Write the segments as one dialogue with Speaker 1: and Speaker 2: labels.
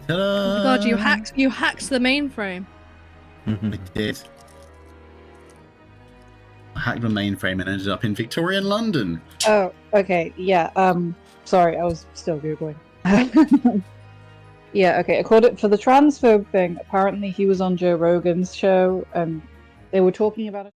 Speaker 1: Ta-da!
Speaker 2: Oh my god, you hacked the mainframe.
Speaker 1: I did. I hacked the mainframe and ended up in Victorian London.
Speaker 3: Oh, okay, yeah. Sorry, I was still googling. Yeah, okay. According for the transphobe thing, apparently he was on Joe Rogan's show, and they were talking about it.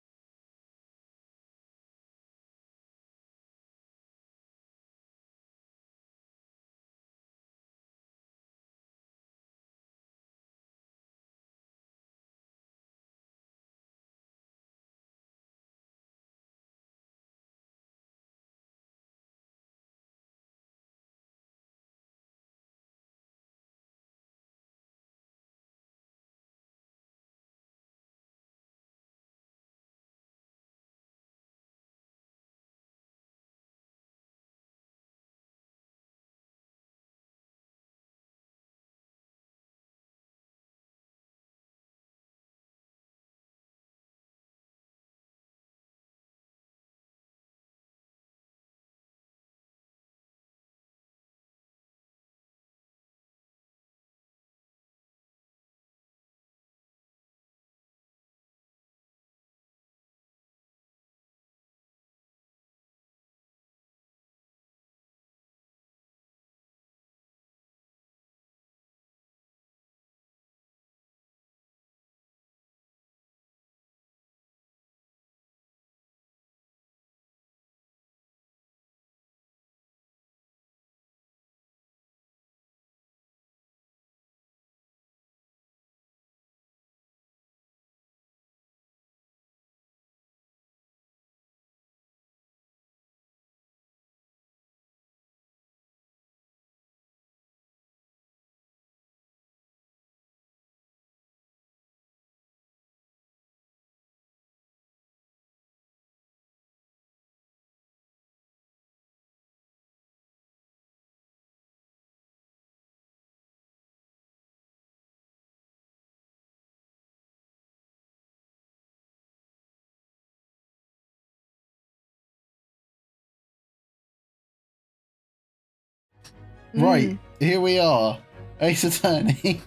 Speaker 1: Right, here we are. Ace Attorney.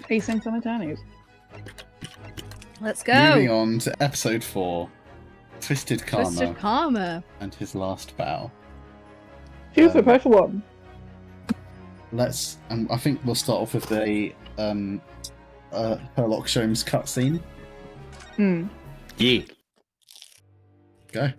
Speaker 3: Facing some attorneys.
Speaker 2: Let's go.
Speaker 1: Moving on to episode 4. Twisted Karma.
Speaker 2: Twisted Karma.
Speaker 1: And his last bow.
Speaker 3: Choose a special one.
Speaker 1: Let's. I think we'll start off with the Herlock Sholmes cutscene.
Speaker 4: Yeah.
Speaker 1: Go.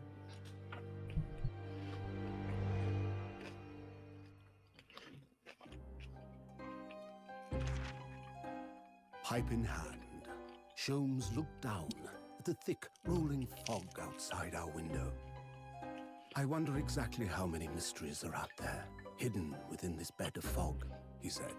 Speaker 5: Pipe in hand, Sholmes looked down at the thick, rolling fog outside our window. I wonder exactly how many mysteries are out there, hidden within this bed of fog, he said.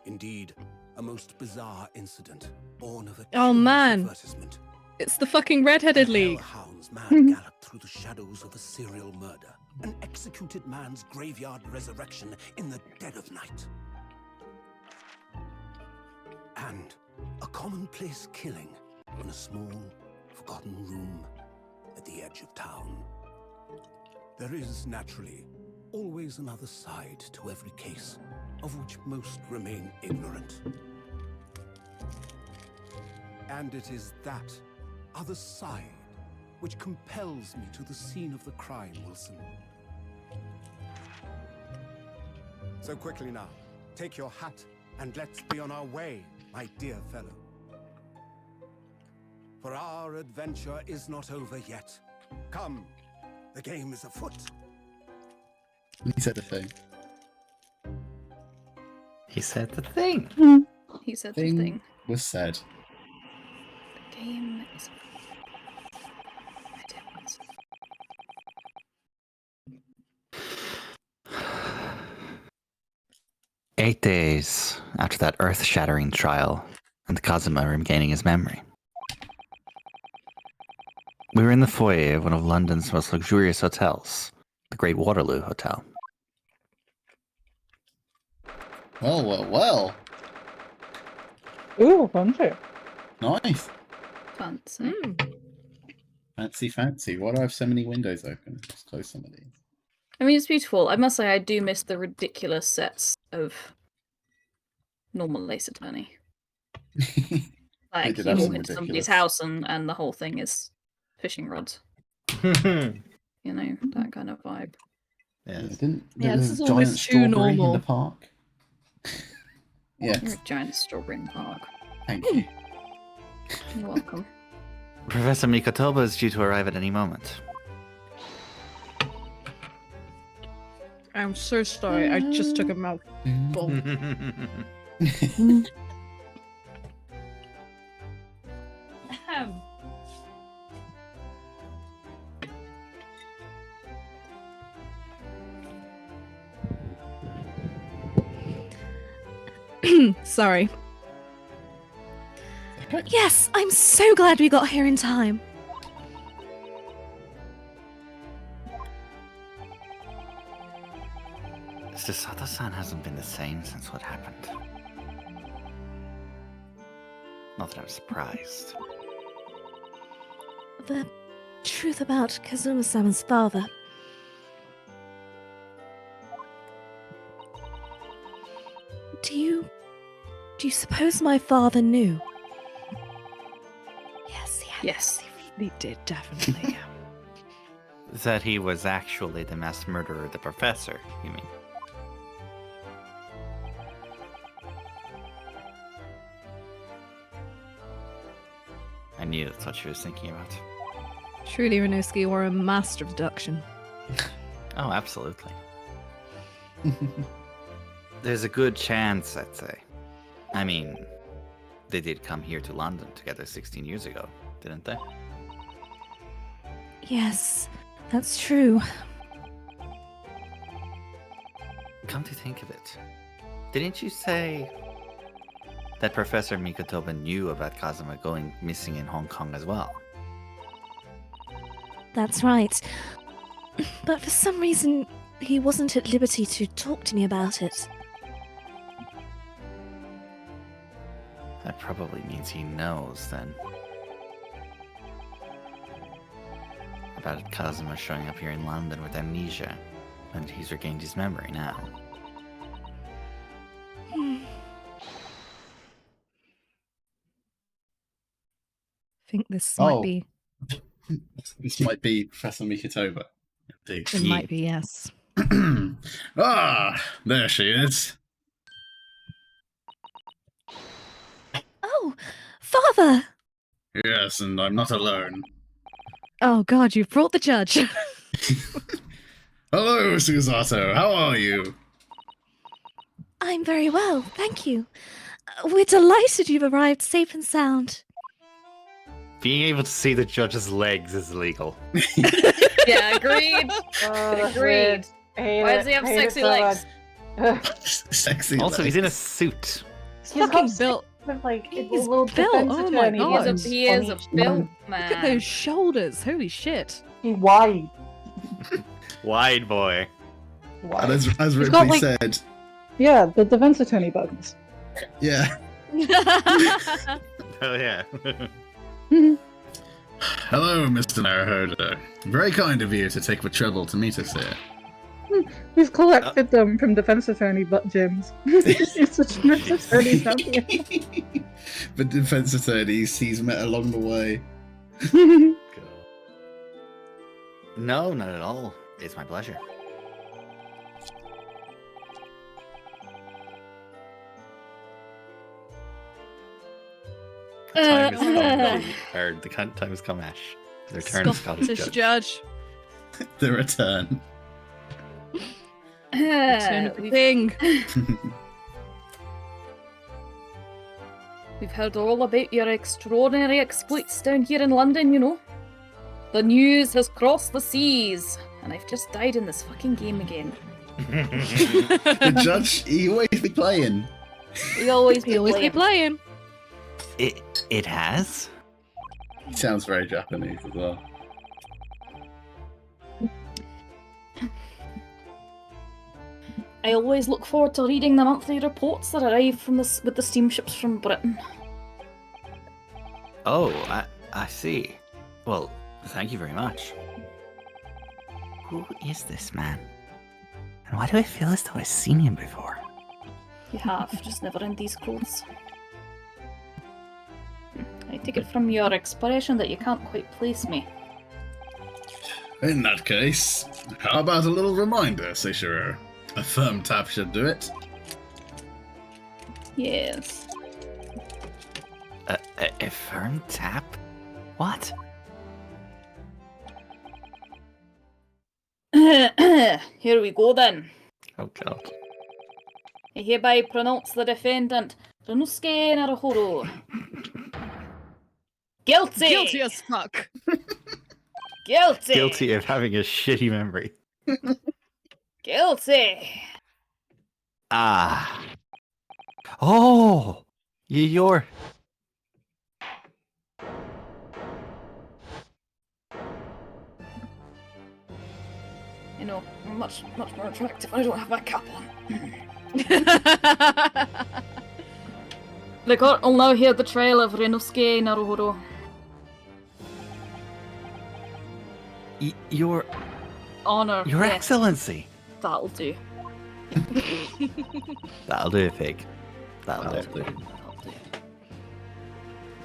Speaker 5: Indeed, a most bizarre incident, born of a advertisement.
Speaker 2: It's the fucking Red-Headed League.
Speaker 5: Hounds man galloped through the shadows of a serial murder, an executed man's graveyard resurrection in the dead of night. And a commonplace killing in a small, forgotten room at the edge of town. There is, naturally, always another side to every case, of which most remain ignorant. And it is that other side which compels me to the scene of the crime, Wilson. So quickly now, take your hat and let's be on our way, my dear fellow. For our adventure is not over yet. Come, the game is afoot.
Speaker 1: He said the thing.
Speaker 4: He said the thing.
Speaker 2: He said the thing.
Speaker 1: Was said.
Speaker 2: The game is.
Speaker 4: 8 days after that earth-shattering trial and Kazuma regaining his memory. We were in the foyer of one of London's most luxurious hotels, the Great Waterloo Hotel.
Speaker 1: Well, well, well.
Speaker 3: Ooh, fancy.
Speaker 1: Nice.
Speaker 2: Fancy.
Speaker 1: Fancy, fancy. Why do I have so many windows open? Let's close some of these.
Speaker 2: I mean, it's beautiful. I must say, I do miss the ridiculous sets of normal Lace Attorney. Like,
Speaker 1: did
Speaker 2: you
Speaker 1: have
Speaker 2: walk
Speaker 1: some
Speaker 2: into somebody's
Speaker 1: ridiculous.
Speaker 2: house and the whole thing is fishing rods. You know, that kind of vibe.
Speaker 1: Yeah,
Speaker 4: Yes.
Speaker 1: didn't
Speaker 2: Yeah,
Speaker 1: there
Speaker 2: this
Speaker 1: was
Speaker 2: is
Speaker 1: a giant
Speaker 2: almost too
Speaker 1: strawberry in
Speaker 2: normal.
Speaker 1: the park?
Speaker 2: You're
Speaker 1: Yes,
Speaker 2: a giant strawberry in the park.
Speaker 1: thank you.
Speaker 2: You're welcome.
Speaker 4: Professor Mikotoba is due to arrive at any moment.
Speaker 2: I'm so sorry. I just took a mouthful. Sorry.
Speaker 6: Yes, I'm so glad we got here in time.
Speaker 4: Sato-san hasn't been the same since what happened. Not that I'm surprised.
Speaker 6: The truth about Kazuma-sama's father. Do you suppose my father knew? Yes,
Speaker 2: Yes.
Speaker 6: he did, definitely.
Speaker 4: That he was actually the mass murderer of the professor, you mean? I knew that's what she was thinking about.
Speaker 2: Truly, Renoski, you are a master of deduction.
Speaker 4: Oh, absolutely. There's a good chance, I'd say. I mean, they did come here to London together 16 years ago, didn't they?
Speaker 6: Yes, that's true.
Speaker 4: Come to think of it, didn't you say that Professor Mikotoba knew about Kazuma going missing in Hong Kong as well?
Speaker 6: That's right. But for some reason, he wasn't at liberty to talk to me about it.
Speaker 4: That probably means he knows, then. About Kazuma showing up here in London with amnesia, and he's regained his memory now.
Speaker 2: I think this
Speaker 1: Oh.
Speaker 2: might be.
Speaker 1: This might be Professor Mikotoba. Indeed.
Speaker 2: It might be, yes.
Speaker 1: Ah, there she is.
Speaker 6: Oh, father!
Speaker 1: Yes, and I'm not alone.
Speaker 2: Oh god, you've brought the judge.
Speaker 1: Hello, Susato. How are you?
Speaker 6: I'm very well, thank you. We're delighted you've arrived safe and sound.
Speaker 4: Being able to see the judge's legs is illegal.
Speaker 2: Yeah, agreed. Agreed. Why does he have sexy legs?
Speaker 1: Sexy.
Speaker 4: Also,
Speaker 1: legs.
Speaker 4: he's in a suit.
Speaker 2: He's fucking built.
Speaker 3: With like
Speaker 2: He's
Speaker 3: a little
Speaker 2: built,
Speaker 3: defense
Speaker 2: oh my
Speaker 3: attorney
Speaker 2: God.
Speaker 3: buttons
Speaker 2: He
Speaker 3: on
Speaker 2: is a
Speaker 3: each
Speaker 2: built
Speaker 3: limb.
Speaker 2: man. Look at those shoulders. Holy shit.
Speaker 3: He's wide.
Speaker 4: Wide boy.
Speaker 3: Wide.
Speaker 1: And as
Speaker 3: He's
Speaker 1: Ripley
Speaker 3: got, like-
Speaker 1: said,
Speaker 3: Yeah, the defense attorney buttons.
Speaker 1: yeah.
Speaker 4: Oh yeah.
Speaker 1: Hello, Mr. Naruhodo. Very kind of you to take the trouble to meet us here.
Speaker 3: We've collected them from defense attorney butt gyms. It's a defense attorney champion.
Speaker 1: The defense attorneys he's met along the way.
Speaker 4: No, not at all. It's my pleasure. The time has come, or the time has come, Ash. The return of Scottish
Speaker 2: Scottish
Speaker 4: Judge.
Speaker 2: judge.
Speaker 1: The return.
Speaker 2: Return of the king. We've heard all about your extraordinary exploits down here in London, you know. The news has crossed the seas, and I've just died in this fucking game again.
Speaker 1: The judge, he always be playing.
Speaker 2: We always He always be playing.
Speaker 4: It has?
Speaker 1: He sounds very Japanese as well.
Speaker 2: I always look forward to reading the monthly reports that arrive from with the steamships from Britain.
Speaker 4: Oh, I see. Well, Thank you very much. Who is this man? And why do I feel as though I've seen him before?
Speaker 2: You have, just never in these clothes. I take it from your expression that you can't quite place me.
Speaker 1: In that case, how about a little reminder, Seishiro? A firm tap should do it.
Speaker 2: Yes.
Speaker 4: A firm tap? What?
Speaker 2: Here we go then.
Speaker 4: Oh god.
Speaker 2: I hereby pronounce the defendant, Ryunosuke Naruhodo. Guilty!
Speaker 7: Guilty as fuck.
Speaker 2: Guilty!
Speaker 4: Guilty of having a shitty memory.
Speaker 2: Guilty!
Speaker 4: Ah. Oh! You're...
Speaker 2: You know, I'm much more attractive when I don't have my cap on. The court will now hear the trial of Ryunosuke Naruhodo.
Speaker 4: Your
Speaker 2: Honor.
Speaker 4: Your
Speaker 2: yes,
Speaker 4: Excellency.
Speaker 2: That'll do.
Speaker 4: That'll do it, Pig. That'll do it.
Speaker 2: That'll do.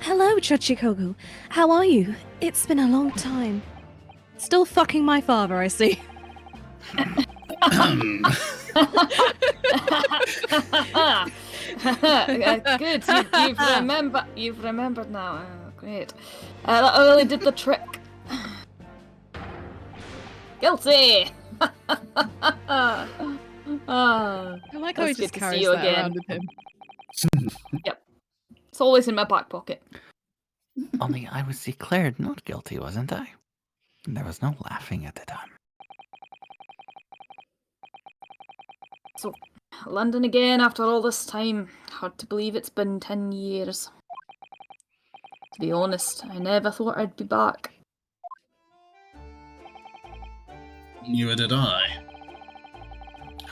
Speaker 6: Hello, Chochikogu. How are you? It's been a long time.
Speaker 7: Still fucking my father, I see.
Speaker 2: Good. You've remembered now. Great. That really did the trick. Guilty.
Speaker 7: I like how he
Speaker 2: That's good
Speaker 7: just
Speaker 2: to
Speaker 7: carries
Speaker 2: see you
Speaker 7: that
Speaker 2: again.
Speaker 7: around with him.
Speaker 2: Yep. It's always in my back pocket.
Speaker 4: Only I was declared not guilty, wasn't I? There was no laughing at the time.
Speaker 2: So, London again after all this time. Hard to believe it's been 10 years. To be honest, I never thought I'd be back.
Speaker 1: Neither did I.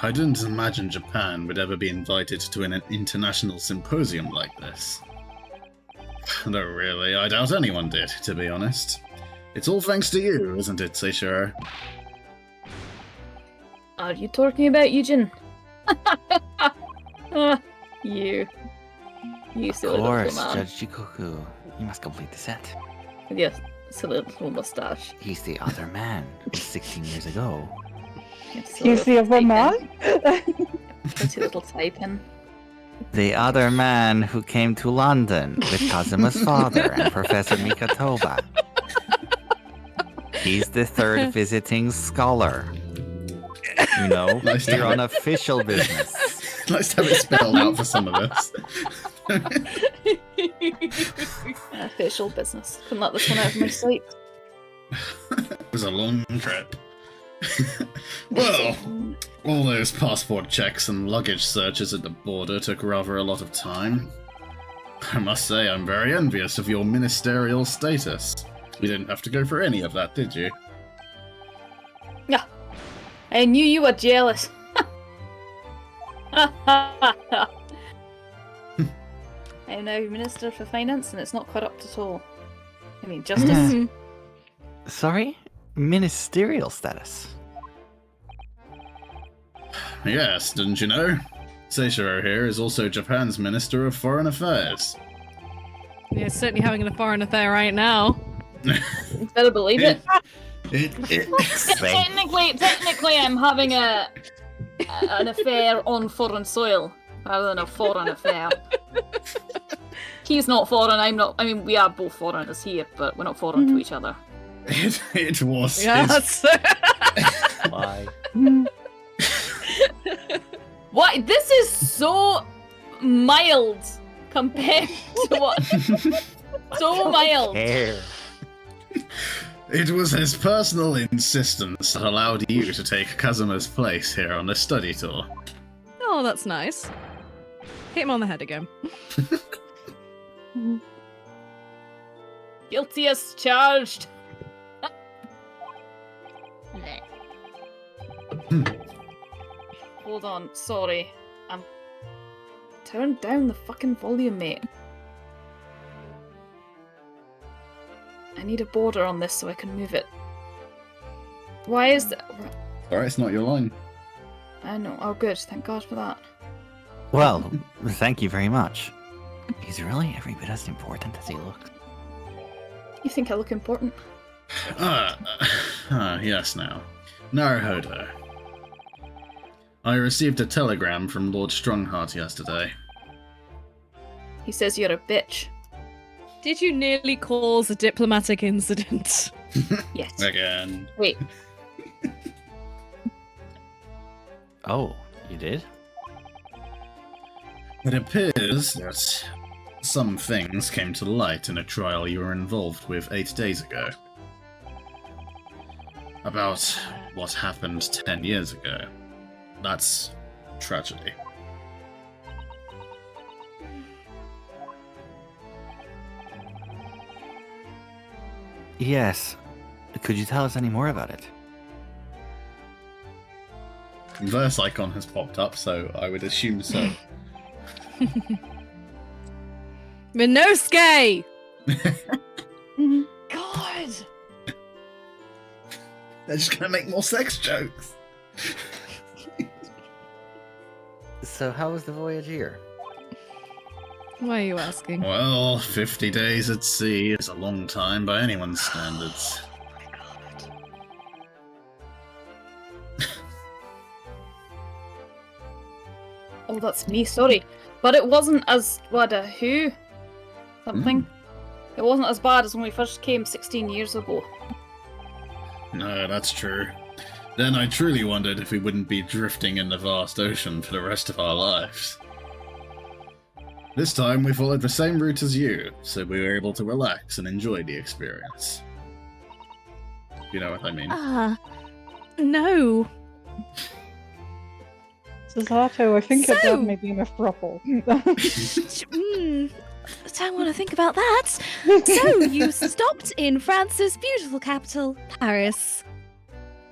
Speaker 1: I didn't imagine Japan would ever be invited to an international symposium like this. No, really, I doubt anyone did, to be honest. It's all thanks to you, isn't it, Seishiro?
Speaker 2: Are you talking about Eugen? You. You
Speaker 4: Of
Speaker 2: silly
Speaker 4: course,
Speaker 2: little man.
Speaker 4: Judge Jikoku. You must complete the set.
Speaker 2: Yes, silly little moustache.
Speaker 4: He's the other man. 16 years ago.
Speaker 2: Yes, silly
Speaker 3: He's the
Speaker 2: little
Speaker 3: other
Speaker 2: typing.
Speaker 3: man?
Speaker 2: Pretty little typing.
Speaker 4: The other man who came to London with Kazuma's father and Professor Mikatoba. He's the third visiting scholar. You know,
Speaker 1: Nice to
Speaker 4: here
Speaker 1: have
Speaker 4: on
Speaker 1: it.
Speaker 4: official business.
Speaker 1: Nice to have it spelled out for some of us.
Speaker 2: Official business. Couldn't let this one out of my sight.
Speaker 1: It was a long trip. Well, all those passport checks and luggage searches at the border took rather a lot of time. I must say, I'm very envious of your ministerial status. You didn't have to go for any of that, did you?
Speaker 2: Yeah. I knew you were jealous. I am now Minister for Finance and it's not corrupt at all. I mean, justice.
Speaker 4: Sorry? Ministerial status.
Speaker 1: Yes, didn't you know? Seishiro here is also Japan's Minister of Foreign Affairs.
Speaker 7: Yeah, certainly having a foreign affair right now.
Speaker 2: You better believe it. Technically, I'm having an affair on foreign soil rather than a foreign affair. He's not foreign, I'm not. I mean, we are both foreigners here, but we're not foreign to each other.
Speaker 1: It was his...
Speaker 7: Yes.
Speaker 4: Why?
Speaker 2: What? This is so mild compared to what? So mild.
Speaker 4: Care.
Speaker 1: It was his personal insistence that allowed you to take Kazuma's place here on the study tour.
Speaker 7: Oh, that's nice. Hit him on the head again.
Speaker 2: Guilty as charged. Hold on, sorry. Turn down the fucking volume, mate. need a border on this so I can move it. Why is that?
Speaker 1: Alright, it's not your line.
Speaker 2: I know. Oh, good. Thank God for that.
Speaker 4: Well, thank you very much. He's really every bit as important as he looks.
Speaker 2: You think I look important?
Speaker 1: Yes now. Naruhodo. I received a telegram from Lord Strongheart yesterday.
Speaker 2: He says you're a bitch.
Speaker 7: Did you nearly cause a diplomatic incident?
Speaker 2: Yes.
Speaker 1: Again.
Speaker 2: Wait.
Speaker 4: Oh, you did?
Speaker 1: It appears that some things came to light in a trial you were involved with 8 days ago. About what happened 10 years ago. That's tragedy.
Speaker 4: Yes. Could you tell us any more about it?
Speaker 1: Converse icon has popped up, so I would assume so.
Speaker 7: Minosuke! God!
Speaker 1: They're just gonna make more sex jokes.
Speaker 4: So how was the voyage here?
Speaker 7: Why are you asking?
Speaker 1: Well, 50 days at sea is a long time by anyone's standards.
Speaker 2: Oh, that's me. Sorry, but it wasn't as what a who something. It wasn't as bad as when we first came 16 years ago.
Speaker 1: No, that's true. Then I truly wondered if we wouldn't be drifting in the vast ocean for the rest of our lives. This time we followed the same route as you, so we were able to relax and enjoy the experience. You know what I mean?
Speaker 6: No.
Speaker 3: Sasato, I think your
Speaker 6: So-
Speaker 3: dad may be in a throuple.
Speaker 6: Don't want to think about that. So, you stopped in France's beautiful capital, Paris.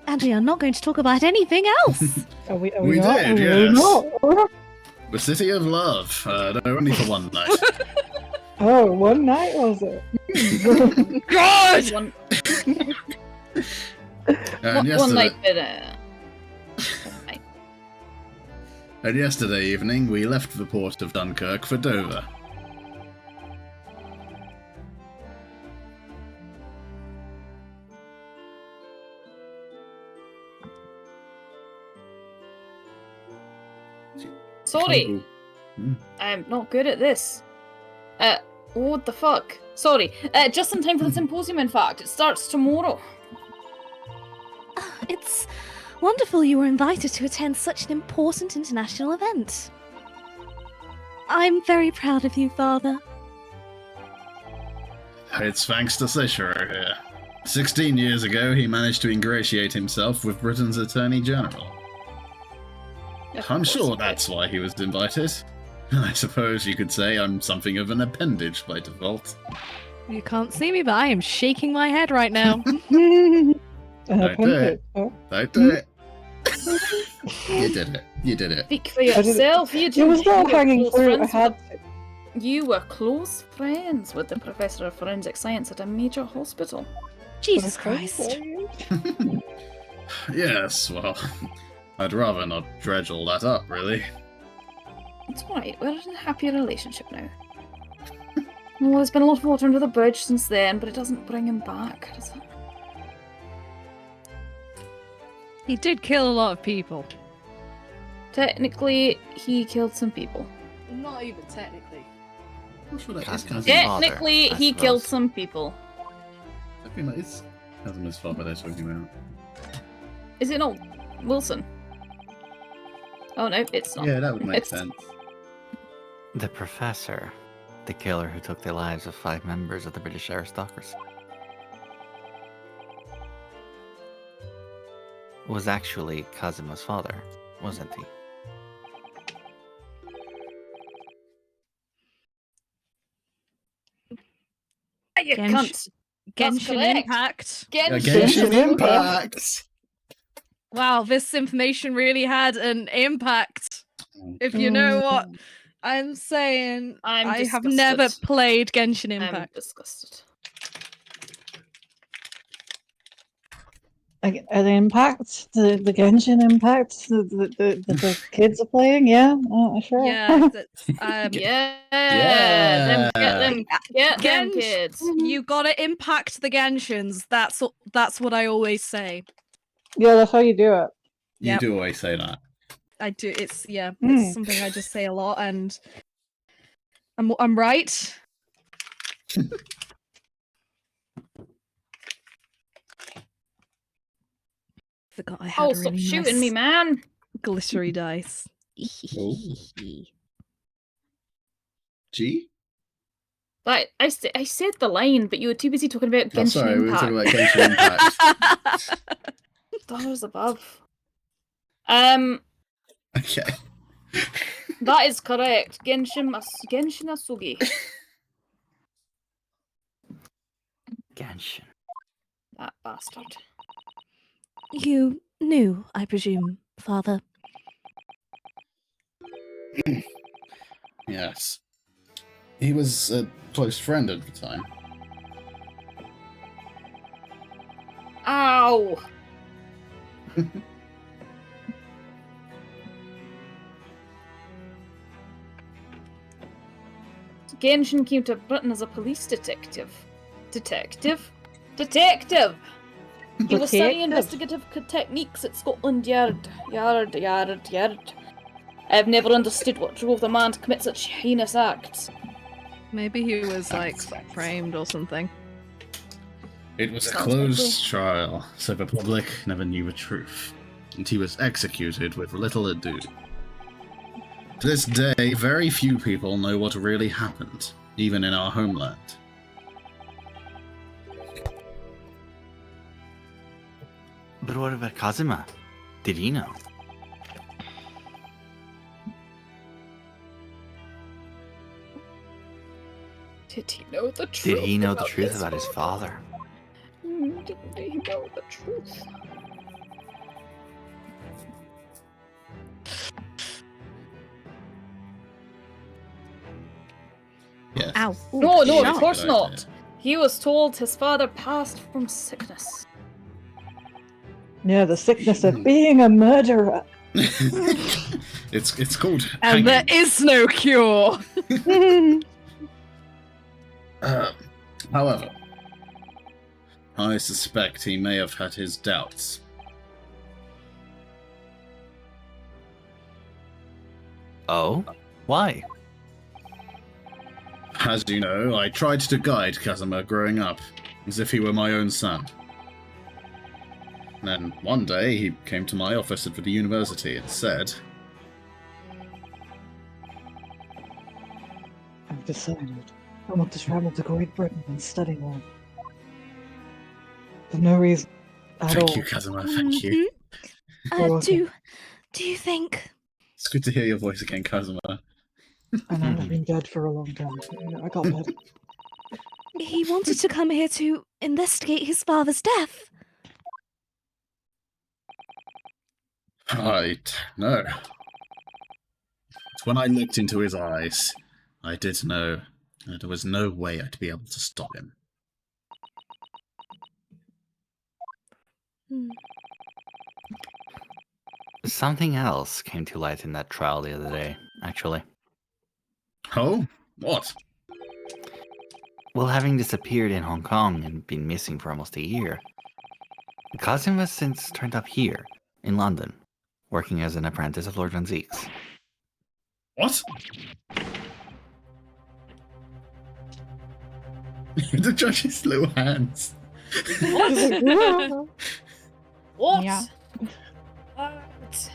Speaker 6: And we are not going to talk about anything else.
Speaker 3: Are we
Speaker 1: We
Speaker 3: not?
Speaker 1: did,
Speaker 3: Are we
Speaker 1: yes.
Speaker 3: not?
Speaker 1: The City of Love, no, only for one night.
Speaker 3: Oh, one night was it?
Speaker 7: God!
Speaker 2: One
Speaker 1: And
Speaker 2: night, but one night.
Speaker 1: And yesterday evening, we left the port of Dunkirk for Dover.
Speaker 2: Sorry, I'm not good at this. What the fuck? Sorry. Just in time for the symposium. In fact, it starts tomorrow.
Speaker 6: It's wonderful you were invited to attend such an important international event. I'm very proud of you, Father.
Speaker 1: It's thanks to Cicero here. 16 years ago, he managed to ingratiate himself with Britain's Attorney General.
Speaker 2: Of
Speaker 1: I'm
Speaker 2: course
Speaker 1: sure
Speaker 2: he
Speaker 1: that's why he was invited. I suppose you could say I'm something of an appendage by default.
Speaker 7: You can't see me, but I am shaking my head right now.
Speaker 1: Don't do it.
Speaker 3: Oh.
Speaker 1: Don't do it. You did it. You did it.
Speaker 2: Speak for
Speaker 3: I did it.
Speaker 2: yourself. You
Speaker 3: It
Speaker 2: did.
Speaker 3: was not hanging through. I had to.
Speaker 2: You were close friends with the professor of forensic science at a major hospital.
Speaker 6: Jesus
Speaker 3: Okay.
Speaker 6: Christ.
Speaker 1: Yes, well, I'd rather not dredge all that up, really.
Speaker 2: It's alright. We're in a happy relationship now. Well, there's been a lot of water under the bridge since then, but it doesn't bring him back, does it?
Speaker 7: He did kill a lot of people.
Speaker 2: Technically, he killed some people.
Speaker 7: Not even technically.
Speaker 4: Cosmo's
Speaker 1: Yeah.
Speaker 4: father,
Speaker 2: Technically,
Speaker 4: I
Speaker 2: he killed
Speaker 4: suppose.
Speaker 2: some people.
Speaker 1: I think that is Casimir's father they're talking about.
Speaker 2: Is it not Wilson? Oh no, it's not.
Speaker 1: Yeah, that would make
Speaker 2: It's-
Speaker 1: sense.
Speaker 4: The professor, the killer who took the lives of 5 members of the British aristocracy, was actually Kazuma's father, wasn't he?
Speaker 2: You
Speaker 7: Gensh-
Speaker 2: cunt. That's
Speaker 7: Genshin
Speaker 2: correct.
Speaker 7: Impact.
Speaker 1: Genshin Impact!
Speaker 7: Wow, this information really had an impact. If you know what I'm saying,
Speaker 2: I'm
Speaker 7: I have
Speaker 2: disgusted.
Speaker 7: never played Genshin
Speaker 2: I'm
Speaker 7: Impact.
Speaker 2: disgusted.
Speaker 3: Like an impact, the Genshin impact, the kids are playing. Yeah, sure.
Speaker 7: Yeah, that's,
Speaker 2: Yeah,
Speaker 1: Yeah.
Speaker 2: get them
Speaker 7: Gensh,
Speaker 2: kids.
Speaker 7: you gotta impact the Genshins. That's what I always say.
Speaker 3: Yeah, that's how you do it.
Speaker 1: You
Speaker 7: Yep.
Speaker 1: do always say that.
Speaker 7: I do. It's
Speaker 3: Mm.
Speaker 7: it's something I just say a lot, and I'm right. Forgot I had
Speaker 2: Oh,
Speaker 7: a
Speaker 2: stop
Speaker 7: really
Speaker 2: shooting me,
Speaker 7: nice
Speaker 2: man.
Speaker 7: glittery dice.
Speaker 1: G?
Speaker 2: Like, I said the line, but you were too busy talking about Genshin
Speaker 1: Oh, sorry, we were
Speaker 2: Impact.
Speaker 1: talking about Genshin Impact.
Speaker 2: Stars above.
Speaker 1: Okay.
Speaker 2: That is correct. Genshin Asugi.
Speaker 4: Genshin.
Speaker 2: That bastard.
Speaker 6: You knew, I presume, father.
Speaker 1: Yes. He was a close friend at the time.
Speaker 2: Ow! Genshin came to Britain as a police detective. Detective? He was studying investigative techniques at Scotland Yard. I've never understood what drove the man to commit such heinous acts.
Speaker 7: Maybe he was like framed or something.
Speaker 1: It was a
Speaker 2: Sounds
Speaker 1: closed
Speaker 2: likely.
Speaker 1: trial, so the public never knew the truth, and he was executed with little ado. To this day, very few people know what really happened, even in our homeland.
Speaker 4: But what about Kazuma? Did he know?
Speaker 2: Did he know the truth?
Speaker 4: Did he know the
Speaker 2: about
Speaker 4: truth
Speaker 2: his
Speaker 4: about his father?
Speaker 2: Did he know the truth?
Speaker 1: Yes.
Speaker 6: Ow.
Speaker 2: No,
Speaker 1: He
Speaker 2: of
Speaker 1: is a
Speaker 2: course
Speaker 1: good
Speaker 2: not. He was told his father passed from sickness.
Speaker 3: Yeah, the sickness of being a murderer.
Speaker 1: idea. It's called
Speaker 7: And there
Speaker 1: hanging.
Speaker 7: is no cure.
Speaker 1: However, I suspect he may have had his doubts.
Speaker 4: Oh? Why?
Speaker 1: As you know, I tried to guide Kazuma growing up, as if he were my own son. Then, one day, he came to my office at the university and said,
Speaker 3: I've decided I want to travel to Great Britain and study law. For no reason at all.
Speaker 1: Thank you, Kazuma, thank you.
Speaker 3: You're welcome.
Speaker 6: Do you think?
Speaker 1: It's good to hear your voice again, Kazuma.
Speaker 3: I know I've been dead for a long time. I got better.
Speaker 6: He wanted to come here to investigate his father's death.
Speaker 1: I don't know. But when I looked into his eyes, I did know that there was no way I'd be able to stop him.
Speaker 6: Hmm.
Speaker 4: Something else came to light in that trial the other day, actually.
Speaker 1: Oh? What?
Speaker 4: Well, having disappeared in Hong Kong and been missing for almost a year, Kazuma has since turned up here, in London, working as an apprentice of Lord Van Zeke's.
Speaker 1: What? The judge's little hands.
Speaker 2: What?
Speaker 3: Yeah.
Speaker 2: What?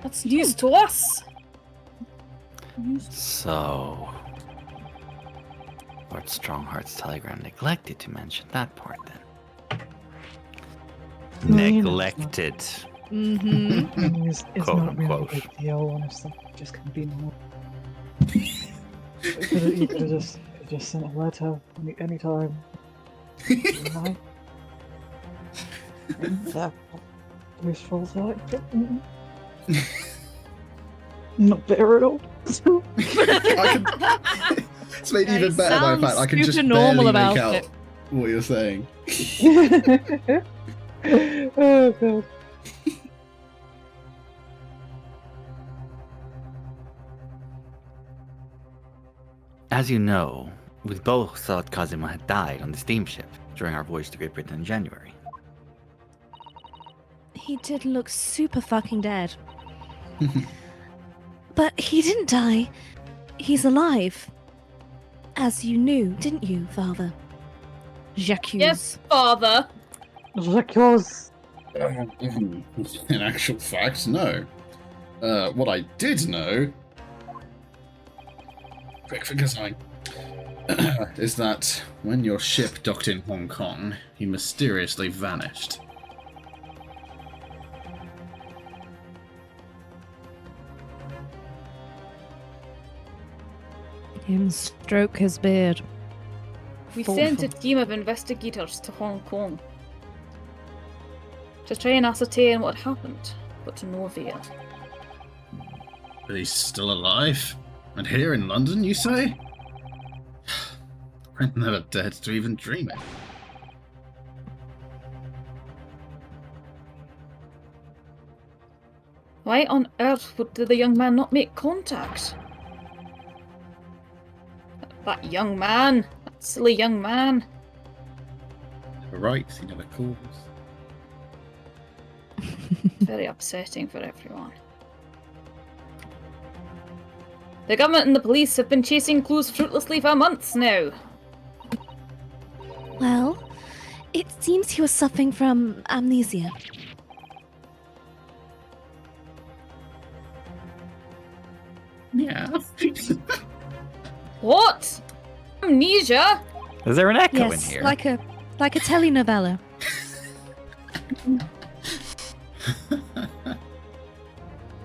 Speaker 2: That's news to us.
Speaker 4: So, Lord Strongheart's telegram neglected to mention that part then.
Speaker 3: Well, you know,
Speaker 4: Neglected.
Speaker 7: Mm-hmm.
Speaker 3: It's
Speaker 4: Quote,
Speaker 3: not really a
Speaker 4: unquote.
Speaker 3: big deal, honestly. It just couldn't be more. You could have just sent a letter anytime. Right? That useful thought. Not bitter at all.
Speaker 1: It's made
Speaker 7: Yeah,
Speaker 1: even
Speaker 7: he
Speaker 1: better by the fact I can
Speaker 7: sounds
Speaker 1: just
Speaker 7: super
Speaker 1: barely
Speaker 7: normal
Speaker 1: make
Speaker 7: about
Speaker 1: out
Speaker 7: it.
Speaker 1: what you're saying.
Speaker 3: Oh god.
Speaker 4: As you know, we both thought Kazuma had died on the steamship during our voyage to Great Britain in January.
Speaker 6: He did look super fucking dead. But he didn't die. He's alive. As you knew, didn't you, Father? Jacques.
Speaker 2: Yes, father.
Speaker 3: Jacques.
Speaker 1: In actual fact, no. What I did know, quick figure sign, is that when your ship docked in Hong Kong, he mysteriously vanished.
Speaker 6: Him stroke his beard.
Speaker 2: We sent a team of investigators to Hong Kong to try and ascertain what happened, but to no avail.
Speaker 1: But he's still alive? And here in London, you say? I'm never dared to even dream it.
Speaker 2: Why on earth would the young man not make contact? That young man! That silly young man!
Speaker 1: Never writes, he never calls.
Speaker 2: Very upsetting for everyone. The government and the police have been chasing clues fruitlessly for months now.
Speaker 6: Well, it seems he was suffering from amnesia.
Speaker 1: Yeah.
Speaker 2: What? Amnesia?
Speaker 4: Is there an echo in
Speaker 6: Yes,
Speaker 4: here?
Speaker 6: like a telenovela.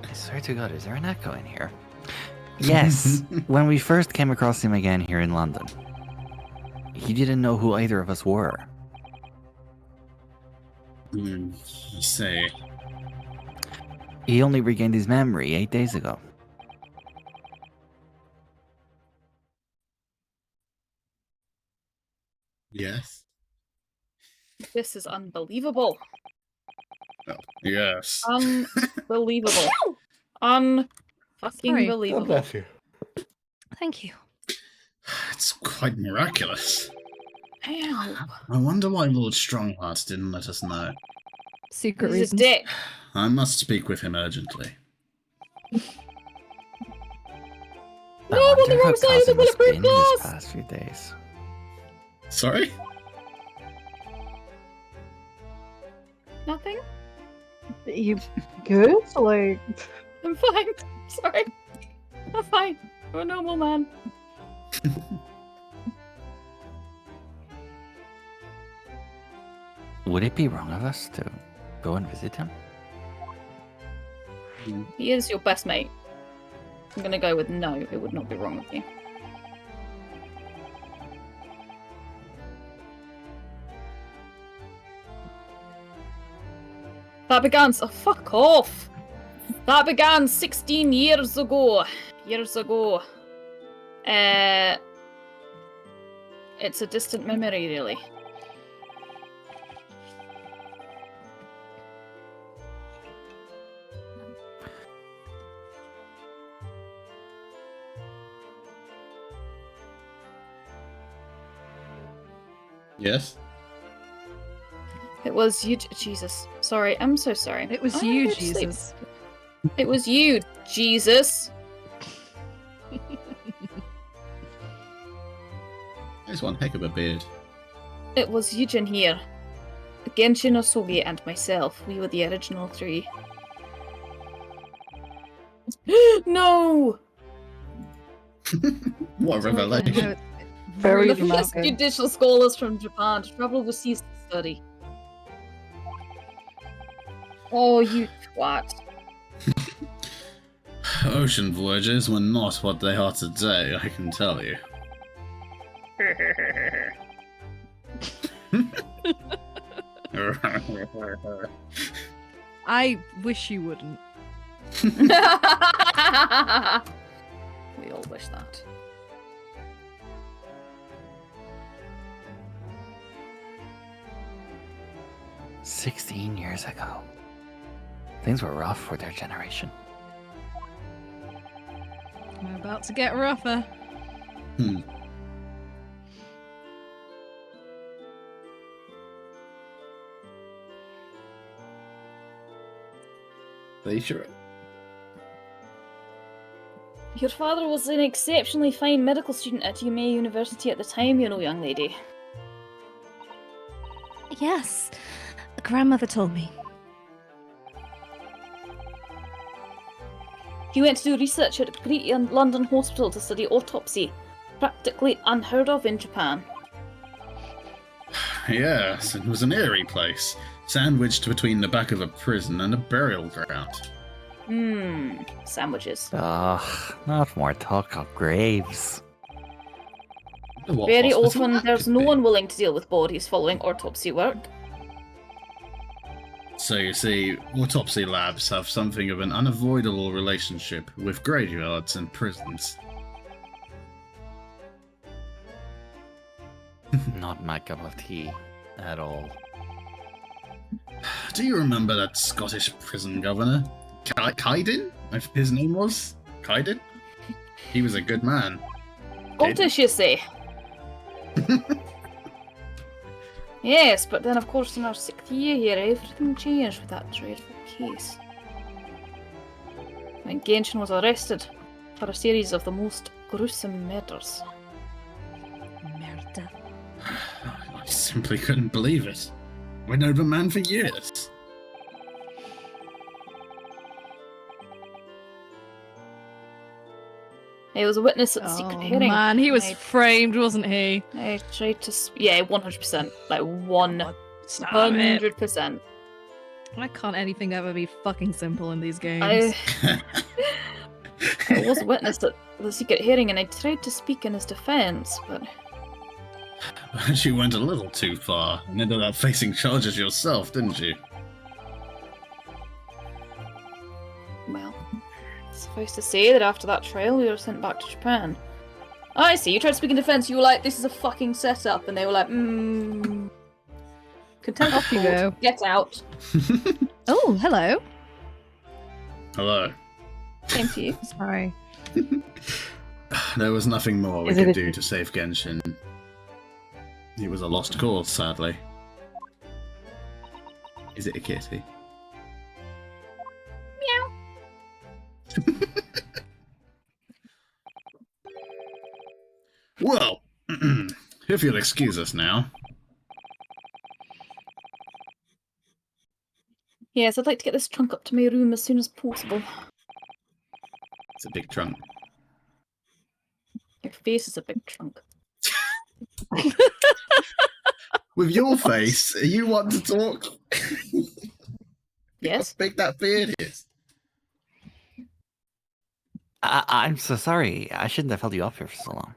Speaker 4: I swear to God, is there an echo in here? Yes, when we first came across him again here in London, he didn't know who either of us were.
Speaker 1: You say.
Speaker 4: He only regained his memory 8 days ago.
Speaker 1: Yes.
Speaker 2: This is unbelievable.
Speaker 1: Oh, yes.
Speaker 2: Unbelievable. Un-fucking
Speaker 7: Sorry.
Speaker 2: believable.
Speaker 5: you.
Speaker 6: Thank you.
Speaker 1: It's quite miraculous.
Speaker 2: Help.
Speaker 1: I wonder why Lord Strongheart didn't let us know.
Speaker 6: Secret
Speaker 2: He's a
Speaker 6: reasons.
Speaker 2: dick.
Speaker 1: I must speak with him urgently.
Speaker 2: No, I'm on the
Speaker 4: wonder
Speaker 2: wrong
Speaker 4: how
Speaker 2: side of the
Speaker 4: Kazuma's
Speaker 2: bulletproof
Speaker 4: been
Speaker 2: glass.
Speaker 4: these past few days.
Speaker 1: Sorry?
Speaker 2: Nothing?
Speaker 3: You good? Like,
Speaker 2: I'm fine. Sorry. I'm fine. I'm a normal man.
Speaker 4: Would it be wrong of us to go and visit him?
Speaker 2: He is your best mate. I'm gonna go with no. It would not be wrong with you. That began. Oh, fuck off! That began 16 years ago. It's a distant memory, really.
Speaker 1: Yes?
Speaker 2: It was you, Jesus. Sorry, I'm so sorry.
Speaker 7: It was
Speaker 2: I'm
Speaker 7: you,
Speaker 2: going to sleep.
Speaker 7: Jesus.
Speaker 2: It was you, Jesus.
Speaker 1: There's one heck of a beard.
Speaker 2: It was Eugen here. Genshin Osogi and myself. We were the original three. No!
Speaker 1: What a revelation.
Speaker 3: very
Speaker 2: The first
Speaker 3: dramatic.
Speaker 2: judicial scholars from Japan to travel overseas to study. Oh, you twat.
Speaker 1: Ocean voyages were not what they are today, I can tell you.
Speaker 7: I wish you wouldn't.
Speaker 2: We all wish that.
Speaker 4: 16 years ago. Things were rough for their generation.
Speaker 7: We're about to get rougher.
Speaker 1: They sure.
Speaker 2: Your father was an exceptionally fine medical student at UMA University at the time, you know, young lady.
Speaker 6: Yes, grandmother told me.
Speaker 2: He went to do research at a Great London hospital to study autopsy. Practically unheard of in Japan.
Speaker 1: Yes, it was an eerie place, sandwiched between the back of a prison and a burial ground.
Speaker 2: Sandwiches.
Speaker 4: Ugh, not more talk of graves.
Speaker 1: What
Speaker 2: Very
Speaker 1: hospital
Speaker 2: often,
Speaker 1: that
Speaker 2: there's
Speaker 1: could
Speaker 2: no
Speaker 1: be.
Speaker 2: one willing to deal with bodies following autopsy work.
Speaker 1: So you see, autopsy labs have something of an unavoidable relationship with graveyards and prisons.
Speaker 4: Not my cup of tea at all.
Speaker 1: Do you remember that Scottish prison governor? Kaiden? His name was? Kaiden? He was a good man.
Speaker 2: Scottish, you say? Yes, but then of course in our 6th year here, everything changed with that dreadful case. When Genshin was arrested for a series of the most gruesome murders.
Speaker 6: Murder.
Speaker 1: I simply couldn't believe it. I'd known the man for years.
Speaker 2: He was a witness at the secret
Speaker 7: Oh
Speaker 2: hearing.
Speaker 7: man, he was
Speaker 2: I-
Speaker 7: framed, wasn't he?
Speaker 2: I tried to... Yeah, 100%. Like, 100%.
Speaker 7: Why can't anything ever be fucking simple in these games?
Speaker 2: I was a witness at the secret hearing and I tried to speak in his defense, but...
Speaker 1: But you went a little too far and ended up facing charges yourself, didn't you?
Speaker 2: Well, suffice to say that after that trial, we were sent back to Japan. Oh, I see. You tried to speak in defense. You were like, "This is a fucking setup," and they were like, Contempt
Speaker 7: Off you
Speaker 2: of court.
Speaker 7: go.
Speaker 2: Get out.
Speaker 6: Oh, hello.
Speaker 1: Hello.
Speaker 2: Same to you.
Speaker 7: Sorry.
Speaker 1: There was nothing more we
Speaker 3: Is it
Speaker 1: could
Speaker 3: a-
Speaker 1: do to save Genshin. He was a lost cause, sadly. Is it a kitty? Well, if you'll excuse us now.
Speaker 2: Yes, I'd like to get this trunk up to my room as soon as possible.
Speaker 1: It's a big trunk.
Speaker 2: Your face is a big trunk.
Speaker 1: With your face, you want to talk?
Speaker 2: Yes?
Speaker 1: How big that beard is.
Speaker 4: I'm so sorry. I shouldn't have held you up here for so long.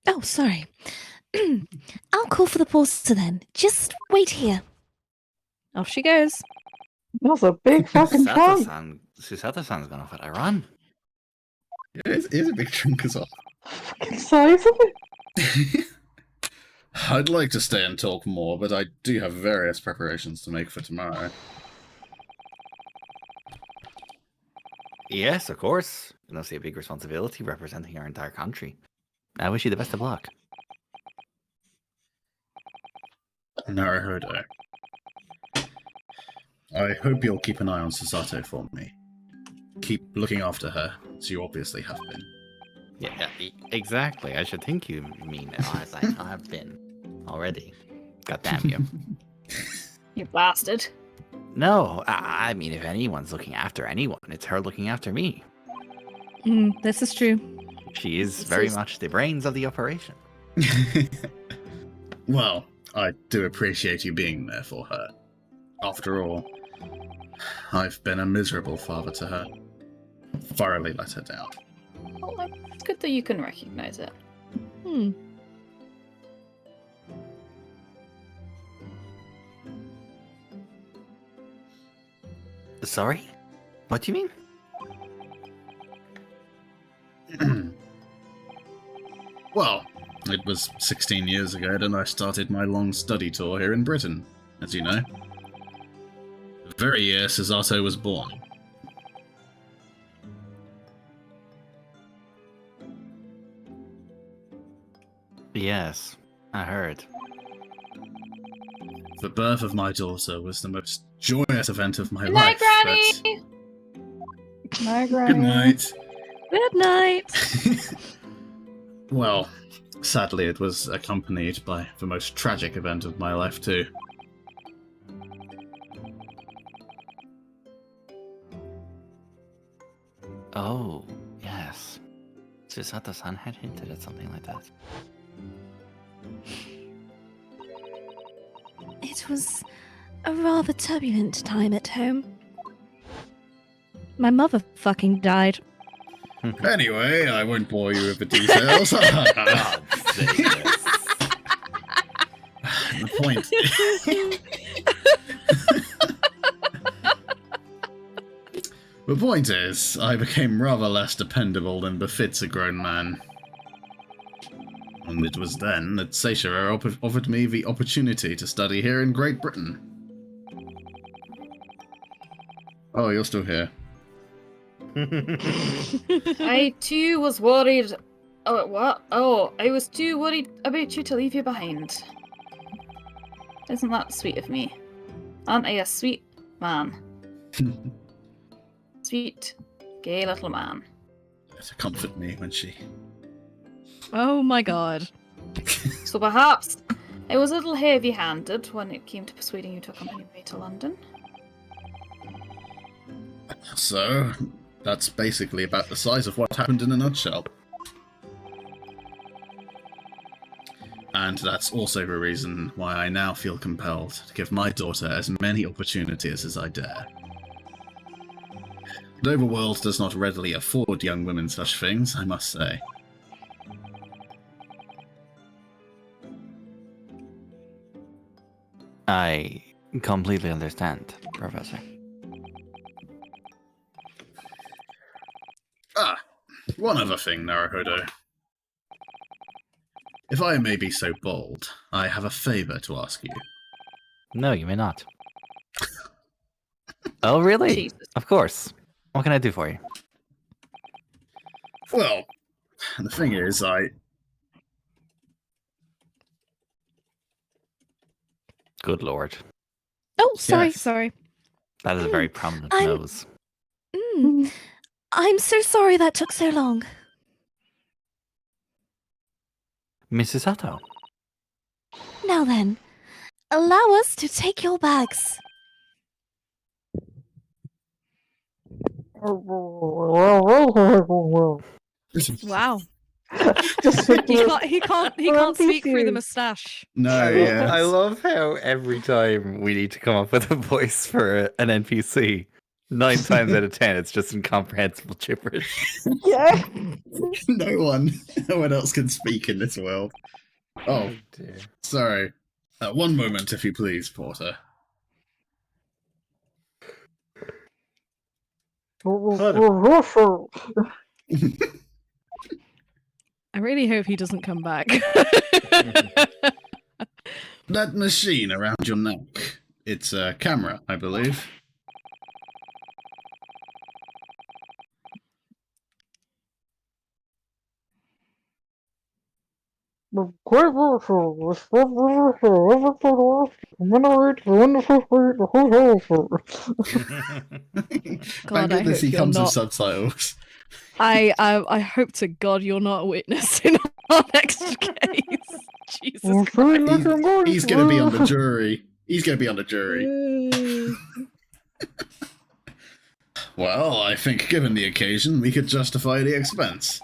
Speaker 6: Oh, sorry. I'll call for the porter then. Just wait here.
Speaker 7: Off she goes.
Speaker 3: That's a big fucking trunk.
Speaker 4: Susato-san's gonna let her run.
Speaker 1: It is a big trunk as well.
Speaker 3: Fucking size of it.
Speaker 1: I'd like to stay and talk more, but I do have various preparations to make for tomorrow.
Speaker 4: Yes, of course. You know, see a big responsibility representing our entire country. I wish you the best of luck.
Speaker 1: Naruhodo. I hope you'll keep an eye on Susato for me. Keep looking after her, as you obviously have been.
Speaker 4: Yeah, exactly. I should think you mean as I have been already. God damn you.
Speaker 2: You bastard.
Speaker 4: No, I mean, if anyone's looking after anyone, it's her looking after me.
Speaker 7: This is true.
Speaker 4: She is
Speaker 2: This
Speaker 4: very
Speaker 2: is-
Speaker 4: much the brains of the operation.
Speaker 1: Well, I do appreciate you being there for her. After all, I've been a miserable father to her. Thoroughly let her down.
Speaker 2: Well, it's good that you can recognize it.
Speaker 7: Hmm.
Speaker 4: Sorry? What do you mean?
Speaker 1: Well, it was 16 years ago that I started my long study tour here in Britain, as you know. The very year Cesato was born.
Speaker 4: Yes, I heard.
Speaker 1: The birth of my daughter was the most joyous event of my
Speaker 2: Good
Speaker 1: life.
Speaker 2: night, Granny!
Speaker 3: My
Speaker 1: Good night.
Speaker 6: Good night.
Speaker 1: Well, sadly it was accompanied by the most tragic event of my life too.
Speaker 4: Oh, yes. Chisato-san had hinted at something like that.
Speaker 6: It was a rather turbulent time at home. My mother fucking died.
Speaker 1: Anyway, I won't bore you with the details. The point. The point is, I became rather less dependable than befits a grown man. And it was then that Seishiro offered me the opportunity to study here in Great Britain. Oh, you're still here.
Speaker 2: I too was worried. Oh, what? Oh, I was too worried about you to leave you behind. Isn't that sweet of me? Aren't I a sweet man? Sweet, gay little man.
Speaker 1: To comfort me when she...
Speaker 7: Oh my god.
Speaker 2: So perhaps I was a little heavy-handed when it came to persuading you to accompany me to London.
Speaker 1: So, that's basically about the size of what happened in a nutshell. And that's also the reason why I now feel compelled to give my daughter as many opportunities as I dare. Though the world does not readily afford young women such things, I must say.
Speaker 4: I completely understand, Professor.
Speaker 1: Ah, one other thing, Naruhodo. If I may be so bold, I have a favor to ask you.
Speaker 4: No, you may not. Oh, really?
Speaker 2: Jesus.
Speaker 4: Of course. What can I do for you?
Speaker 1: Well, the thing is,
Speaker 4: Good lord.
Speaker 6: Oh, sorry,
Speaker 1: Yes.
Speaker 6: sorry.
Speaker 4: That is a very prominent
Speaker 6: I'm-
Speaker 4: nose.
Speaker 6: I'm so sorry that took so long.
Speaker 4: Mrs. Sato.
Speaker 6: Now then, allow us to take your bags.
Speaker 7: Wow.
Speaker 3: Just
Speaker 7: He can't speak through the moustache.
Speaker 1: No, yeah.
Speaker 4: I love how every time we need to come up with a voice for an NPC, 9 times out of 10 it's just incomprehensible gibberish.
Speaker 3: Yeah.
Speaker 1: no one else can speak in this world. Oh,
Speaker 4: dear.
Speaker 1: sorry. One moment, if you please, Porter.
Speaker 7: I really hope he doesn't come back.
Speaker 1: That machine around your neck. It's a camera, I believe. Thank
Speaker 7: God, I
Speaker 1: goodness
Speaker 7: hope
Speaker 1: he
Speaker 7: you're
Speaker 1: comes with
Speaker 7: not.
Speaker 1: subtitles.
Speaker 7: I hope to God you're not a witness in our next case. Jesus Christ.
Speaker 1: He's gonna be on the jury. He's gonna be on the jury. Well, I think given the occasion, we could justify the expense.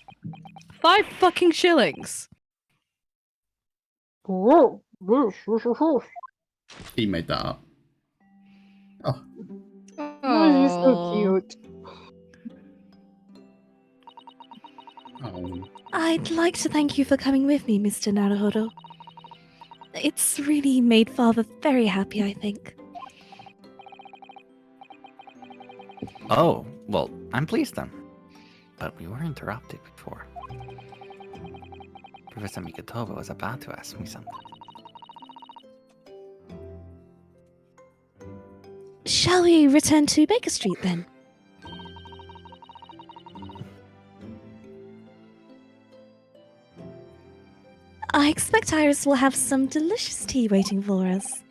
Speaker 7: 5 fucking shillings.
Speaker 1: He made that up. Oh,
Speaker 3: Oh, he's so cute.
Speaker 1: oh.
Speaker 6: I'd like to thank you for coming with me, Mr. Naruhodo. It's really made Father very happy, I think.
Speaker 4: Oh, well, I'm pleased then. But we were interrupted before. Professor Mikatova was about to ask me something.
Speaker 6: Shall we return to Baker Street then? I expect Iris will have some delicious tea waiting for us.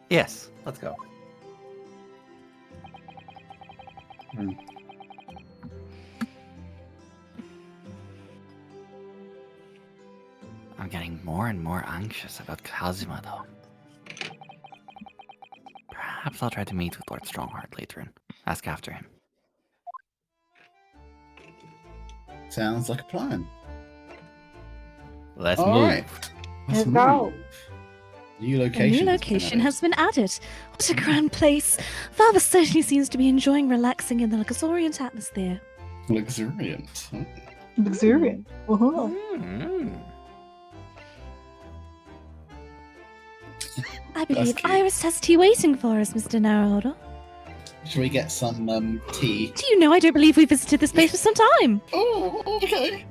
Speaker 4: Yes, let's go. I'm getting more and more anxious about Kazuma, though. Perhaps I'll try to meet with Lord Strongheart later and ask after him.
Speaker 1: Sounds like a plan.
Speaker 4: Let's
Speaker 1: All
Speaker 4: move.
Speaker 1: right. Let's
Speaker 3: Let's go.
Speaker 1: move. New
Speaker 6: A
Speaker 1: location.
Speaker 6: new location has been added. What a grand place. Father certainly seems to be enjoying relaxing in the luxuriant atmosphere.
Speaker 1: Luxuriant. Huh?
Speaker 3: Luxuriant. Uh-huh.
Speaker 6: I believe
Speaker 1: cute.
Speaker 6: Iris has tea waiting for us, Mr. Naruhodo.
Speaker 1: Should we get some tea?
Speaker 6: Do you know I don't believe we visited this place for some time?
Speaker 1: Oh, okay.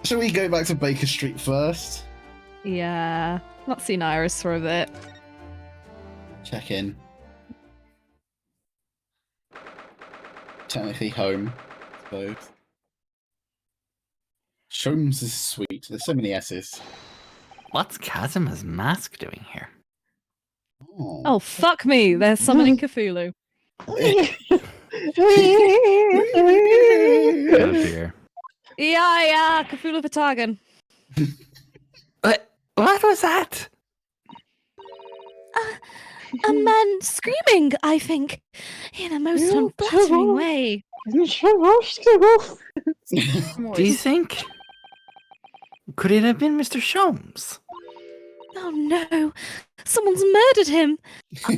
Speaker 1: Shall we go back to Baker Street first?
Speaker 7: Yeah. Not seen Iris for a bit.
Speaker 1: Check in. Technically home, I suppose. Sholmes is sweet. There's so many S's.
Speaker 4: What's Kazuma's mask doing here?
Speaker 7: Oh, fuck me. They're summoning Cthulhu.
Speaker 4: Oh dear.
Speaker 7: Yeah, Cthulhu Patagon.
Speaker 4: What was that?
Speaker 6: A man screaming, I think, in a most unflattering way.
Speaker 4: Do you think? Could it have been Mr. Sholmes?
Speaker 6: Oh no, someone's murdered him.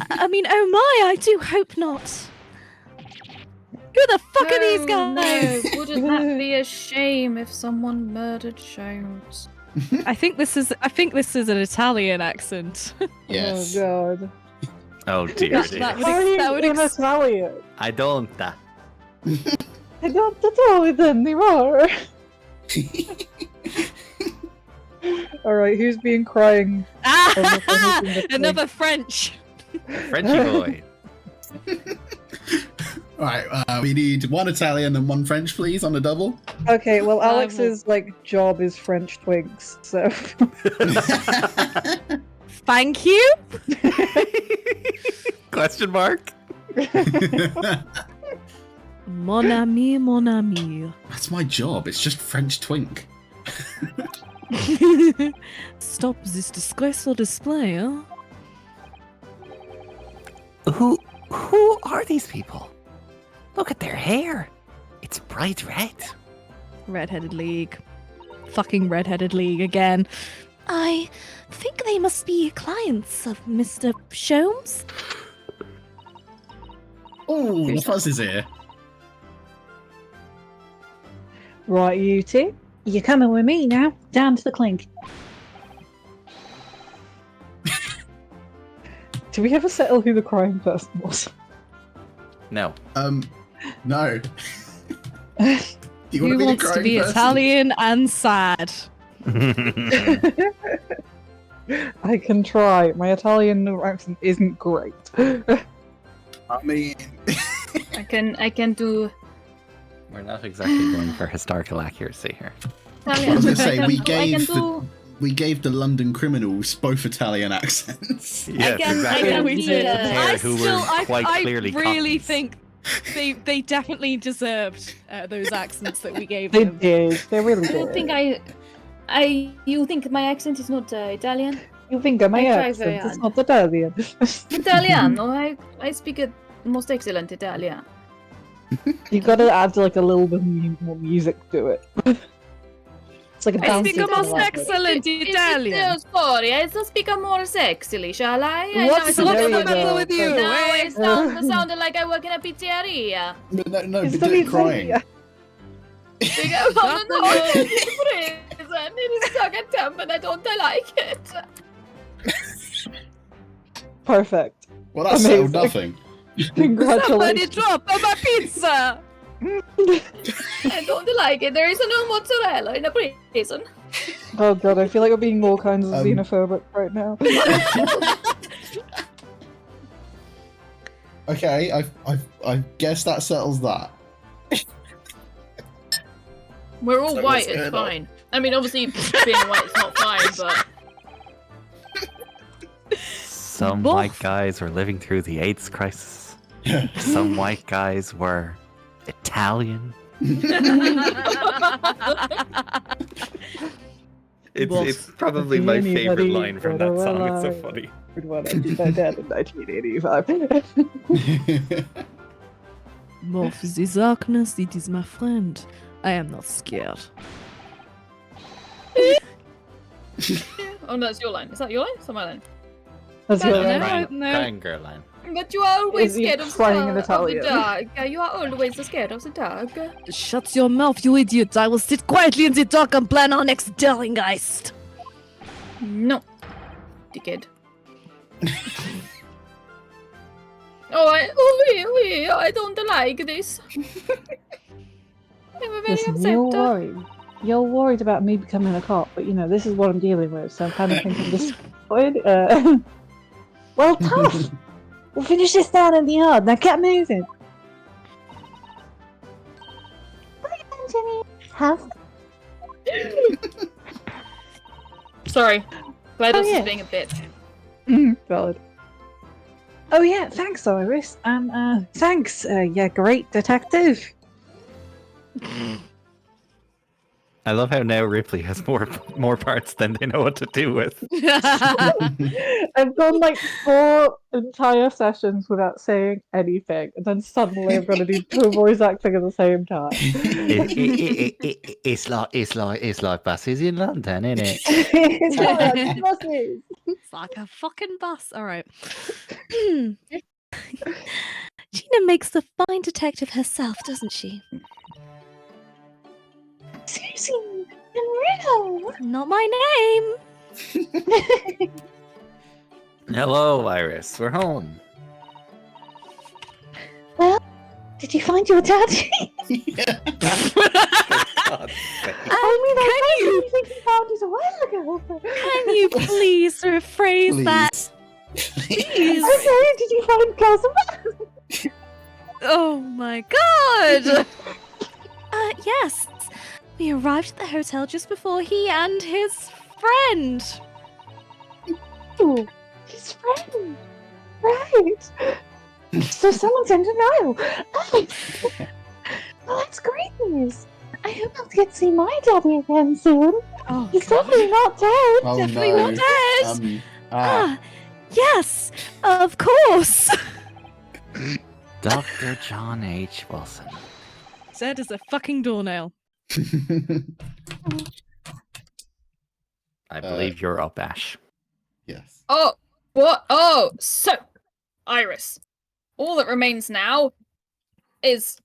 Speaker 6: I mean, oh my, I do hope not. Who the fuck are these guys?
Speaker 2: No, wouldn't that be a shame if someone murdered Sholmes?
Speaker 7: I think this is an Italian accent.
Speaker 1: Yes.
Speaker 3: Oh god.
Speaker 4: Oh dear.
Speaker 7: That would
Speaker 3: Why are you
Speaker 7: that would
Speaker 3: in Italian?
Speaker 4: I don't.
Speaker 3: I don't know it anymore. Alright, who's been crying?
Speaker 7: Another French.
Speaker 4: Frenchy boy.
Speaker 1: Alright, we need one Italian and one French, please, on a double.
Speaker 3: Okay, well, Alex's job is French twinks, so.
Speaker 7: Thank you.
Speaker 4: Question mark?
Speaker 7: Mon ami, mon ami.
Speaker 1: That's my job. It's just French twink.
Speaker 7: Stop this disgraceful display, huh?
Speaker 4: Who are these people? Look at their hair. It's bright red.
Speaker 7: Redheaded League. Fucking Redheaded League again.
Speaker 6: I think they must be clients of Mr. Sholmes.
Speaker 1: Oh, the fuzz is here.
Speaker 3: Right, you two. You're coming with me now, down to the clink. Do we ever settle who the crying person was?
Speaker 4: No.
Speaker 1: No.
Speaker 7: Who wants to be Italian and sad?
Speaker 3: I can try. My Italian accent isn't great.
Speaker 1: I mean,
Speaker 2: I can do.
Speaker 4: We're not exactly going for historical accuracy here.
Speaker 1: I was gonna say we
Speaker 2: I
Speaker 1: gave the London criminals both Italian accents.
Speaker 4: Yes,
Speaker 2: can-
Speaker 4: exactly.
Speaker 2: I can
Speaker 7: we
Speaker 2: be,
Speaker 7: did.
Speaker 4: Pair who were quite clearly
Speaker 7: I really
Speaker 4: copies.
Speaker 7: think they definitely deserved those accents that we gave
Speaker 3: They
Speaker 7: them.
Speaker 3: did. They really
Speaker 2: I don't
Speaker 3: did.
Speaker 2: think you think my accent is not Italian?
Speaker 3: You think my
Speaker 2: I try
Speaker 3: accent
Speaker 2: very
Speaker 3: is
Speaker 2: hard.
Speaker 3: not Italian.
Speaker 2: Italiano. I speak a most excellent Italian.
Speaker 3: You gotta add a little bit more music to it. It's like a
Speaker 7: I
Speaker 3: bouncy
Speaker 7: speak a most
Speaker 3: language.
Speaker 7: excellent Italian.
Speaker 2: Sorry, I just speak more sexily, shall I?
Speaker 7: What's
Speaker 3: There
Speaker 7: the
Speaker 3: you
Speaker 7: matter
Speaker 3: go.
Speaker 7: with you?
Speaker 2: Now
Speaker 7: eh?
Speaker 2: it sounded like I work in a pizzeria.
Speaker 1: No,
Speaker 3: It's
Speaker 1: but do it
Speaker 3: the
Speaker 1: crying.
Speaker 3: Italian.
Speaker 2: I'm not in prison. It is stuck at temp and I don't like it.
Speaker 3: Perfect.
Speaker 1: Well, that's settled
Speaker 3: Amazing.
Speaker 1: nothing.
Speaker 7: Somebody
Speaker 3: Congratulations.
Speaker 7: drop my pizza!
Speaker 2: I don't like it. There is no mozzarella in a prison.
Speaker 3: Oh god, I feel like we're being all kinds of xenophobic right now.
Speaker 1: Okay, I guess that settles that.
Speaker 2: We're all
Speaker 1: So
Speaker 2: white,
Speaker 1: what's
Speaker 2: it's
Speaker 1: going on?
Speaker 2: fine. I mean, obviously, being white is not fine, but...
Speaker 4: Some
Speaker 7: Both.
Speaker 4: white guys were living through the AIDS crisis. Some white guys were Italian. It's probably my favorite line from that song. It's so funny.
Speaker 3: When I did my dad in 1985.
Speaker 7: More for the darkness, it is my friend. I am not scared.
Speaker 2: Oh no, it's your line. Is that your line? It's not my line.
Speaker 3: That's
Speaker 2: No,
Speaker 3: your
Speaker 2: no,
Speaker 3: line.
Speaker 4: Crying girl line.
Speaker 2: But you are always
Speaker 3: Is he
Speaker 2: scared of
Speaker 3: crying in
Speaker 2: the
Speaker 3: Italian?
Speaker 2: dark. You are always scared of the dark.
Speaker 7: Shut your mouth, you idiot! I will sit quietly in the dark and plan our next Darlinggeist.
Speaker 2: No. Dickhead. I don't like this. I'm very
Speaker 3: Listen,
Speaker 2: upset.
Speaker 3: you're worried. You're worried about me becoming a cop, but you know, this is what I'm dealing with, so I'm kind of thinking this well, tough! We'll finish this down in the yard, now get moving! Bye, Benjamin! Have
Speaker 2: Sorry. GLaDOS
Speaker 3: Oh, yeah.
Speaker 2: is being a bitch.
Speaker 3: valid. Oh yeah, thanks Iris. Thanks, yeah, great detective.
Speaker 4: I love how now Ripley has more parts than they know what to do with.
Speaker 3: I've gone like 4 entire sessions without saying anything, and then suddenly I've got to do 2 voice acting at the same time.
Speaker 4: It's like buses in London, isn't it?
Speaker 3: It's not like buses.
Speaker 7: It's like a fucking bus. Alright.
Speaker 6: Gina makes the fine detective herself, doesn't she?
Speaker 3: Susie and Riddle.
Speaker 6: Not my name.
Speaker 4: Hello, Iris. We're home.
Speaker 3: Well, did you find your daddy?
Speaker 1: Yeah.
Speaker 3: I mean, I think he found it a while ago.
Speaker 6: Can you please rephrase that?
Speaker 1: Please.
Speaker 3: Okay, did you find Cosmo?
Speaker 6: Oh my god! Yes. We arrived at the hotel just before he and his friend.
Speaker 3: Ooh, his friend. Right. So someone's in denial. Oh. Well, that's great news. I hope I'll get to see my daddy again soon.
Speaker 7: Oh,
Speaker 3: He's definitely not dead.
Speaker 1: Oh,
Speaker 6: Definitely
Speaker 1: no.
Speaker 6: not dead. Yes, of course.
Speaker 4: Dr. John H. Wilson.
Speaker 7: Zed is a fucking doornail.
Speaker 4: I believe you're up, Ash.
Speaker 1: Yes.
Speaker 2: Oh, what? Oh, so, Iris, all that remains now is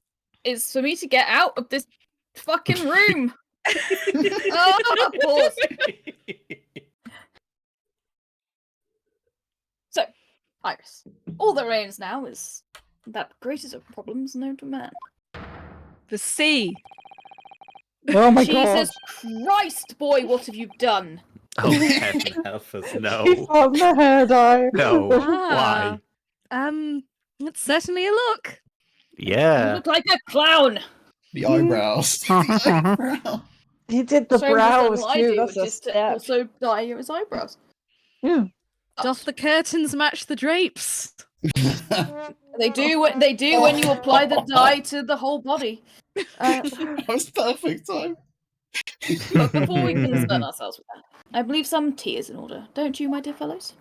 Speaker 2: for me to get out of this fucking room. Oh, pause. So, Iris, all that remains now is that greatest of problems known to man.
Speaker 7: The sea.
Speaker 3: Oh my
Speaker 2: Jesus Christ, boy, what have you done?
Speaker 4: Oh, heaven help us,
Speaker 3: He
Speaker 4: no.
Speaker 3: found the hair dye.
Speaker 4: No.
Speaker 7: Ah.
Speaker 4: Why?
Speaker 7: It's certainly a look.
Speaker 2: You
Speaker 4: Yeah.
Speaker 2: look like a clown.
Speaker 1: The eyebrows. The eyebrow.
Speaker 3: He did the
Speaker 2: Same as
Speaker 3: brows
Speaker 2: what I
Speaker 3: too.
Speaker 2: do,
Speaker 3: That's a
Speaker 2: just
Speaker 3: step.
Speaker 2: also dye his eyebrows.
Speaker 3: Yeah.
Speaker 7: Doth the curtains match the drapes?
Speaker 2: They do when you apply the dye to the whole body.
Speaker 1: That was perfect time.
Speaker 2: But before we concern ourselves with that, I believe some tea is in order, don't you, my dear fellows?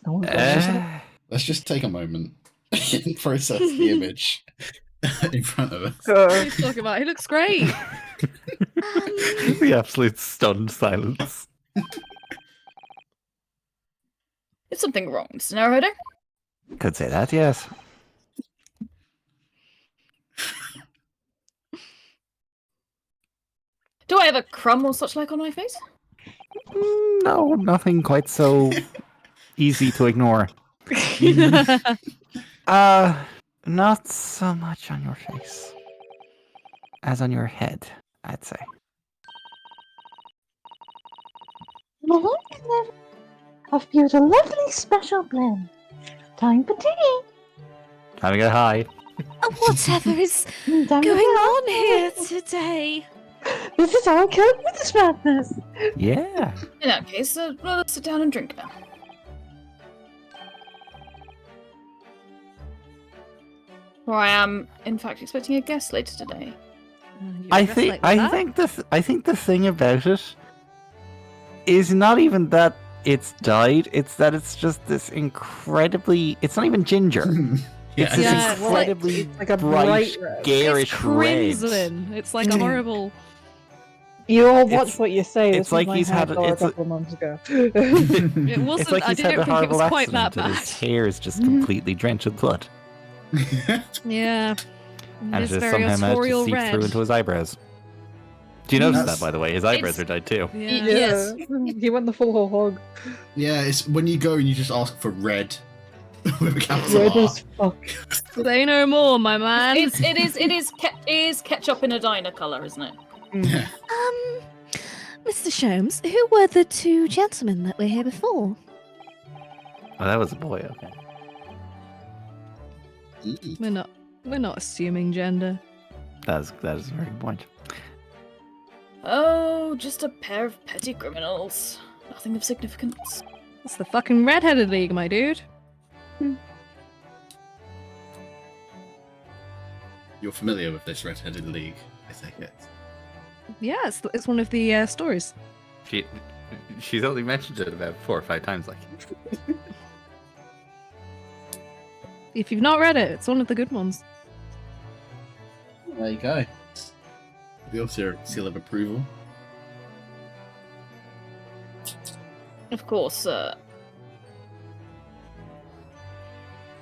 Speaker 3: No one goes,
Speaker 1: Let's just take a moment and process the image in front of us.
Speaker 7: What are you talking about? He looks great.
Speaker 4: The absolute stunned silence.
Speaker 2: Is something wrong, Mr. Naruhodo?
Speaker 4: Could say that, yes.
Speaker 2: Do I have a crumb or such like on my face?
Speaker 4: No, nothing quite so easy to ignore. Not so much on your face as on your head, I'd say.
Speaker 3: Well, I've brewed a lovely special blend. Time for tea.
Speaker 4: Time to get high.
Speaker 6: Whatever is
Speaker 3: Time
Speaker 6: going
Speaker 3: to
Speaker 6: on here
Speaker 3: go.
Speaker 6: today?
Speaker 3: This is how I cope with this madness.
Speaker 4: Yeah.
Speaker 2: In that case, let's sit down and drink now. For I am, in fact, expecting a guest later today.
Speaker 4: I think the thing about it is not even that it's dyed, it's that it's just this incredibly, it's not even ginger. It's this
Speaker 7: Yeah, it's
Speaker 4: incredibly
Speaker 8: like a
Speaker 4: bright,
Speaker 8: bright red.
Speaker 4: garish
Speaker 7: It's
Speaker 4: red.
Speaker 7: crimson. It's like a horrible.
Speaker 8: You all watch
Speaker 4: It's-
Speaker 8: what you say.
Speaker 4: it's
Speaker 8: This
Speaker 4: like
Speaker 8: was my
Speaker 4: he's
Speaker 8: hair
Speaker 4: had-
Speaker 8: color a
Speaker 4: it's a-
Speaker 8: couple of months ago.
Speaker 7: It wasn't.
Speaker 4: It's like
Speaker 7: I
Speaker 4: he's had
Speaker 7: didn't
Speaker 4: a
Speaker 7: think it
Speaker 4: horrible
Speaker 7: was quite that
Speaker 4: accident and
Speaker 7: bad.
Speaker 4: his hair is just completely drenched with blood.
Speaker 7: Yeah.
Speaker 4: And
Speaker 7: It
Speaker 4: it
Speaker 7: is
Speaker 4: just
Speaker 7: very
Speaker 4: somehow managed to
Speaker 7: arterial
Speaker 4: seep
Speaker 7: red.
Speaker 4: through into his eyebrows. Do you notice
Speaker 1: That's-
Speaker 4: that, by the way? His eyebrows are dyed too.
Speaker 7: Yeah.
Speaker 2: Yes.
Speaker 8: He went the full hog.
Speaker 1: Yeah, it's when you go and you just ask for red with a capital
Speaker 8: Red
Speaker 1: R.
Speaker 8: as fuck.
Speaker 7: Say no more, my man.
Speaker 2: It is ketchup in a diner colour, isn't it?
Speaker 1: Yeah.
Speaker 6: Mr. Sholmes, who were the two gentlemen that were here before?
Speaker 4: Oh, that was a boy, okay.
Speaker 7: We're not assuming gender.
Speaker 4: That is a very good point.
Speaker 2: Oh, just a pair of petty criminals. Nothing of significance.
Speaker 7: It's the fucking Red-Headed League, my dude.
Speaker 1: You're familiar with this Red-Headed League, I take it.
Speaker 7: Yeah, it's one of the stories.
Speaker 4: She's only mentioned it about 4 or 5 times, like.
Speaker 7: If you've not read it, it's one of the good ones.
Speaker 1: There you go. The also seal of approval.
Speaker 2: Of course,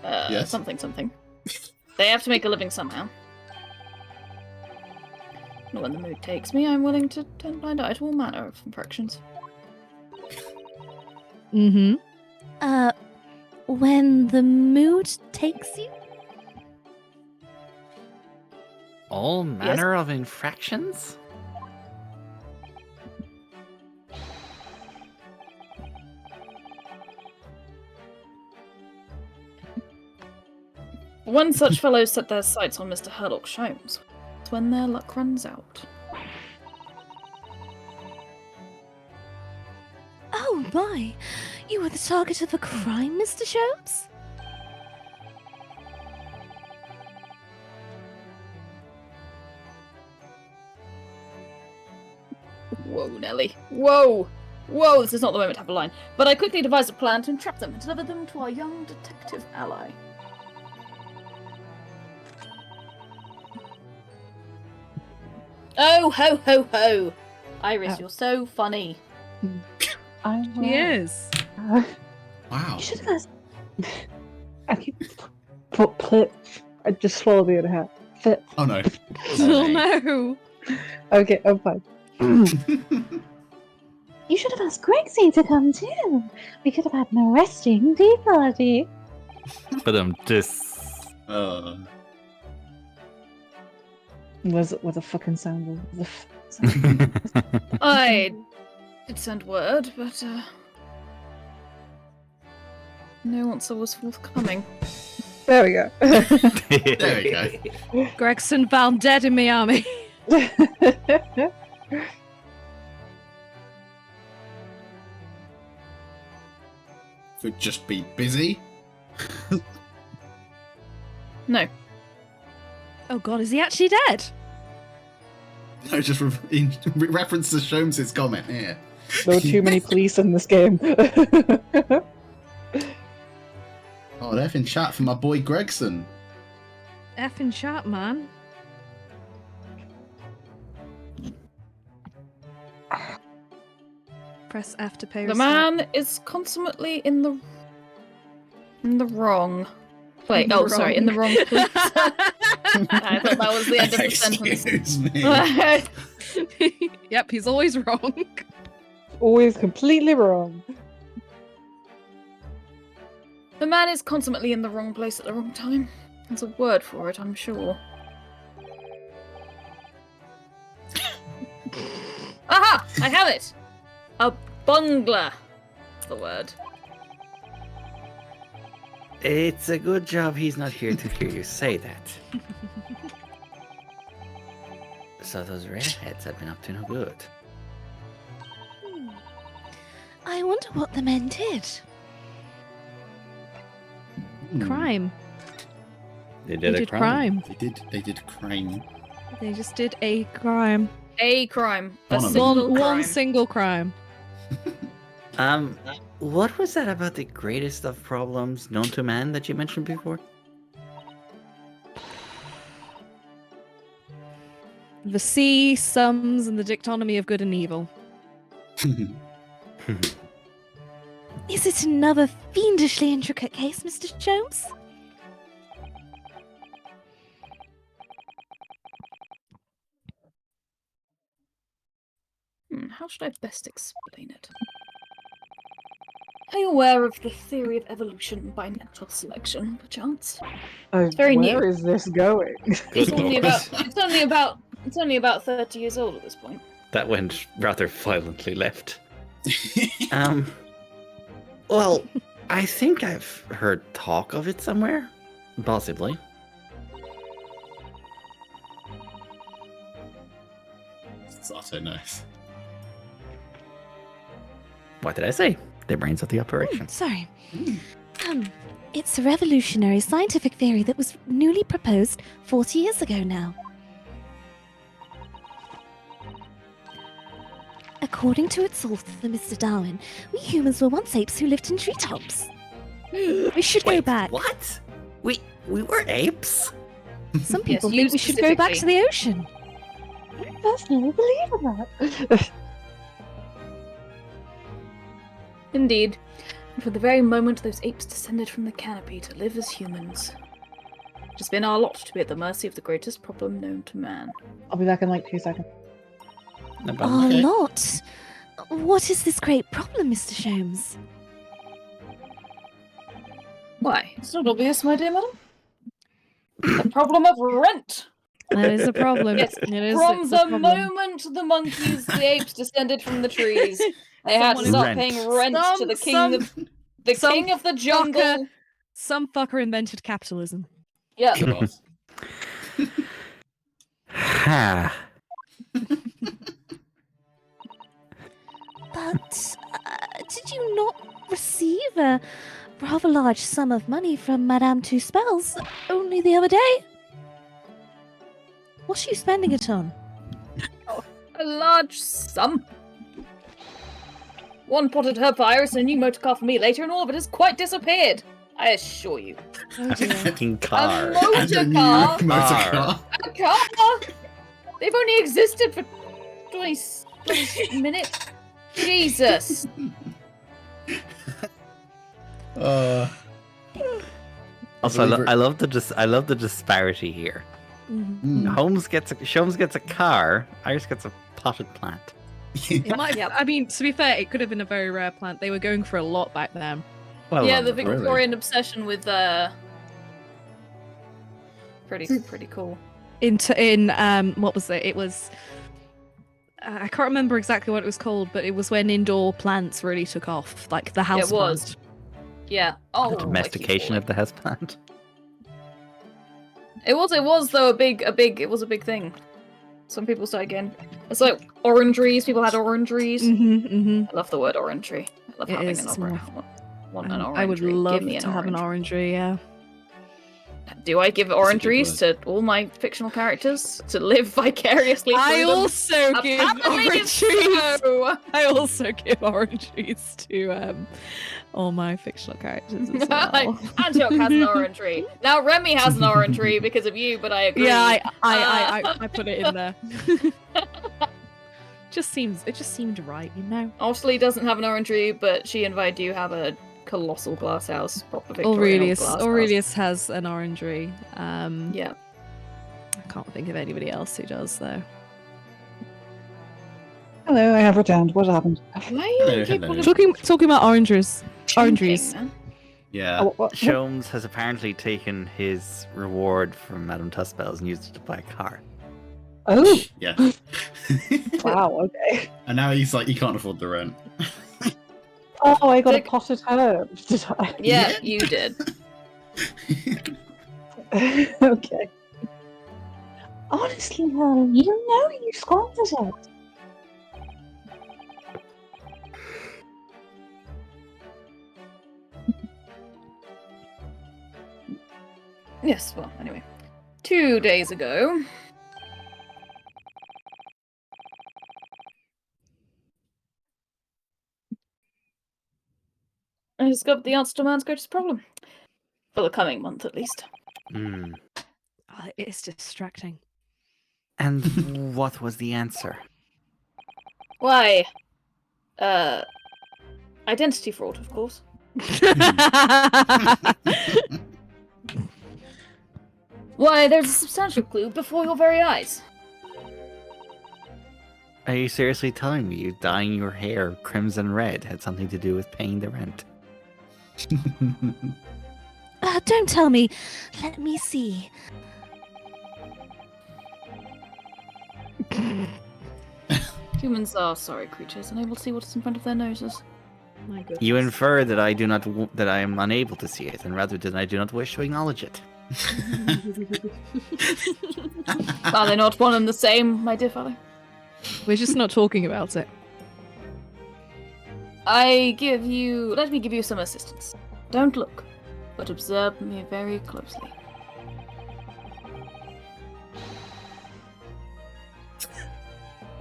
Speaker 1: Yes?
Speaker 2: something. They have to make a living somehow. And when the mood takes me, I'm willing to turn blind eye to all manner of infractions.
Speaker 7: Mm-hmm.
Speaker 6: When the mood takes you?
Speaker 4: All manner of infractions?
Speaker 2: When such fellows set their sights on Mr. Herlock Sholmes, it's when their luck runs out.
Speaker 6: Oh my! You were the target of a crime, Mr. Sholmes?
Speaker 2: Whoa, Nelly. Whoa! Whoa, this is not the moment to have a line. But I quickly devised a plan to entrap them and deliver them to our young detective ally. Oh, ho, ho, ho! Iris,
Speaker 8: Oh.
Speaker 2: you're so funny.
Speaker 8: I'm
Speaker 7: He is.
Speaker 1: Wow.
Speaker 3: You should have asked.
Speaker 8: I keep put. I just swallowed the other hat. Fit.
Speaker 1: Oh no.
Speaker 7: Oh no!
Speaker 8: Okay, I'm fine.
Speaker 3: You should have asked Grexy to come too. We could have had an arresting tea party.
Speaker 4: But just.
Speaker 8: Was a fucking sound. Was a sound.
Speaker 2: I did send word, but no answer was forthcoming.
Speaker 8: There we go.
Speaker 1: There we go.
Speaker 7: Gregson found dead in Miami.
Speaker 1: Would just be busy.
Speaker 2: No.
Speaker 7: Oh god, is he actually dead?
Speaker 1: No, just in reference to Sholmes' comment here.
Speaker 8: There were too many police in this game.
Speaker 1: Oh, they're in chat for my boy Gregson.
Speaker 7: Effing chat, man. Press F to pay
Speaker 2: The
Speaker 7: respect.
Speaker 2: man is consummately in the wrong. Wait,
Speaker 7: In the
Speaker 2: oh, sorry, in the wrong place. I thought that was the end of the sentence.
Speaker 1: Excuse me.
Speaker 7: Yep, he's always wrong.
Speaker 8: Always completely wrong.
Speaker 2: The man is consummately in the wrong place at the wrong time. There's a word for it, I'm sure. Aha! I have it! A bungler. That's the word.
Speaker 4: It's a good job he's not here to hear you say that. So those redheads have been up to no good.
Speaker 6: I wonder what the men did.
Speaker 7: Crime.
Speaker 4: They
Speaker 7: They did crime.
Speaker 1: They did crime.
Speaker 7: They just did a crime.
Speaker 2: A crime. A
Speaker 1: One of them.
Speaker 2: single
Speaker 7: One
Speaker 2: crime.
Speaker 7: single crime.
Speaker 4: What was that about the greatest of problems known to man that you mentioned before?
Speaker 7: The sea, sums, and the dictonomy of good and evil.
Speaker 6: Is it another fiendishly intricate case, Mr. Jones?
Speaker 2: How should I best explain it? Are you aware of the theory of evolution by natural selection, perchance? very
Speaker 8: Where
Speaker 2: new.
Speaker 8: is this going?
Speaker 2: It's only about 30 years old at this point.
Speaker 4: That went rather violently left. Well, I think I've heard talk of it somewhere. Possibly.
Speaker 1: It's also nice.
Speaker 4: What did I say? The brains of the operation.
Speaker 6: Sorry. It's a revolutionary scientific theory that was newly proposed 40 years ago now. According to its author, Mr. Darwin, we humans were once apes who lived in treetops. We should go
Speaker 4: Wait,
Speaker 6: back.
Speaker 4: what? We were apes?
Speaker 6: Some
Speaker 2: Yes,
Speaker 6: people
Speaker 2: you
Speaker 6: think we should go back to
Speaker 2: specifically.
Speaker 6: the ocean.
Speaker 8: I personally believe in that.
Speaker 2: Indeed. And from the very moment those apes descended from the canopy to live as humans, it has been our lot to be at the mercy of the greatest problem known to man.
Speaker 8: I'll be back in like 2 seconds.
Speaker 6: Our
Speaker 1: Okay.
Speaker 6: lot? What is this great problem, Mr. Sholmes?
Speaker 2: Why? It's not obvious, my dear madam. The problem of rent.
Speaker 7: That is a problem.
Speaker 2: Yes,
Speaker 7: It is,
Speaker 2: From
Speaker 7: it's
Speaker 2: the
Speaker 7: a problem.
Speaker 2: moment the monkeys, the apes descended from the trees, they had to
Speaker 7: Someone
Speaker 2: start
Speaker 4: Rent.
Speaker 2: paying rent to the king
Speaker 7: Some-
Speaker 2: of the
Speaker 7: some
Speaker 2: king of the jungle.
Speaker 7: Some fucker invented capitalism.
Speaker 2: Yeah.
Speaker 1: Of course.
Speaker 4: Ha.
Speaker 6: But did you not receive a rather large sum of money from Madame Two Spells only the other day? What are you spending it on?
Speaker 2: A large sum. One potted her virus and a new motor car for me later, and all of it has quite disappeared. I assure you.
Speaker 7: Oh dear.
Speaker 4: Fucking car.
Speaker 2: A motor car.
Speaker 1: Motor car.
Speaker 2: A car. They've only existed for 20 minutes. Jesus.
Speaker 4: Also, I love the disparity here.
Speaker 7: Mhm.
Speaker 4: Holmes gets a car. Iris gets a potted plant.
Speaker 7: It might.
Speaker 2: Yep.
Speaker 7: I mean, to be fair, it could have been a very rare plant. They were going for a lot back then.
Speaker 4: Well,
Speaker 2: Yeah, the
Speaker 1: really?
Speaker 2: Victorian obsession with pretty cool.
Speaker 7: In what was it? It was. I can't remember exactly what it was called, but it was when indoor plants really took off, like the house
Speaker 2: It was. Yeah. Oh,
Speaker 4: the domestication of the houseplant.
Speaker 2: It was though a big thing. Some people started getting. It's like orangeries. People had orangeries. I love the word orangery. I love
Speaker 7: It
Speaker 2: having
Speaker 7: is,
Speaker 2: an
Speaker 7: it's
Speaker 2: orange.
Speaker 7: more-
Speaker 2: Want an
Speaker 7: I would
Speaker 2: orangery.
Speaker 7: love
Speaker 2: Give me an
Speaker 7: to have an
Speaker 2: orange.
Speaker 7: orangery. Yeah.
Speaker 2: Do I give
Speaker 1: That's a good
Speaker 2: orangeries to all my fictional characters to live vicariously through
Speaker 7: I
Speaker 2: them?
Speaker 7: also give
Speaker 2: Apparently
Speaker 7: orange
Speaker 2: so.
Speaker 7: trees. I also give orange trees to all my fictional characters as well.
Speaker 2: Antioch has an orangery. Now Remy has an orangery because of you, but I agree.
Speaker 7: Yeah, I put it in there. It just seemed right, you know.
Speaker 2: Ashley doesn't have an orangery, but she and I do have a colossal glass house, proper Victorian
Speaker 7: Aurelius
Speaker 2: glass house.
Speaker 7: Aurelius has an orangery.
Speaker 2: Yeah.
Speaker 7: I can't think of anybody else who does though.
Speaker 8: Hello, I have returned. What happened?
Speaker 2: Why are you
Speaker 1: Hello,
Speaker 2: keep
Speaker 1: hello.
Speaker 2: calling
Speaker 7: Talking about orangeries.
Speaker 2: drinking, man?
Speaker 1: Yeah.
Speaker 8: Oh, what?
Speaker 4: Sholmes has apparently taken his reward from Madame Tuspells and used it to buy a car.
Speaker 8: Oh,
Speaker 1: Yeah.
Speaker 8: wow, okay.
Speaker 1: And now he's like, he can't afford the rent.
Speaker 8: Oh, I got a
Speaker 2: Dick.
Speaker 8: potted herb, did I?
Speaker 2: Yeah,
Speaker 1: Yeah.
Speaker 2: you did.
Speaker 8: Okay. Honestly, Helen, you know you squandered it.
Speaker 2: Yes, well, anyway. 2 days ago. I discovered the answer to man's greatest problem. For the coming month, at least.
Speaker 4: Hmm.
Speaker 7: It's distracting.
Speaker 4: And what was the answer?
Speaker 2: Why? Identity fraud, of course. Why, there's a substantial clue before your very eyes.
Speaker 4: Are you seriously telling me you dyeing your hair crimson red had something to do with paying the rent?
Speaker 6: Don't tell me. Let me see.
Speaker 2: Humans are sorry creatures, unable to see what is in front of their noses.
Speaker 7: My goodness.
Speaker 4: You infer that I do not that I am unable to see it, and rather that I do not wish to acknowledge it.
Speaker 2: Are they not one and the same, my dear fellow?
Speaker 7: We're just not talking about it.
Speaker 2: Let me give you some assistance. Don't look, but observe me very closely.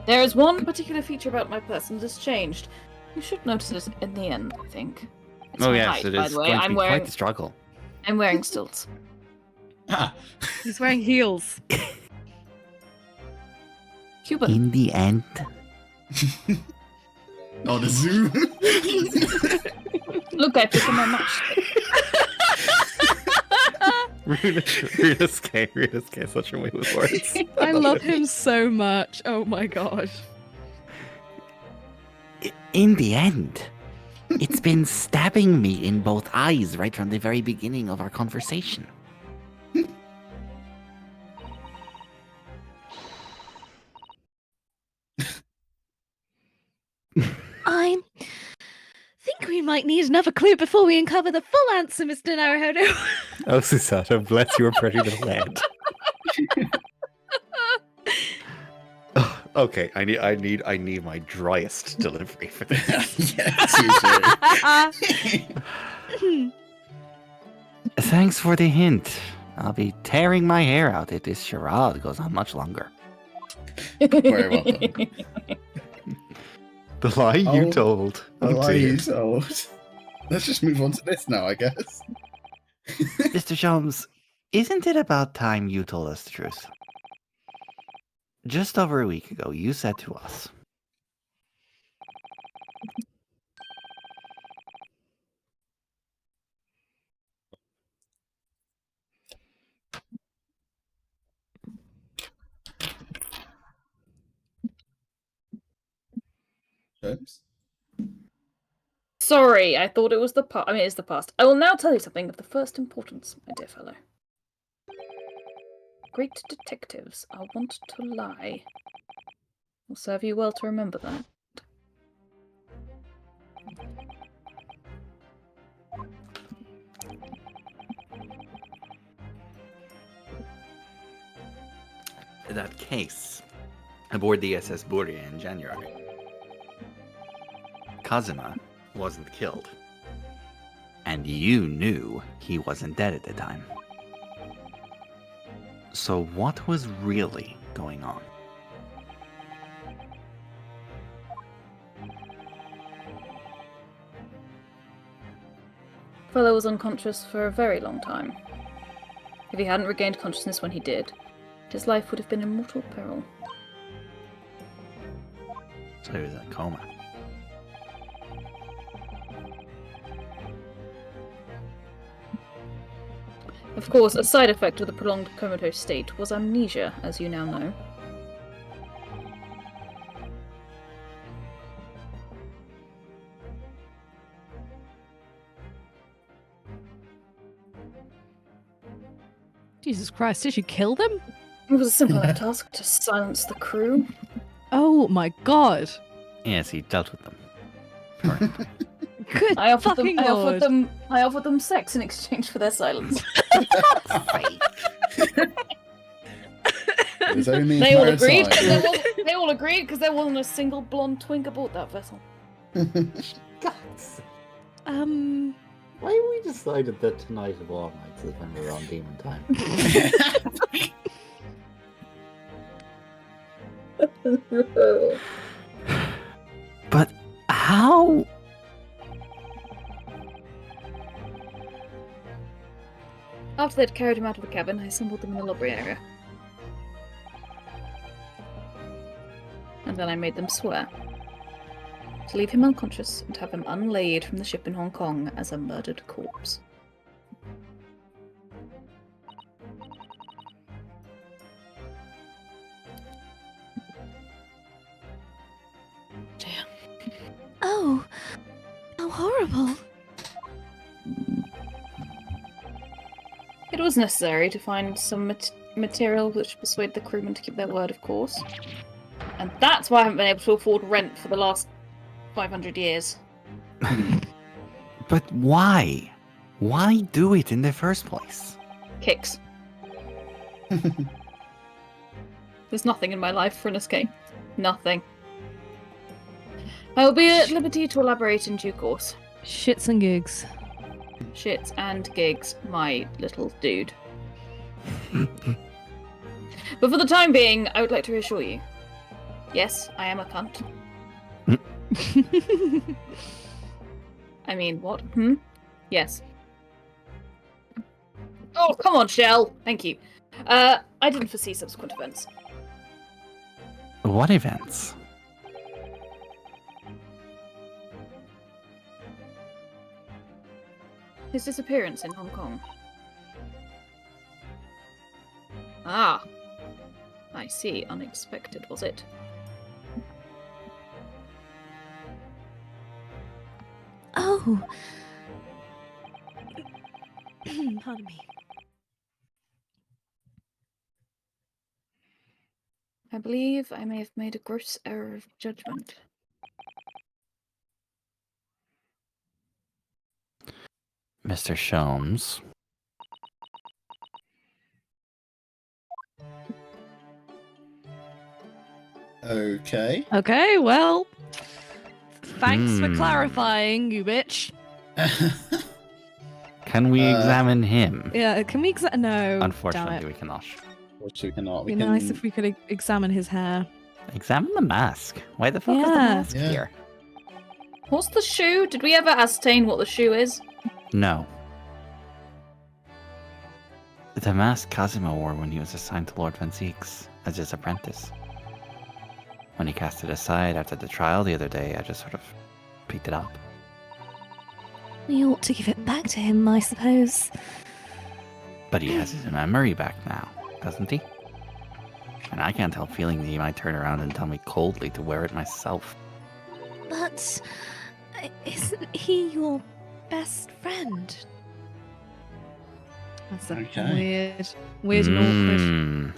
Speaker 2: There is one particular feature about my person that has changed. You should notice it in the end, I think. It's
Speaker 4: Oh
Speaker 2: my
Speaker 4: yes,
Speaker 2: height,
Speaker 4: it
Speaker 2: by
Speaker 4: is
Speaker 2: the way.
Speaker 4: going to
Speaker 2: I'm
Speaker 4: be
Speaker 2: wearing
Speaker 4: quite the struggle.
Speaker 2: I'm wearing stilts.
Speaker 1: Ah.
Speaker 7: He's wearing heels.
Speaker 2: Cuban.
Speaker 4: In the end,
Speaker 1: Oh, the zoom.
Speaker 2: Look, I put on my matchstick.
Speaker 4: Runa's such a way with words.
Speaker 7: I love him so much. Oh my gosh.
Speaker 4: In the end, it's been stabbing me in both eyes right from the very beginning of our conversation.
Speaker 6: I think we might need another clue before we uncover the full answer, Mr. Naruhodo.
Speaker 4: Oh, Susato, bless your pretty little head. Okay, I need my driest delivery for this.
Speaker 1: Yeah, seriously.
Speaker 4: Thanks for the hint. I'll be tearing my hair out if this charade goes on much longer.
Speaker 1: Very welcome.
Speaker 4: The lie you
Speaker 1: Oh,
Speaker 4: told.
Speaker 1: I
Speaker 4: Oh,
Speaker 1: lie
Speaker 4: dear.
Speaker 1: you told. Let's just move on to this now, I guess.
Speaker 4: Mr. Jones, isn't it about time you told us the truth? Just over a week ago, you said to us,
Speaker 1: James?
Speaker 2: Sorry, I thought it was the past. I mean, it's the past. I will now tell you something of the first importance, my dear fellow. Great detectives are wont to lie. Will serve you well to remember that.
Speaker 4: that case aboard the SS Buria in January. Kazuma wasn't killed. And you knew he wasn't dead at the time. So what was really going on?
Speaker 2: Fellow was unconscious for a very long time. If he hadn't regained consciousness when he did, his life would have been in mortal peril.
Speaker 4: So he was in a coma.
Speaker 2: Of course, a side effect of the prolonged comatose state was amnesia, as you now know.
Speaker 7: Jesus Christ, did you kill them?
Speaker 2: It was a simple enough task to silence the crew.
Speaker 7: Oh my god.
Speaker 4: Yes, he dealt with them. Sure.
Speaker 7: Good
Speaker 2: I offered
Speaker 7: fucking
Speaker 2: them.
Speaker 7: lord.
Speaker 2: I offered them sex in exchange for their silence.
Speaker 1: It was only
Speaker 2: They all
Speaker 1: for a
Speaker 2: agreed.
Speaker 1: time.
Speaker 2: They all agreed because there wasn't a single blonde twink aboard that vessel.
Speaker 9: Guts.
Speaker 7: Why
Speaker 9: Why we decided that tonight of all nights is when we're on demon time?
Speaker 4: But how?
Speaker 2: After they'd carried him out of the cabin, I assembled them in the lobby area. And then I made them swear to leave him unconscious and have him unlaid from the ship in Hong Kong as a murdered corpse. Damn.
Speaker 6: Oh, how horrible.
Speaker 2: It was necessary to find some material which persuade the crewmen to keep their word, of course. And that's why I haven't been able to afford rent for the last 500 years.
Speaker 4: But why? Why do it in the first place?
Speaker 2: Kicks. There's nothing in my life for an escape. Nothing. I will be at liberty to elaborate in due course.
Speaker 7: Shits and gigs.
Speaker 2: Shits and gigs, my little dude. But for the time being, I would like to reassure you. Yes, I am a cunt. I mean, what? Yes. Oh, come on, Shell. Thank you. I didn't foresee subsequent events.
Speaker 4: What events?
Speaker 2: His disappearance in Hong Kong. Ah. I see. Unexpected, was it?
Speaker 6: Oh. Pardon me.
Speaker 2: I believe I may have made a gross error of judgment.
Speaker 4: Mr. Sholmes.
Speaker 1: Okay.
Speaker 7: Okay, well. Thanks for
Speaker 4: Hmm.
Speaker 7: clarifying, you bitch.
Speaker 4: Can we
Speaker 1: Uh,
Speaker 4: examine him?
Speaker 7: Yeah, can we No.
Speaker 4: Unfortunately,
Speaker 7: damn
Speaker 4: we cannot.
Speaker 1: Which we cannot.
Speaker 7: It'd
Speaker 1: We
Speaker 7: be
Speaker 1: can.
Speaker 7: nice if we could examine his hair.
Speaker 4: Examine the mask. Why the fuck is the
Speaker 7: Yeah.
Speaker 4: mask
Speaker 1: Yeah.
Speaker 4: here?
Speaker 2: What's the shoe? Did we ever ascertain what the shoe is?
Speaker 4: No. The mask Cosimo wore when he was assigned to Lord Van Zieks as his apprentice. When he cast it aside after the trial the other day, I just sort of picked it up.
Speaker 6: We ought to give it back to him, I suppose.
Speaker 4: But he has his memory back now, doesn't he? And I can't help feeling that he might turn around and tell me coldly to wear it myself.
Speaker 6: But isn't he your best friend?
Speaker 7: That's a
Speaker 1: Okay.
Speaker 7: weird and awkward.
Speaker 4: Mm.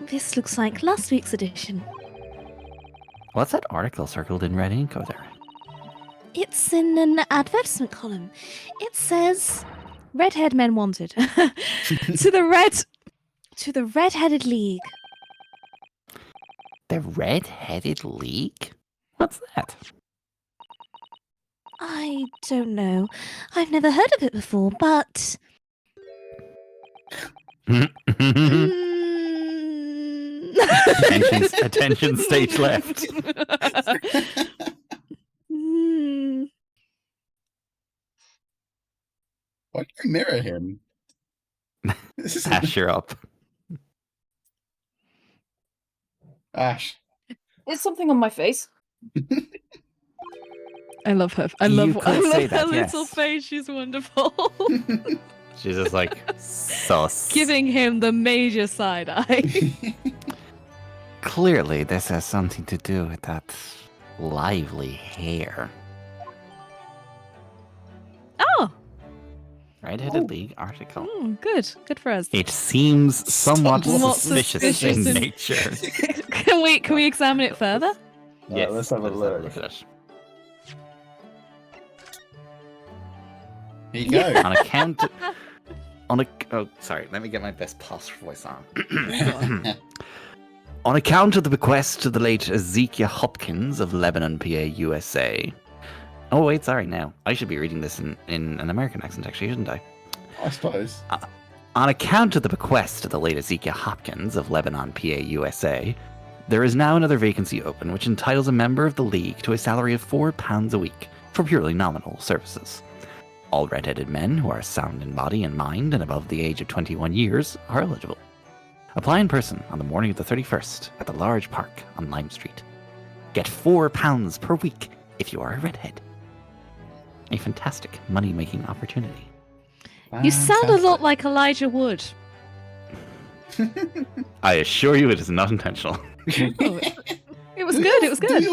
Speaker 6: This looks like last week's edition.
Speaker 4: What's that article circled in red ink over there?
Speaker 6: It's in an advertisement column. It says, "Redhead men wanted to the Red-Headed League."
Speaker 4: The Red-Headed League? What's that?
Speaker 6: I don't know. I've never heard of it before, but
Speaker 4: Attention, stage left.
Speaker 1: Why do you mirror him? This is
Speaker 4: Ash, you're up.
Speaker 1: Ash.
Speaker 2: Is something on my face?
Speaker 7: I love her. I
Speaker 4: You
Speaker 7: love
Speaker 4: could
Speaker 7: I love
Speaker 4: say
Speaker 7: her
Speaker 4: that,
Speaker 7: little
Speaker 4: yes.
Speaker 7: face. She's wonderful.
Speaker 4: She's just like, sus.
Speaker 7: Giving him the major side eye.
Speaker 4: Clearly, this has something to do with that lively hair.
Speaker 7: Oh,
Speaker 4: Red-Headed League article.
Speaker 7: Good. Good for us.
Speaker 4: It seems somewhat
Speaker 1: Somewhat
Speaker 4: suspicious in
Speaker 7: suspicious.
Speaker 4: nature.
Speaker 7: Can we examine it further?
Speaker 4: Yes,
Speaker 10: let's have a look.
Speaker 4: at it.
Speaker 1: Here you go.
Speaker 4: On account. Oh, sorry. Let me get my best posture voice on. On account of the bequest to the late Ezekiel Hopkins of Lebanon, PA, USA. Oh wait, sorry. Now I should be reading this in an American accent, actually, shouldn't I?
Speaker 10: I suppose.
Speaker 4: On account of the bequest to the late Ezekiel Hopkins of Lebanon, PA, USA, there is now another vacancy open, which entitles a member of the League to a salary of £4 a week for purely nominal services. All red-headed men who are sound in body and mind and above the age of 21 years are eligible. Apply in person on the morning of the 31st at the large park on Lime Street. Get £4 per week if you are a redhead. A fantastic money-making opportunity.
Speaker 7: You sound a lot like Elijah Wood.
Speaker 4: I assure you it is not intentional.
Speaker 7: It was good. It was good.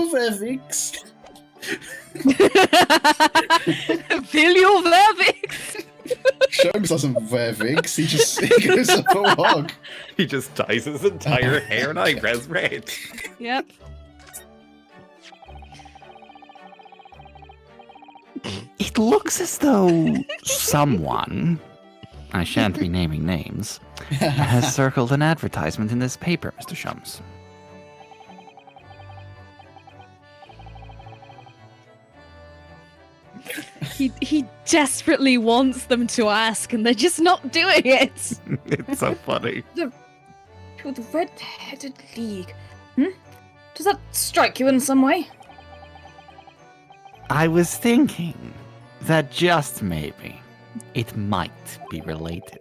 Speaker 7: Viljo Vervix.
Speaker 10: Sholmes doesn't wear wigs, he goes up a hog.
Speaker 4: He just dyes his entire hair and eyebrows red.
Speaker 7: Yep.
Speaker 4: It looks as though someone, I shan't be naming names, has circled an advertisement in this paper, Mr. Shums.
Speaker 7: He desperately wants them to ask, and they're just not doing it.
Speaker 4: It's so funny.
Speaker 2: The Red-Headed League. Does that strike you in some way?
Speaker 4: I was thinking that just maybe it might be related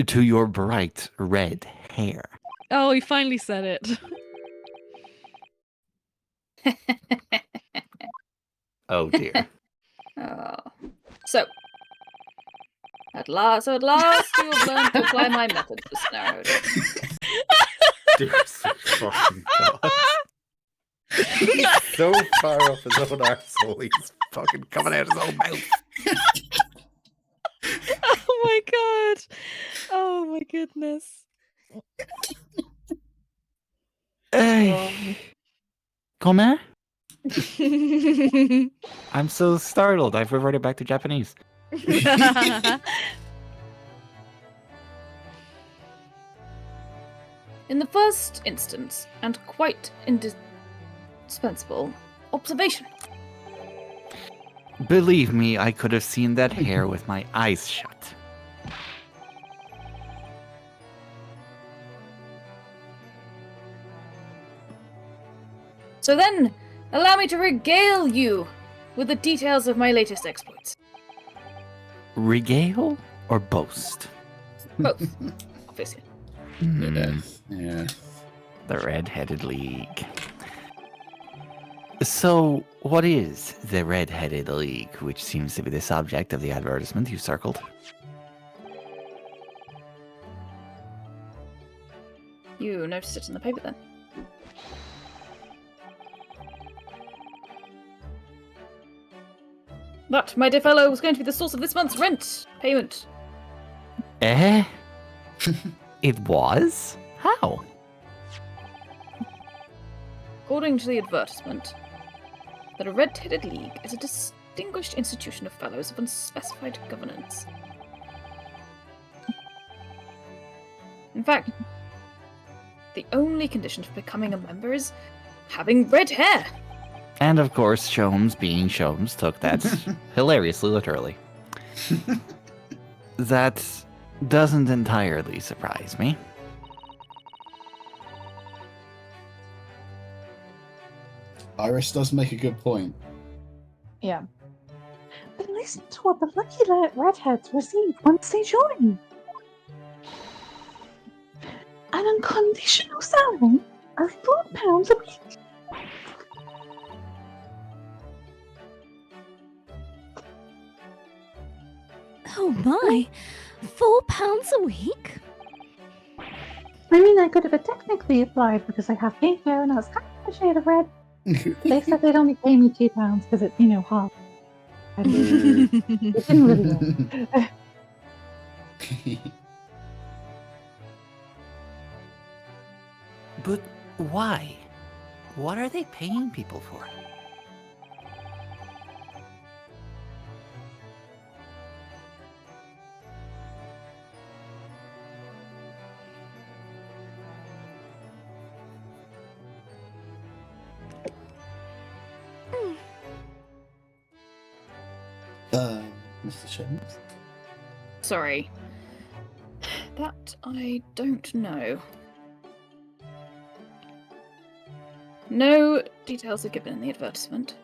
Speaker 4: to your bright red hair.
Speaker 7: Oh, he finally said it.
Speaker 4: Oh dear.
Speaker 2: So, at last you have learned to apply my method to scenario.
Speaker 4: Dear fucking God. He's so far up his own arsehole, he's fucking coming out his own mouth.
Speaker 7: Oh my god. Oh my goodness.
Speaker 4: Comment? I'm so startled. I've reverted back to Japanese.
Speaker 2: In the first instance, and quite indispensable, observation.
Speaker 4: Believe me, I could have seen that hair with my eyes shut.
Speaker 2: So then, allow me to regale you with the details of my latest exploits.
Speaker 4: Regale or boast?
Speaker 2: Both, obviously.
Speaker 10: Yeah.
Speaker 4: The Red-Headed League. So, what is the Red-Headed League, which seems to be the subject of the advertisement you circled?
Speaker 2: You noticed it in the paper then? That, my dear fellow, was going to be the source of this month's rent payment.
Speaker 4: Eh? It was? How?
Speaker 2: According to the advertisement, the Red-Headed League is a distinguished institution of fellows of unspecified governance. In fact, the only condition for becoming a member is having red hair.
Speaker 4: And of course, Sholmes, being Sholmes, took that hilariously literally. That doesn't entirely surprise me.
Speaker 10: Iris does make a good point.
Speaker 3: Yeah. But listen to what the lucky redheads receive once they join. An unconditional salary of £4 a week.
Speaker 6: Oh my, £4 a week?
Speaker 3: I mean, I could have technically applied because I have pink hair and I was kind of a shade of red. They said they'd only pay me £2 because it's, half.
Speaker 8: I it didn't really work.
Speaker 4: But why? What are they paying people for?
Speaker 10: Mr. Shins?
Speaker 2: Sorry. That I don't know. No details are given in the advertisement.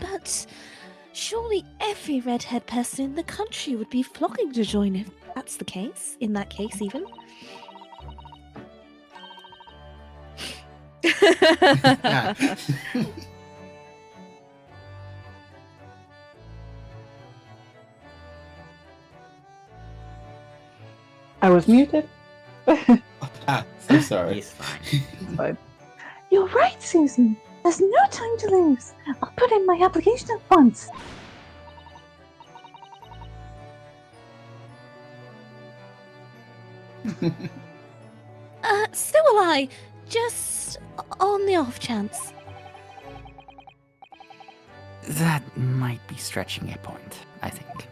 Speaker 6: But surely every redhead person in the country would be flocking to join if that's the case. In that case, even.
Speaker 8: I was muted.
Speaker 10: So sorry.
Speaker 4: He's fine.
Speaker 8: It's fine.
Speaker 3: You're right, Susan. There's no time to lose. I'll put in my application at once.
Speaker 6: So will I. Just on the off chance.
Speaker 4: That might be stretching a point, I think.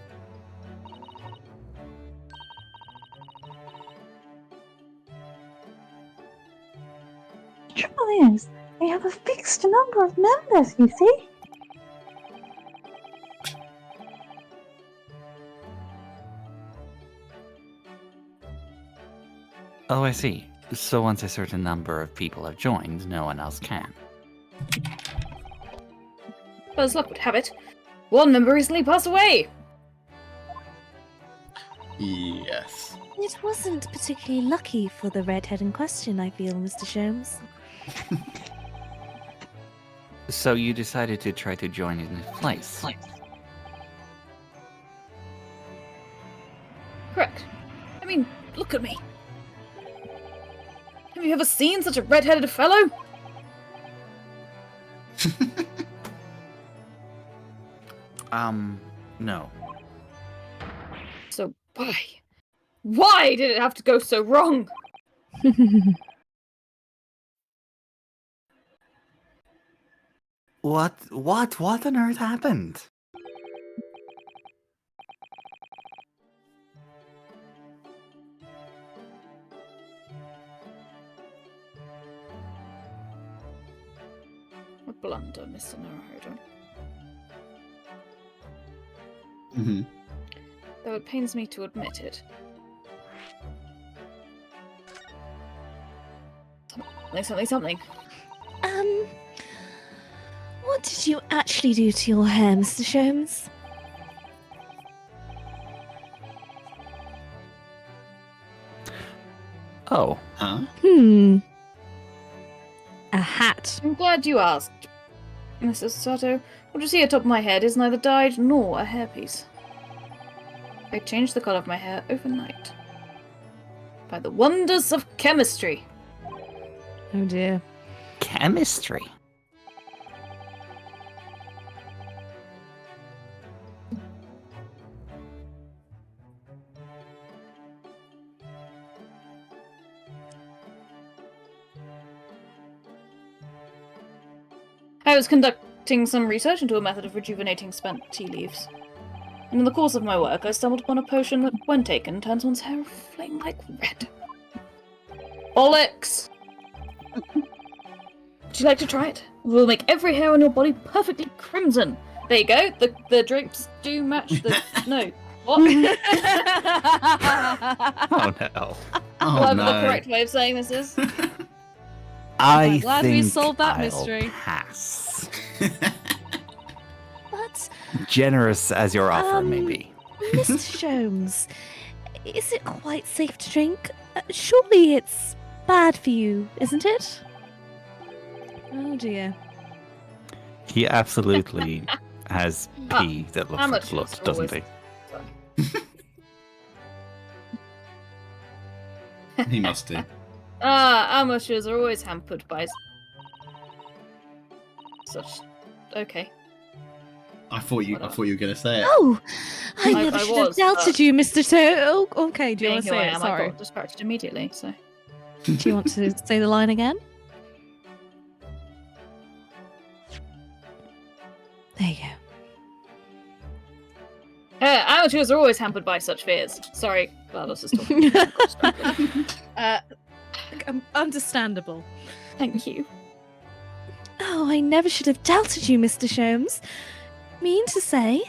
Speaker 3: The trouble is, I have a fixed number of members, you see?
Speaker 4: Oh, I see. So once a certain number of people have joined, no one else can.
Speaker 2: But as luck would have it, one member recently passed away.
Speaker 10: Yes.
Speaker 6: It wasn't particularly lucky for the redhead in question, I feel, Mr. Sholmes.
Speaker 4: So you decided to try to join in his place?
Speaker 2: Correct. I mean, look at me. Have you ever seen such a red-headed fellow?
Speaker 4: No.
Speaker 2: So why? Why did it have to go so wrong?
Speaker 4: What on earth happened?
Speaker 2: A blunder, Mr. Naruhodo.
Speaker 10: Mm-hmm.
Speaker 2: Though it pains me to admit it. Something.
Speaker 6: What did you actually do to your hair, Mr. Sholmes?
Speaker 4: Oh.
Speaker 10: Huh?
Speaker 6: A hat.
Speaker 2: I'm glad you asked, Mrs. Sato. What you see atop my head is neither dyed nor a hairpiece. I changed the colour of my hair overnight. By the wonders of chemistry.
Speaker 6: Oh dear.
Speaker 4: Chemistry?
Speaker 2: I was conducting some research into a method of rejuvenating spent tea leaves. And in the course of my work, I stumbled upon a potion that, when taken, turns one's hair flame like red. Bollocks! Would you like to try it? We'll make every hair on your body perfectly crimson. There you go. The drapes do match the... No. What?
Speaker 4: Oh no.
Speaker 10: Oh,
Speaker 2: Whatever
Speaker 10: no.
Speaker 2: the correct way of saying this is.
Speaker 4: I
Speaker 7: glad
Speaker 4: think
Speaker 7: we solved that
Speaker 4: I'll
Speaker 7: mystery.
Speaker 4: pass.
Speaker 6: But,
Speaker 4: Generous as your offer may be.
Speaker 6: Mr. Sholmes, is it quite safe to drink? Surely it's bad for you, isn't it?
Speaker 7: Oh dear.
Speaker 4: He absolutely has pee that looks like
Speaker 2: amateurs
Speaker 4: blood, doesn't he?
Speaker 2: always-
Speaker 10: He must do.
Speaker 2: Amateurs are always hampered by such. Okay.
Speaker 1: I thought you were gonna say it.
Speaker 6: Oh, I
Speaker 2: I-
Speaker 6: never
Speaker 2: I
Speaker 6: should have
Speaker 2: was,
Speaker 6: doubted
Speaker 2: but-
Speaker 6: you, Mr. Oh, okay, do you
Speaker 2: Being
Speaker 6: want to
Speaker 2: who I
Speaker 6: say it?
Speaker 2: am, I
Speaker 6: Sorry.
Speaker 2: got distracted immediately. So.
Speaker 6: Do you want to say the line again? There you go.
Speaker 2: Amateurs are always hampered by such fears. Sorry, Valos is talking.
Speaker 7: Understandable.
Speaker 2: Thank you.
Speaker 6: Oh, I never should have doubted you, Mr. Sholmes. Mean to say,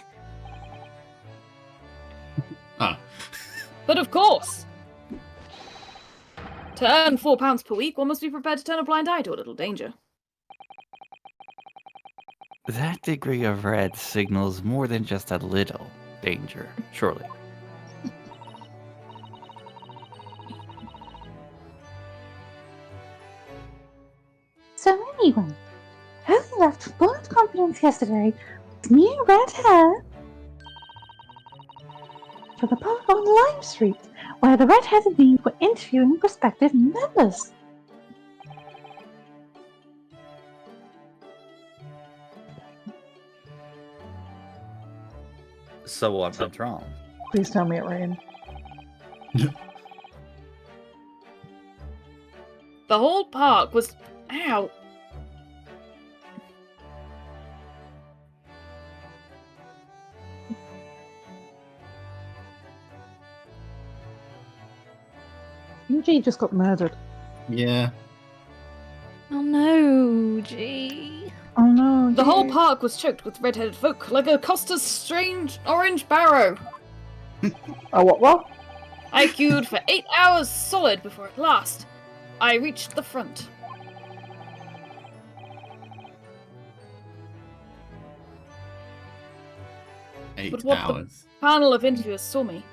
Speaker 2: But of course! To earn £4 per week, one must be prepared to turn a blind eye to a little danger.
Speaker 4: That degree of red signals more than just a little danger, surely.
Speaker 3: So anyway, Holy left full of confidence yesterday with new red hair for the pub on Lime Street, where the Red-Heads and me were interviewing prospective members.
Speaker 4: So what went wrong?
Speaker 8: Please tell me it rained.
Speaker 2: The whole park was. Ow!
Speaker 8: UG just got murdered.
Speaker 1: Yeah.
Speaker 6: oh no, gee.
Speaker 8: Oh no.
Speaker 2: The whole
Speaker 8: gee.
Speaker 2: park was choked with red-headed folk, like a Costa's strange orange barrow.
Speaker 8: Oh, what?
Speaker 2: I queued for 8 hours solid before at last I reached the front.
Speaker 1: Eight
Speaker 2: But what
Speaker 1: hours.
Speaker 2: the panel of interviewers saw me,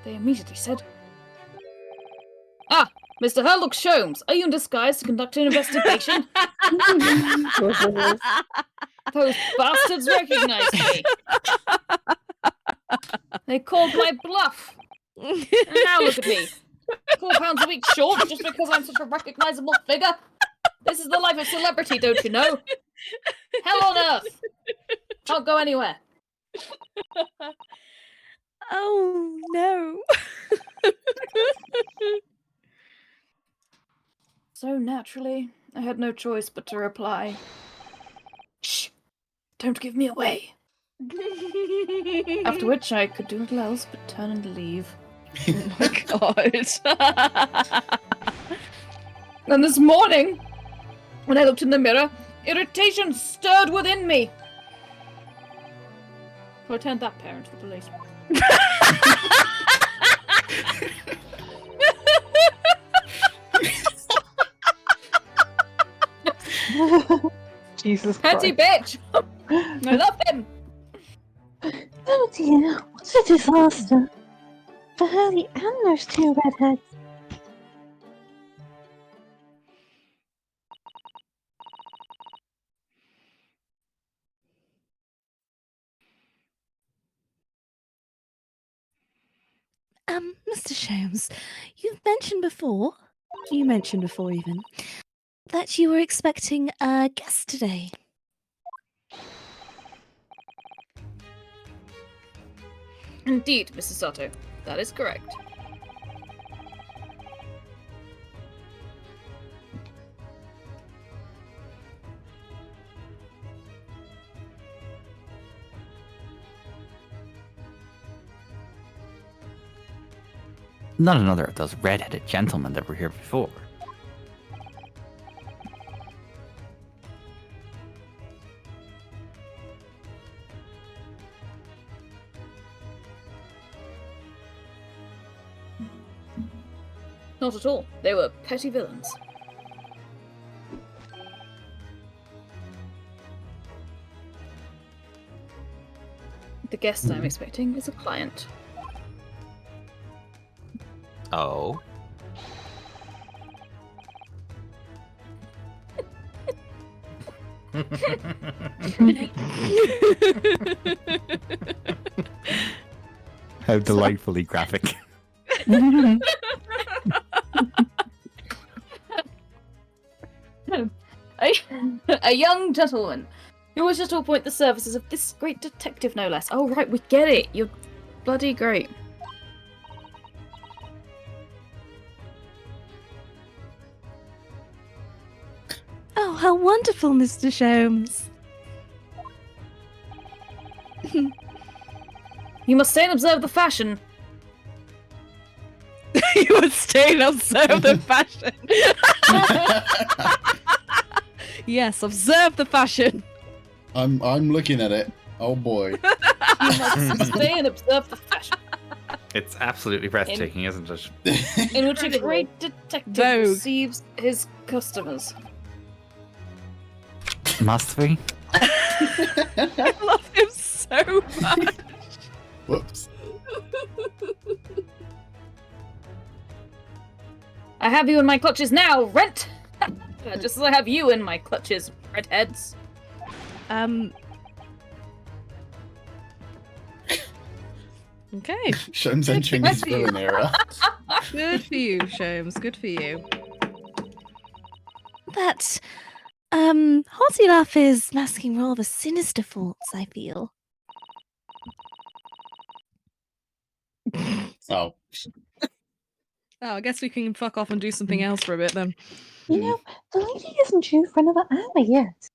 Speaker 2: they immediately said, "Ah, Mr. Herlock Sholmes, are you in disguise to conduct an investigation? Those bastards recognized me. They called my bluff. And now look at me. £4 a week short just because I'm such a recognizable figure. This is the life of celebrity, don't you know? Hell on earth. Can't go anywhere."
Speaker 6: Oh no.
Speaker 2: So naturally, I had no choice but to reply, "Shh, don't give me away." After which I could do little else but turn and leave.
Speaker 7: Oh my god.
Speaker 2: And this morning, when I looked in the mirror, irritation stirred within me. So I turned that parent to the police.
Speaker 8: Jesus
Speaker 2: Petty
Speaker 8: Christ.
Speaker 2: bitch! I love him!
Speaker 3: Oh dear, what a disaster. For Hurley and those two redheads.
Speaker 6: Mr. Sholmes, you mentioned before even, that you were expecting a guest today.
Speaker 2: Indeed, Mrs. Sato. That is correct.
Speaker 4: Not another of those red-headed gentlemen that were here before.
Speaker 2: Not at all. They were petty villains. The guest I'm expecting is a client.
Speaker 4: Oh? How delightfully graphic.
Speaker 2: A young gentleman who wishes to appoint the services of this great detective, no less. Oh, right, we get it. You're bloody great.
Speaker 6: Oh, how wonderful, Mr. Sholmes.
Speaker 2: You must stay and observe the fashion.
Speaker 7: You would stay and observe the fashion. Yes, observe the fashion.
Speaker 10: I'm looking at it. Oh boy.
Speaker 2: You must stay and observe the fashion.
Speaker 4: It's absolutely breathtaking, isn't it?
Speaker 2: In which a great detective
Speaker 7: Vogue.
Speaker 2: receives his customers.
Speaker 4: Must we?
Speaker 7: I love him so much.
Speaker 10: Whoops.
Speaker 2: I have you in my clutches now, Rent! Just as I have you in my clutches, redheads.
Speaker 7: Okay.
Speaker 10: Sholmes entering his villain era.
Speaker 7: Good for you, Sholmes. Good for you.
Speaker 6: That, Hearty Laugh is masking rather sinister thoughts, I feel.
Speaker 10: Oh.
Speaker 7: Oh, I guess we can fuck off and do something else for a bit then.
Speaker 3: You know, the lady isn't due for another hour yet.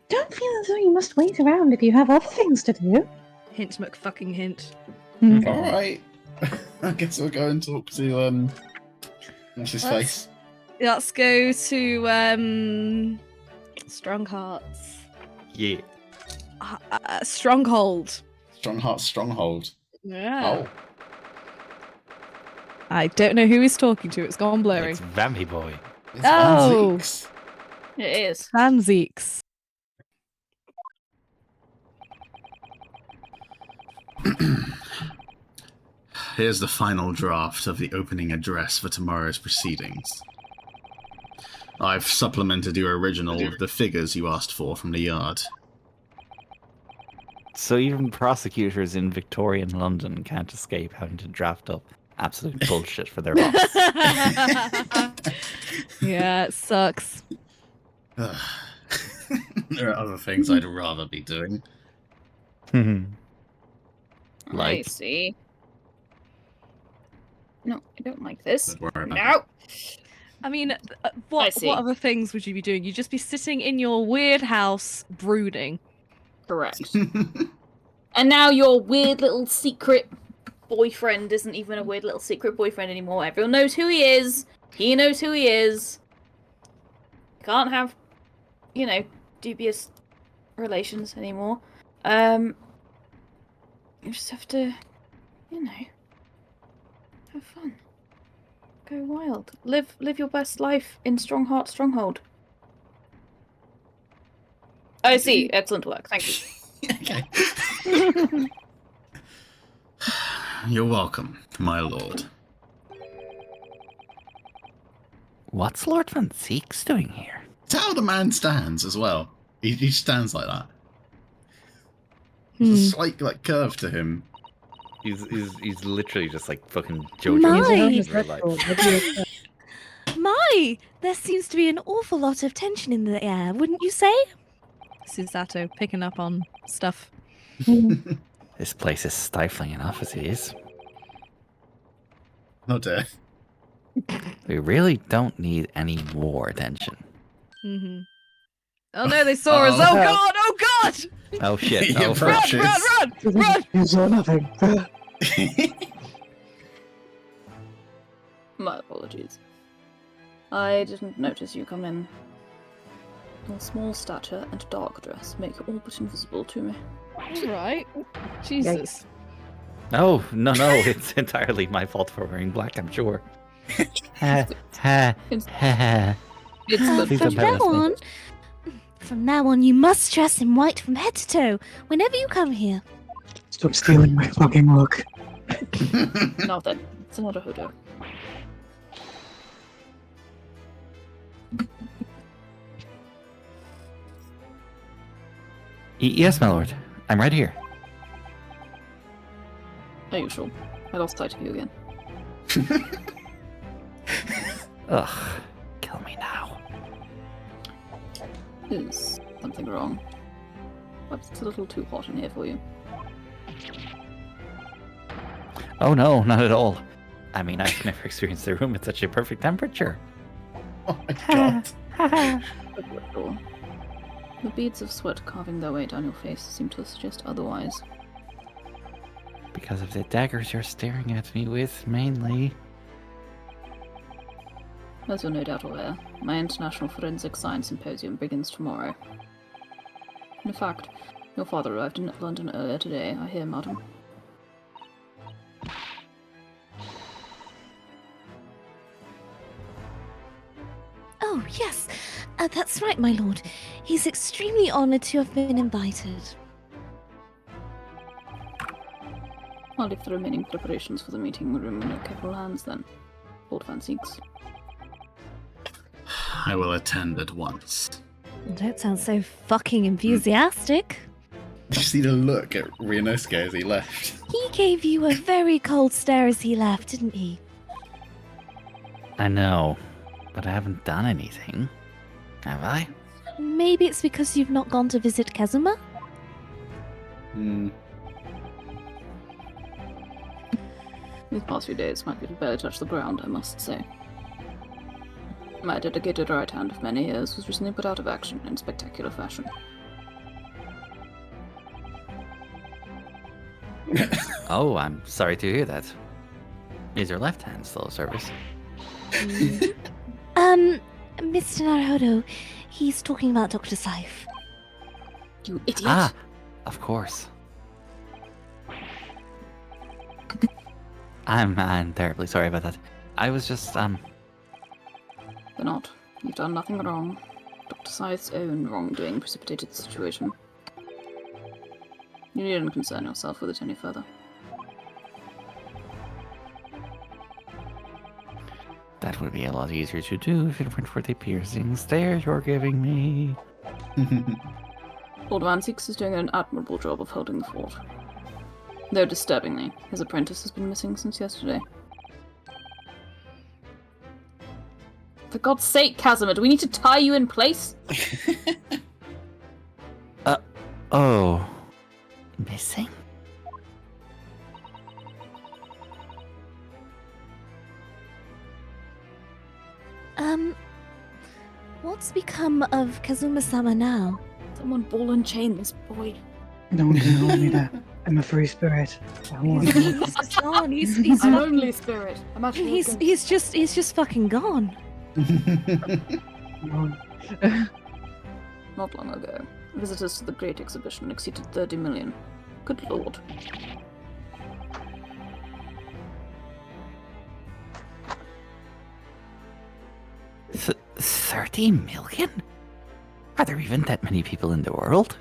Speaker 3: Don't feel as though you must wait around if you have other things to do.
Speaker 7: Hint McFucking hint.
Speaker 10: Alright. I guess we'll go and talk to what's his face?
Speaker 7: Let's go to Strong Hearts.
Speaker 4: Yeah.
Speaker 7: Stronghold.
Speaker 10: Strongheart Stronghold.
Speaker 7: Yeah.
Speaker 10: Oh.
Speaker 7: I don't know who he's talking to. It's gone blurry.
Speaker 4: It's Vampy Boy.
Speaker 10: It's
Speaker 7: Oh.
Speaker 10: Van Zeeks.
Speaker 2: It is.
Speaker 7: Fanzeeks.
Speaker 1: Here's the final draft of the opening address for tomorrow's proceedings. I've supplemented your original with the figures you asked for from the yard.
Speaker 4: So even prosecutors in Victorian London can't escape having to draft up absolute bullshit for their boss.
Speaker 7: Yeah, it sucks.
Speaker 1: There are other things I'd rather be doing.
Speaker 2: I
Speaker 4: Like?
Speaker 2: see. No, I don't like this.
Speaker 1: Don't worry about
Speaker 2: No!
Speaker 7: I mean,
Speaker 2: I
Speaker 7: what
Speaker 2: see.
Speaker 7: other things would you be doing? You'd just be sitting in your weird house brooding.
Speaker 2: Correct. And now your weird little secret boyfriend isn't even a weird little secret boyfriend anymore. Everyone knows who he is. He knows who he is. Can't have, you know, dubious relations anymore. You just have to, you know, have fun. Go wild. Live your best life in Strongheart Stronghold. I see. Excellent work. Thank you.
Speaker 1: Okay. You're welcome, my lord.
Speaker 4: What's Lord Van Zeeks doing here?
Speaker 1: It's how the man stands as well. He stands like that. There's a slight like curve to him.
Speaker 4: He's literally just like fucking Jojo.
Speaker 6: My! My! There seems to be an awful lot of tension in the air, wouldn't you say?
Speaker 7: Susato picking up on stuff.
Speaker 4: This place is stifling enough as it is.
Speaker 1: Oh dear.
Speaker 4: We really don't need any more attention.
Speaker 7: Mm-hmm. Oh no, they saw us! Oh god! Oh god!
Speaker 4: Oh shit!
Speaker 1: He
Speaker 4: Oh fuck.
Speaker 1: approaches.
Speaker 7: Run!
Speaker 8: You saw nothing.
Speaker 2: My apologies. I didn't notice you come in. Your small stature and dark dress make you all but invisible to me.
Speaker 7: Right. Jesus.
Speaker 4: No, it's entirely my fault for wearing black, I'm sure. Ha, ha,
Speaker 2: It's-
Speaker 4: ha.
Speaker 2: It's good.
Speaker 4: Please
Speaker 6: From
Speaker 4: don't
Speaker 6: now
Speaker 4: embarrass me.
Speaker 6: on, you must dress in white from head to toe whenever you come here.
Speaker 8: Stop stealing my fucking look.
Speaker 2: Now then, it's not a hoodoo.
Speaker 4: Yes, my lord. I'm right here.
Speaker 2: Are you sure? I lost sight of you again.
Speaker 4: Ugh. Kill me now.
Speaker 2: Is something wrong? Perhaps it's a little too hot in here for you.
Speaker 4: Oh no, not at all. I mean, I've never experienced a room at such a perfect temperature.
Speaker 1: Oh my god.
Speaker 2: The beads of sweat carving their way down your face seem to suggest otherwise.
Speaker 4: Because of the daggers you're staring at me with, mainly.
Speaker 2: As you're no doubt aware, my International Forensic Science Symposium begins tomorrow. In fact, your father arrived in London earlier today, I hear, madam.
Speaker 6: Oh, yes. That's right, my lord. He's extremely honoured to have been invited.
Speaker 2: I'll leave the remaining preparations for the meeting room in your capable hands then, Lord Van Seeks.
Speaker 1: I will attend at once.
Speaker 6: Don't sound so fucking enthusiastic.
Speaker 1: Did you see the look at Ryunosuke as he left?
Speaker 6: He gave you a very cold stare as he left, didn't he?
Speaker 4: I know, but I haven't done anything. Have I?
Speaker 6: Maybe it's because you've not gone to visit Kazuma?
Speaker 2: These past few days, my feet have barely touched the ground, I must say. My dedicated right hand of many years was recently put out of action in spectacular fashion.
Speaker 4: Oh, I'm sorry to hear that. Is your left hand still of service?
Speaker 6: Mr. Naruhodo, he's talking about Dr. Saif.
Speaker 2: You idiot!
Speaker 4: Ah, of course. I'm terribly sorry about that. I was just,
Speaker 2: They're not. You've done nothing wrong. Dr. Saif's own wrongdoing precipitated the situation. You needn't concern yourself with it any further.
Speaker 4: That would be a lot easier to do if it weren't for the piercing stare you're giving me.
Speaker 2: Lord Van Seeks is doing an admirable job of holding the fort. Though disturbingly, his apprentice has been missing since yesterday. For God's sake, Kazuma, do we need to tie you in place?
Speaker 4: Oh. Missing?
Speaker 6: What's become of Kazuma-sama now?
Speaker 2: Someone ball and chain this boy.
Speaker 8: No one can hold me there. I'm a free spirit.
Speaker 6: He's gone. He's
Speaker 2: An only spirit. Imagine
Speaker 6: he's just fucking gone.
Speaker 2: Not long ago, visitors to the Great Exhibition exceeded 30 million. Good lord.
Speaker 4: Th 30 million? Are there even that many people in the world?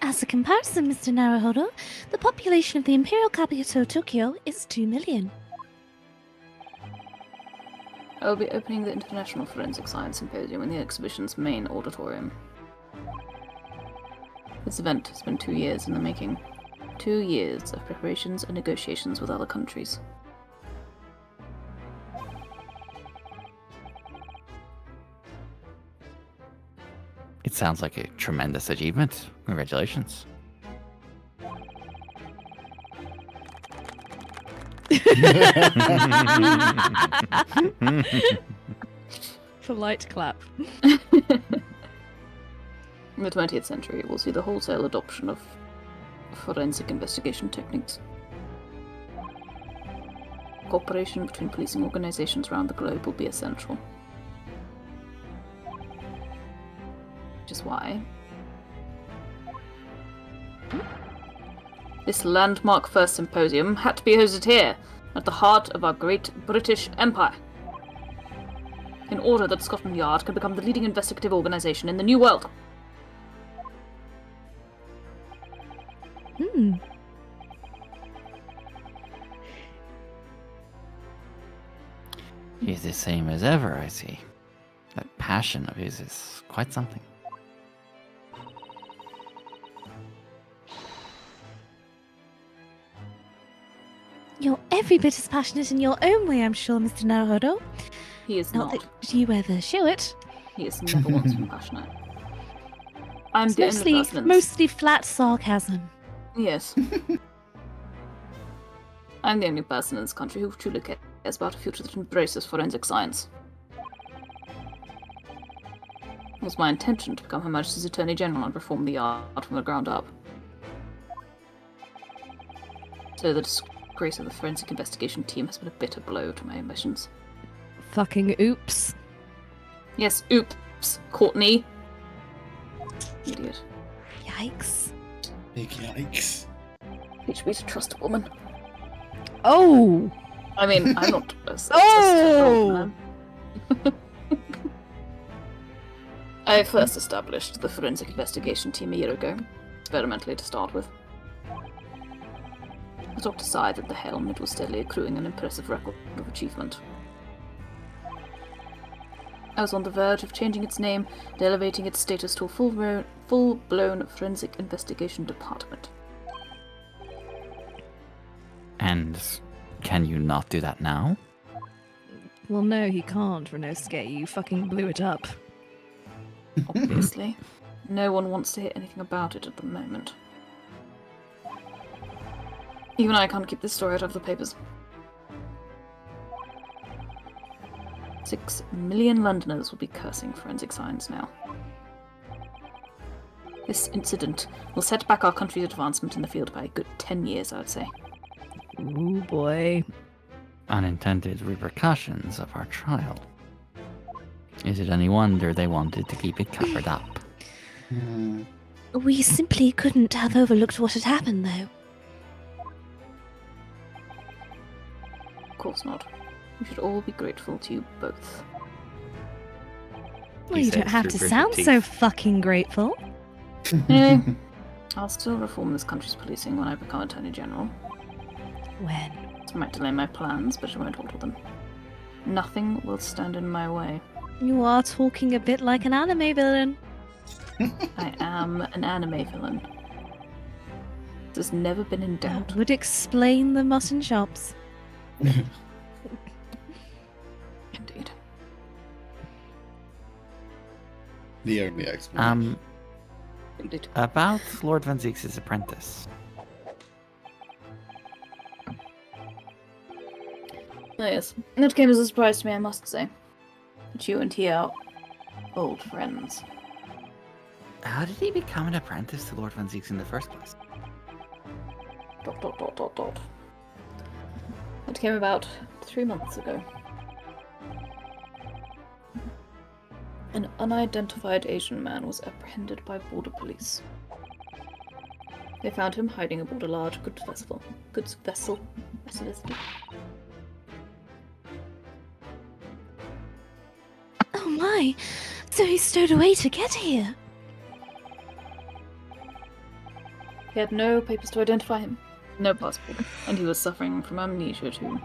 Speaker 6: As a comparison, Mr. Naruhodo, the population of the imperial capital Tokyo is 2 million.
Speaker 2: I will be opening the International Forensic Science Symposium in the exhibition's main auditorium. This event has been 2 years in the making. 2 years of preparations and negotiations with other countries.
Speaker 4: It sounds like a tremendous achievement. Congratulations.
Speaker 7: Polite clap.
Speaker 2: In the 20th century, we'll see the wholesale adoption of forensic investigation techniques. Cooperation between policing organizations around the globe will be essential. Which is why this landmark first symposium had to be hosted here, at the heart of our great British Empire, in order that Scotland Yard could become the leading investigative organization in the New World.
Speaker 4: He's the same as ever, I see. That passion of his is quite something.
Speaker 6: You're every bit as passionate in your own way, I'm sure, Mr. Naruto.
Speaker 2: He is
Speaker 6: Not
Speaker 2: not.
Speaker 6: that you ever show it.
Speaker 2: He has never once been passionate. I'm
Speaker 6: It's
Speaker 2: the only person in
Speaker 6: mostly flat sarcasm.
Speaker 2: Yes. I'm the only person in this country who truly cares about a future that embraces forensic science. It was my intention to become Her Majesty's Attorney General and reform the art from the ground up. So the disgrace of the forensic investigation team has been a bitter blow to my ambitions.
Speaker 7: Fucking oops.
Speaker 2: Yes, oops, Courtney. Idiot.
Speaker 6: Yikes.
Speaker 10: Big yikes.
Speaker 2: Teach me to trust a woman.
Speaker 7: Oh!
Speaker 2: I mean, I'm not a
Speaker 7: Oh!
Speaker 2: man. I first established the forensic investigation team a year ago, experimentally to start with. The doctor sighed at the helm. It was steadily accruing an impressive record of achievement. I was on the verge of changing its name and elevating its status to a full-blown forensic investigation department.
Speaker 4: And can you not do that now?
Speaker 7: Well, no, he can't, Renosuke. You fucking blew it up.
Speaker 2: Obviously. No one wants to hear anything about it at the moment. Even I can't keep this story out of the papers. 6 million Londoners will be cursing forensic science now. This incident will set back our country's advancement in the field by a good 10 years, I'd say.
Speaker 7: Ooh, boy.
Speaker 4: Unintended repercussions of our trial. Is it any wonder they wanted to keep it covered up?
Speaker 6: We simply couldn't have overlooked what had happened, though.
Speaker 2: Of course not. We should all be grateful to you both.
Speaker 6: Well,
Speaker 4: He
Speaker 6: you don't
Speaker 4: says
Speaker 6: have
Speaker 4: through
Speaker 6: to
Speaker 4: gritted
Speaker 6: sound
Speaker 4: teeth.
Speaker 6: so fucking grateful.
Speaker 2: Eh, I'll still reform this country's policing when I become Attorney General.
Speaker 6: When?
Speaker 2: It might delay my plans, but it won't alter them. Nothing will stand in my way.
Speaker 6: You are talking a bit like an anime villain.
Speaker 2: I am an anime villain. This has never been in doubt.
Speaker 6: That would explain the mutton chops.
Speaker 2: Indeed.
Speaker 10: The only explanation.
Speaker 2: Indeed.
Speaker 4: About Lord Van Zieks' apprentice.
Speaker 2: Oh, yes. That came as a surprise to me, I must say. But you and he are old friends.
Speaker 4: How did he become an apprentice to Lord Van Zieks in the first place? ...
Speaker 2: It came about 3 months ago. An unidentified Asian man was apprehended by border police. They found him hiding aboard a large goods vessel.
Speaker 6: Oh my! So he stowed away to get here.
Speaker 2: He had no papers to identify him, no passport, and he was suffering from amnesia too.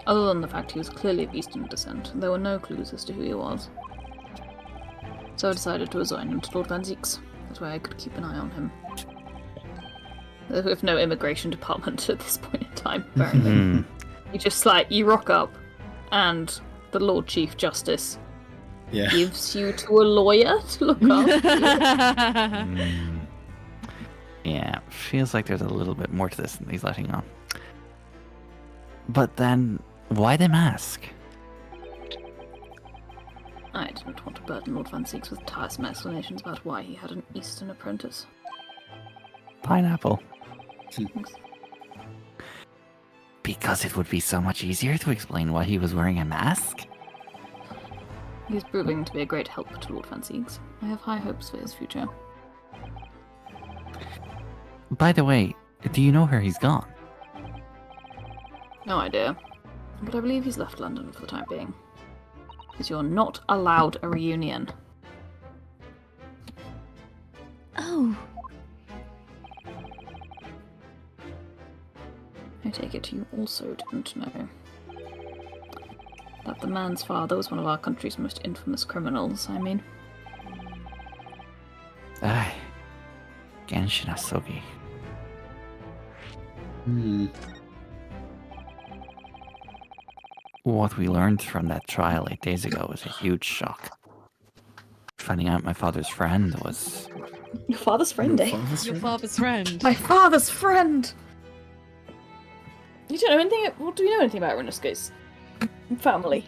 Speaker 2: Other than the fact he was clearly of Eastern descent, there were no clues as to who he was. So I decided to assign him to Lord Van Zieks. That way I could keep an eye on him. With no immigration department at this point in time, apparently. You just you rock up, and the Lord Chief Justice gives you to a lawyer to look after you.
Speaker 4: Yeah, feels like there's a little bit more to this than he's letting on. But then, why the mask?
Speaker 2: I didn't want to burden Lord Van Zieks with tiresome explanations about why he had an Eastern apprentice.
Speaker 4: Pineapple. Because it would be so much easier to explain why he was wearing a mask?
Speaker 2: He's proving to be a great help to Lord Van Zieks. I have high hopes for his future.
Speaker 4: By the way, do you know where he's gone?
Speaker 2: No idea. But I believe he's left London for the time being. Because you're not allowed a reunion.
Speaker 6: Oh.
Speaker 2: I take it you also didn't know that the man's father was one of our country's most infamous criminals, I mean.
Speaker 4: Aye. Genshin Asogi. What we learned from that trial 8 days ago was a huge shock. Finding out my father's friend was...
Speaker 2: Your father's friend, eh?
Speaker 7: Your father's friend.
Speaker 2: My father's friend! You don't know anything... What do you know anything about Renusco's family?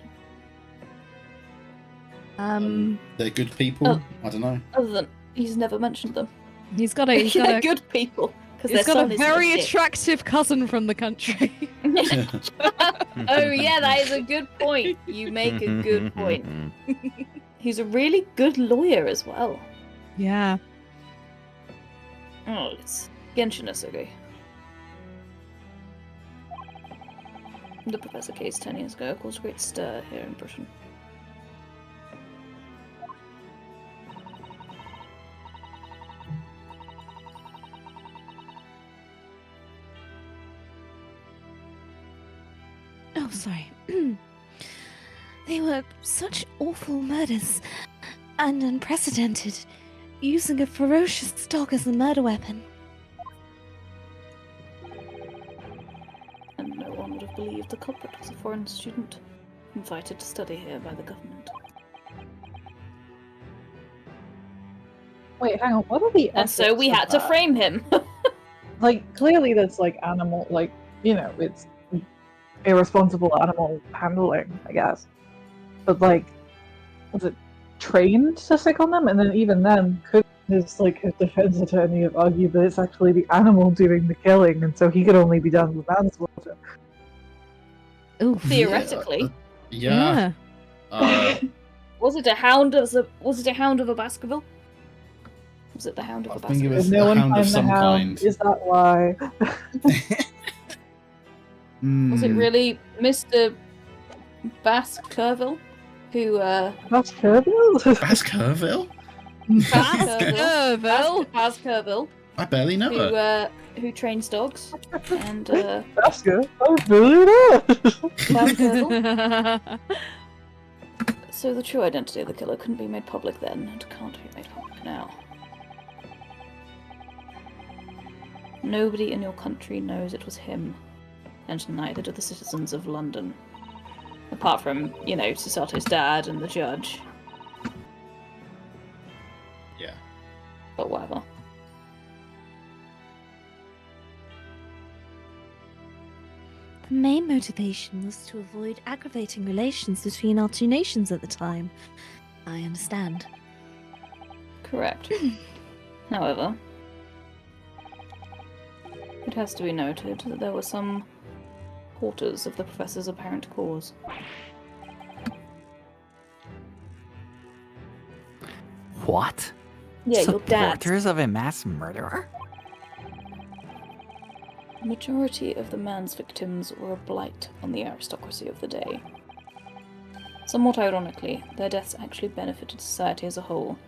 Speaker 10: They're good people.
Speaker 2: Oh.
Speaker 10: I don't know.
Speaker 2: Other than he's never mentioned them.
Speaker 7: He's got a
Speaker 2: They're good people.
Speaker 7: He's got a very attractive cousin from the country.
Speaker 2: Oh yeah, that is a good point. You make a good point. He's a really good lawyer as well.
Speaker 7: Yeah.
Speaker 2: Oh, it's Genshin Isugi. The Professor case 10 years ago caused a great stir here in Britain.
Speaker 6: Oh, sorry. They were such awful murders and unprecedented, using a ferocious dog as a murder weapon.
Speaker 2: And no one would have believed the culprit was a foreign student, invited to study here by the government.
Speaker 8: Wait, hang on. What are the
Speaker 2: And so
Speaker 8: ethics
Speaker 2: we
Speaker 8: of
Speaker 2: had to
Speaker 8: that?
Speaker 2: frame him.
Speaker 8: Like, clearly that's like animal, like, you know, it's irresponsible animal handling, I guess. But like, was it trained to sick on them? And then even then, could his defense attorney have argued that it's actually the animal doing the killing, and so he could only be done with manslaughter?
Speaker 6: Ooh,
Speaker 2: Theoretically.
Speaker 10: Yeah.
Speaker 2: Was it a hound of a Baskerville? Was it the hound of a
Speaker 10: I think it
Speaker 2: Baskerville?
Speaker 10: was
Speaker 8: Did no
Speaker 10: a
Speaker 8: one
Speaker 10: hound of
Speaker 8: find the
Speaker 10: some
Speaker 8: hound?
Speaker 10: kind.
Speaker 8: Is that why?
Speaker 2: Was it really Mr. Baskerville who
Speaker 8: Baskerville?
Speaker 10: Baskerville?
Speaker 2: Baskerville
Speaker 10: I barely know her.
Speaker 2: who trains dogs and
Speaker 8: Basker? Oh, really?
Speaker 2: Baskerville. So the true identity of the killer couldn't be made public then, and can't be made public now. Nobody in your country knows it was him, and neither do the citizens of London. Apart from, you know, Sasato's dad and the judge.
Speaker 10: Yeah.
Speaker 2: But whatever.
Speaker 6: The main motivation was to avoid aggravating relations between our two nations at the time. I understand.
Speaker 2: Correct. However, it has to be noted that there were some porters of the Professor's apparent cause.
Speaker 4: What?
Speaker 2: Yeah, your dad.
Speaker 4: Supporters of a mass murderer?
Speaker 2: The majority of the man's victims were a blight on the aristocracy of the day. Somewhat ironically, their deaths actually benefited society as a whole.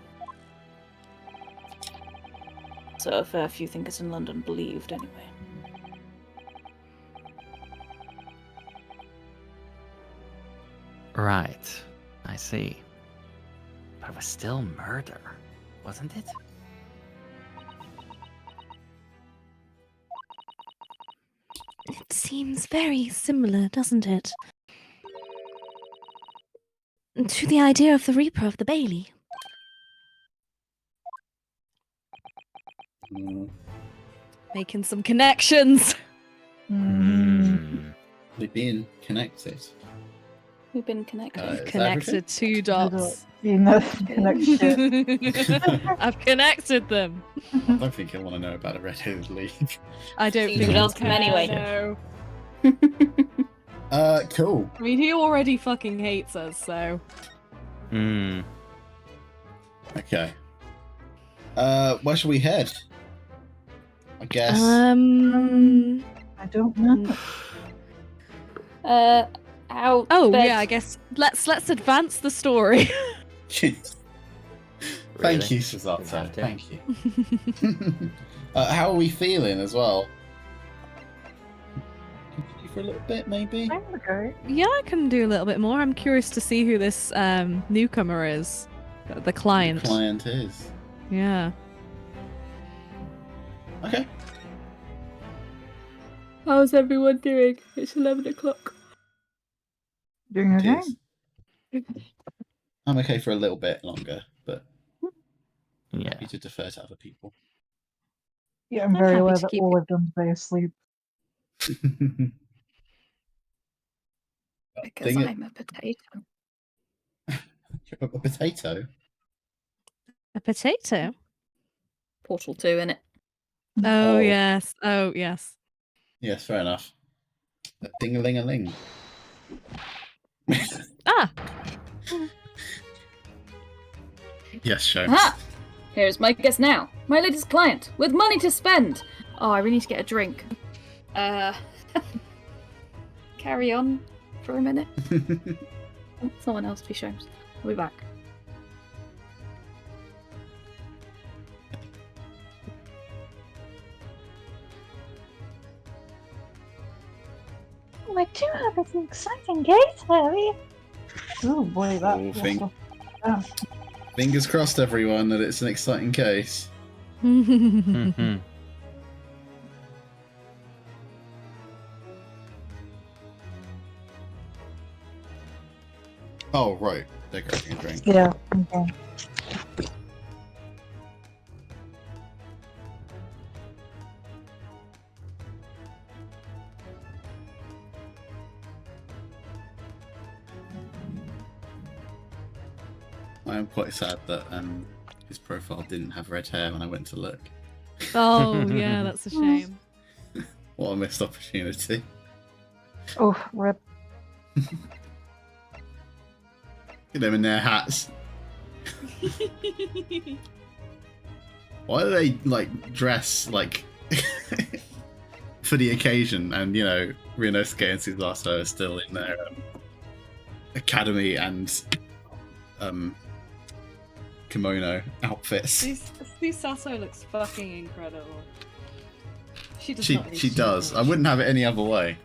Speaker 2: So a fair few thinkers in London believed, anyway.
Speaker 4: Right. I see. But it was still murder, wasn't it?
Speaker 6: It seems very similar, doesn't it? To the idea of the Reaper of the Bailey.
Speaker 7: Making some connections.
Speaker 10: They've been connected.
Speaker 2: We've been connected.
Speaker 10: Is that
Speaker 7: Connected two dots.
Speaker 8: You know, connection.
Speaker 7: I've connected them.
Speaker 10: I don't think he'll want to know about a red-headed league.
Speaker 7: I don't
Speaker 2: See
Speaker 7: think
Speaker 2: what else
Speaker 7: he
Speaker 2: come anyway.
Speaker 7: No.
Speaker 10: Cool.
Speaker 7: I mean, he already fucking hates us, so.
Speaker 10: Okay. Where should we head? I guess.
Speaker 8: I don't know.
Speaker 2: Out.
Speaker 7: Oh
Speaker 2: bed.
Speaker 7: yeah, I guess let's advance the story.
Speaker 10: Thank you, Suzato. Thank you. How are we feeling as well? Continue for a little bit, maybe?
Speaker 8: Okay.
Speaker 7: Yeah, I can do a little bit more. I'm curious to see who this newcomer is. The client.
Speaker 10: The client is.
Speaker 7: Yeah.
Speaker 10: Okay.
Speaker 2: How's everyone doing? It's 11 o'clock.
Speaker 8: Doing
Speaker 1: It
Speaker 8: okay?
Speaker 1: is. I'm okay for a little bit longer, but
Speaker 4: Yeah.
Speaker 1: happy to defer to other people.
Speaker 8: Yeah, I'm
Speaker 7: I'm
Speaker 8: very
Speaker 7: happy
Speaker 8: aware
Speaker 7: to
Speaker 8: that
Speaker 7: keep
Speaker 8: all
Speaker 7: you-
Speaker 8: I've done today is sleep.
Speaker 2: Because
Speaker 1: Thing
Speaker 2: I'm a potato.
Speaker 1: You're a potato.
Speaker 7: A potato?
Speaker 2: Portal 2, innit?
Speaker 7: Oh,
Speaker 1: Oh.
Speaker 7: yes. Oh, yes.
Speaker 1: Yes, fair enough. A ding-a-ling-a-ling.
Speaker 7: Ah!
Speaker 1: Yes, Shanks.
Speaker 2: Ah! Here's my guest now. My latest client, with money to spend. Oh, I really need to get a drink. Carry on for a minute. Oh, someone else, be shown. I'll be back.
Speaker 3: Oh, I do have an exciting case, Harry.
Speaker 8: Oh boy, that
Speaker 1: Oh,
Speaker 8: was
Speaker 1: Fingers crossed, everyone, that it's an exciting case.
Speaker 4: Mhm.
Speaker 1: Oh, right. They're grabbing a drink.
Speaker 8: yeah. Okay.
Speaker 1: I am quite sad that his profile didn't have red hair when I went to look.
Speaker 7: Oh, yeah, that's a shame.
Speaker 1: What a missed opportunity.
Speaker 8: Oh, rip.
Speaker 1: Get them in their hats. Why do they dress for the occasion? And Ryunosuke and Suzato are still in their academy and kimono outfits.
Speaker 7: Susato looks fucking incredible. She does.
Speaker 1: She does. I wouldn't have it any other way.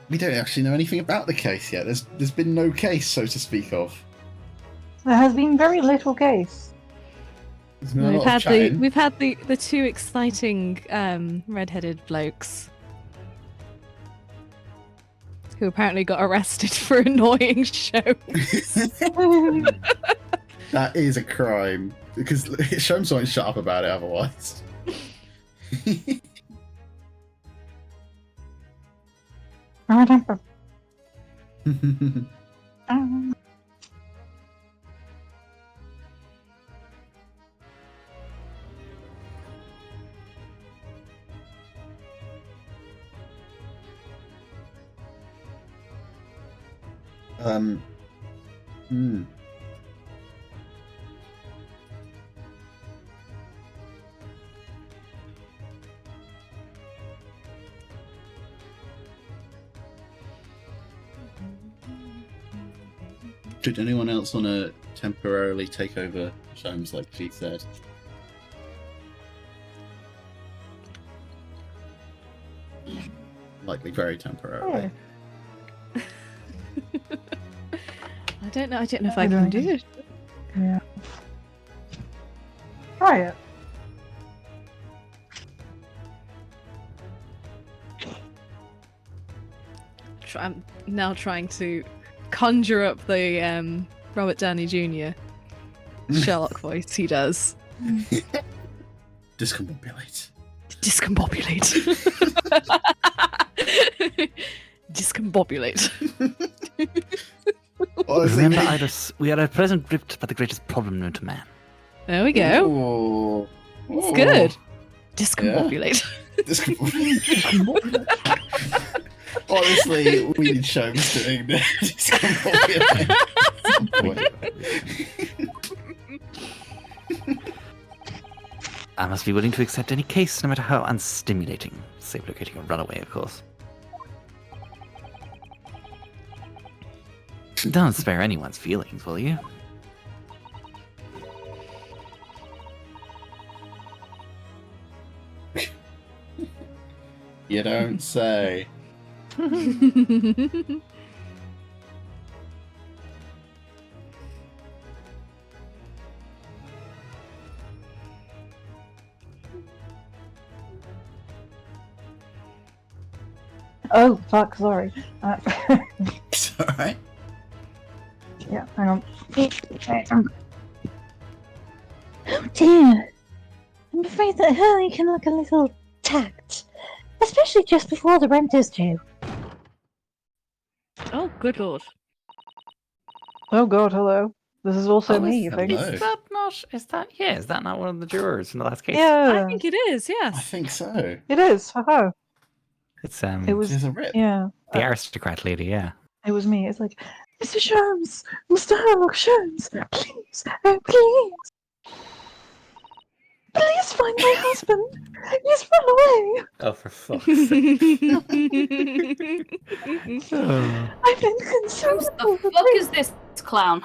Speaker 1: We don't actually know anything about the case yet. There's been no case, so to speak of.
Speaker 8: There has been very little case.
Speaker 1: There's been a lot of
Speaker 7: We've had
Speaker 1: chatting.
Speaker 7: the two exciting red-headed blokes who apparently got arrested for annoying shows.
Speaker 1: That is a crime because Sholmes won't shut up about it otherwise. Hmm. Did anyone else want to temporarily take over Sholmes like she said? Likely very temporarily.
Speaker 7: I don't know if I can do it.
Speaker 8: Yeah. Try it.
Speaker 7: I'm now trying to conjure up the Robert Downey Jr. Sherlock voice he does.
Speaker 1: Discombobulate.
Speaker 7: Discombobulate. Discombobulate.
Speaker 4: Remember, Idus, we are at present gripped by the greatest problem known to man.
Speaker 7: There we go.
Speaker 1: Ooh.
Speaker 7: It's
Speaker 1: Ooh.
Speaker 7: good. Discombobulate.
Speaker 1: Discombobulate. Honestly, we need Sholmes doing this. Discombobulate.
Speaker 4: I must be willing to accept any case, no matter how unstimulating. Save locating a runaway, of course. Don't spare anyone's feelings, will you?
Speaker 1: You don't say.
Speaker 8: Oh, fuck, sorry.
Speaker 1: It's alright.
Speaker 8: Yeah, hang on.
Speaker 3: Oh dear. I'm afraid that Hurley can look a little tacked. Especially just before the rent is due.
Speaker 7: Oh, good lord.
Speaker 8: Oh god, hello. This is also me, you think?
Speaker 1: hello.
Speaker 4: Is that not one of the jurors in the last case?
Speaker 8: Yeah,
Speaker 7: I think it is,
Speaker 1: I
Speaker 7: yes.
Speaker 1: think so.
Speaker 8: it is. Haha.
Speaker 4: It's
Speaker 8: It was.
Speaker 1: There's a rip.
Speaker 8: Yeah,
Speaker 4: the aristocrat lady, yeah.
Speaker 8: it was me. It's like, Mr. Sholmes, Mr. Sherlock Sholmes, please, oh please, please find my husband. He's run away.
Speaker 4: Oh, for fuck's sake.
Speaker 8: I've been concerned.
Speaker 2: Who the fuck is this clown?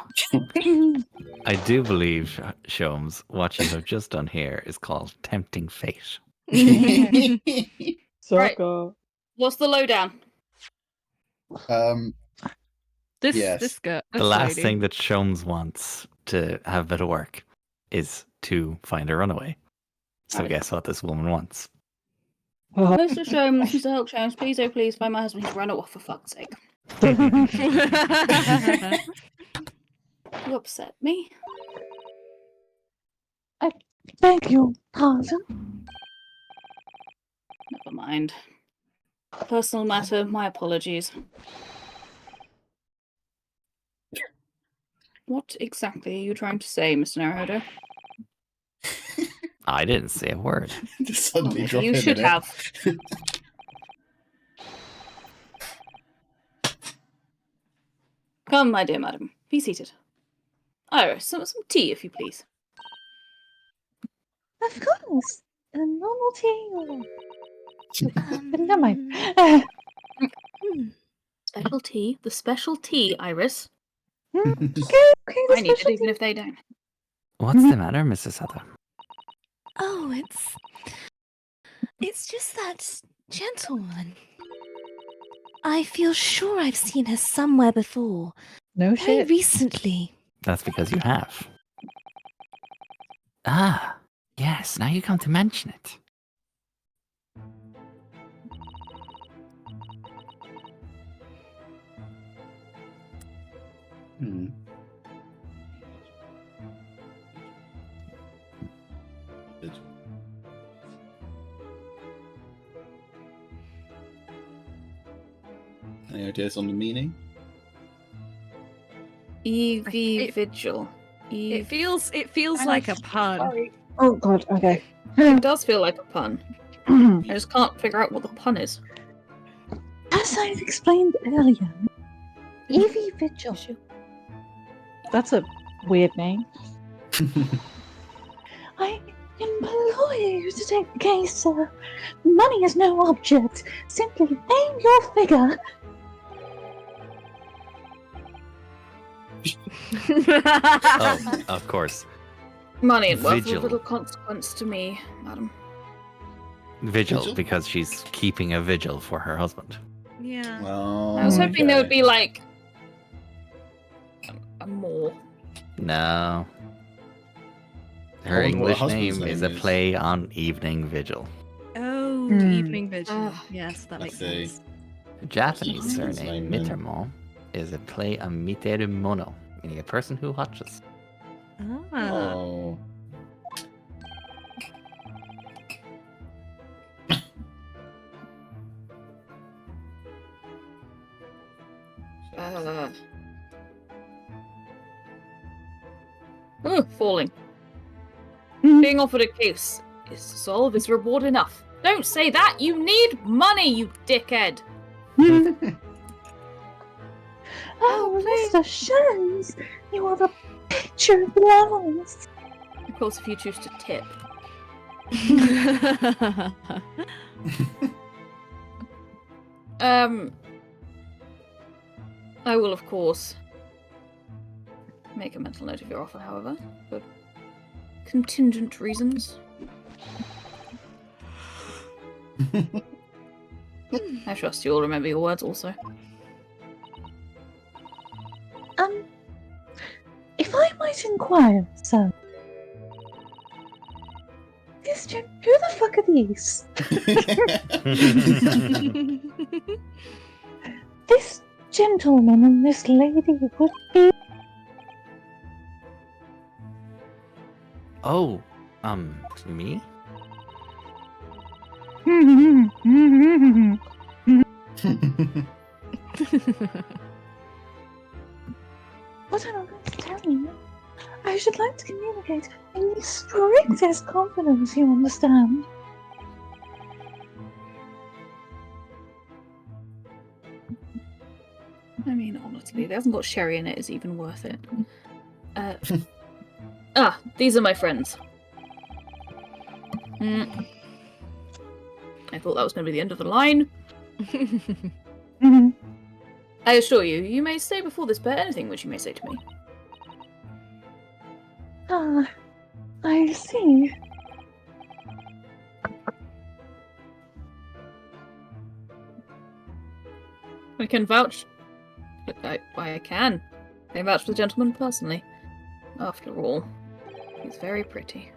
Speaker 4: I do believe, Sholmes, what you have just done here is called tempting fate.
Speaker 8: Sucker.
Speaker 2: What's the lowdown?
Speaker 7: This
Speaker 1: Yes.
Speaker 7: this girl.
Speaker 4: The last thing that Sholmes wants to have a bit of work is to find a runaway. So
Speaker 2: Right.
Speaker 4: guess what this woman wants?
Speaker 2: Mr. Sholmes, Mr. Hulk Sholmes, please, oh please, find my husband. He's run off, for fuck's sake. You upset me.
Speaker 3: Beg your pardon.
Speaker 2: Never mind. Personal matter, my apologies. What exactly are you trying to say, Mr. Naruto?
Speaker 4: I didn't say a word.
Speaker 1: Just suddenly drop
Speaker 2: You
Speaker 1: in
Speaker 2: should
Speaker 1: it.
Speaker 2: have. Come, my dear madam. Be seated. Iris, some tea, if you please.
Speaker 3: Of course. A normal tea or...
Speaker 6: Um,
Speaker 3: Never mind.
Speaker 2: Special tea? The special tea, Iris.
Speaker 3: Okay,
Speaker 2: I
Speaker 3: the
Speaker 2: need it,
Speaker 3: special
Speaker 2: even
Speaker 3: tea.
Speaker 2: if they don't.
Speaker 4: What's the matter, Mrs. Sutter?
Speaker 6: Oh, it's just that gentlewoman. I feel sure I've seen her somewhere before.
Speaker 8: No
Speaker 6: Very
Speaker 8: shit.
Speaker 6: recently.
Speaker 4: That's because you have. Ah, yes, now you come to mention it.
Speaker 1: Hmm. Any ideas on the meaning?
Speaker 2: Evie
Speaker 7: It-
Speaker 2: Vigil.
Speaker 7: It feels like a pun.
Speaker 8: Oh god, okay.
Speaker 2: It does feel like a pun. I just can't figure out what the pun is.
Speaker 3: As I've explained earlier, Evie Vigil.
Speaker 8: That's a weird name.
Speaker 3: I implore you to take the case, sir. Money is no object. Simply name your figure.
Speaker 4: Oh, of course.
Speaker 2: Money and wealth
Speaker 4: Vigil.
Speaker 2: of little consequence to me, madam.
Speaker 4: Vigil, because she's keeping a vigil for her husband.
Speaker 7: Yeah.
Speaker 1: Well,
Speaker 2: I was hoping there would
Speaker 1: okay.
Speaker 2: be like a more.
Speaker 4: No.
Speaker 1: I
Speaker 4: Her
Speaker 1: wonder what her
Speaker 4: English
Speaker 1: husband's
Speaker 4: name is
Speaker 1: name
Speaker 4: a
Speaker 1: is.
Speaker 4: play on evening vigil.
Speaker 7: Oh,
Speaker 8: Hmm.
Speaker 7: evening vigil.
Speaker 2: Ah,
Speaker 7: Yes, that
Speaker 1: I
Speaker 7: makes
Speaker 1: see.
Speaker 7: sense.
Speaker 4: The Japanese
Speaker 1: Husband's
Speaker 4: surname
Speaker 1: name, then.
Speaker 4: Mittermo is a play on miteru mono, meaning a person who watches.
Speaker 7: Ah.
Speaker 1: Oh.
Speaker 2: Falling. Being offered a case is to solve is reward enough. Don't say that! You need money, you dickhead!
Speaker 3: Oh, Mr. Sholmes, you are the picture of allowance.
Speaker 2: Of course, if you choose to tip. I will, of course, make a mental note of your offer, however, for contingent reasons. I trust you all remember your words also.
Speaker 3: If I might inquire, sir. Who the fuck are these? This gentleman and this lady would be.
Speaker 4: Oh, me?
Speaker 3: What am I going to tell you? I should like to communicate in the strictest confidence, you understand.
Speaker 2: I mean, honestly, they hasn't got sherry in it is even worth it. These are my friends. I thought that was going to be the end of the line. I assure you, you may say before this pair anything which you may say to me.
Speaker 3: Ah, I see.
Speaker 2: I can vouch. I can. I vouch for the gentleman personally. After all, he's very pretty.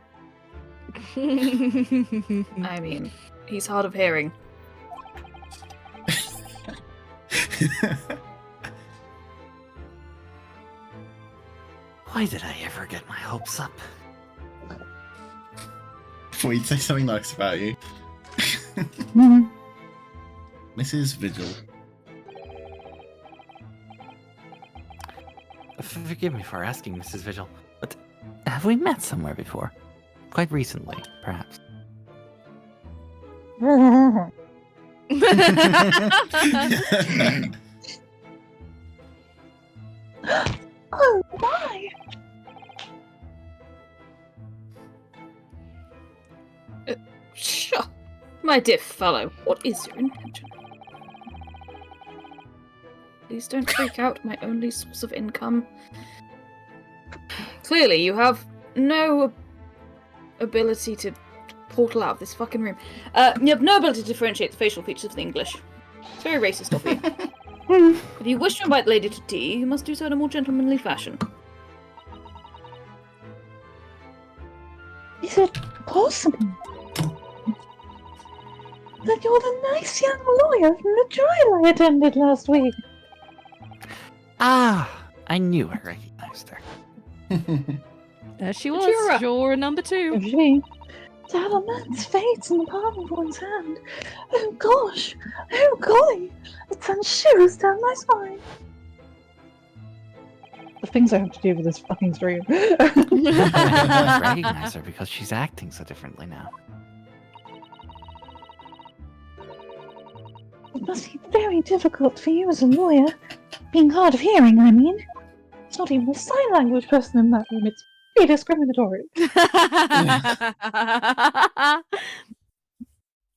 Speaker 2: I mean, he's hard of hearing.
Speaker 4: Why did I ever get my hopes up?
Speaker 1: Thought you'd say something nice about you. Mrs. Vigil.
Speaker 4: Forgive me for asking, Mrs. Vigil, but have we met somewhere before? Quite recently, perhaps.
Speaker 3: Oh my!
Speaker 2: Sure. My dear fellow, what is your intention? Please don't freak out, my only source of income. Clearly, you have no ability to portal out of this fucking room. You have no ability to differentiate the facial features of the English. It's very racist of you. If you wish to invite the lady to tea, you must do so in a more gentlemanly fashion.
Speaker 3: Is it possible that you're the nice young lawyer from the trial I attended last week?
Speaker 4: Ah, I knew I recognized her.
Speaker 7: There she was,
Speaker 2: Jura.
Speaker 7: juror number 2.
Speaker 3: She, to have a man's fate in the palm of one's hand. Oh gosh! Oh golly! It sends shivers down my spine. The things I have to do with this fucking stream.
Speaker 4: I recognize her because she's acting so differently now.
Speaker 3: It must be very difficult for you as a lawyer, being hard of hearing, I mean. It's not even a sign language person in that room, it's pretty discriminatory.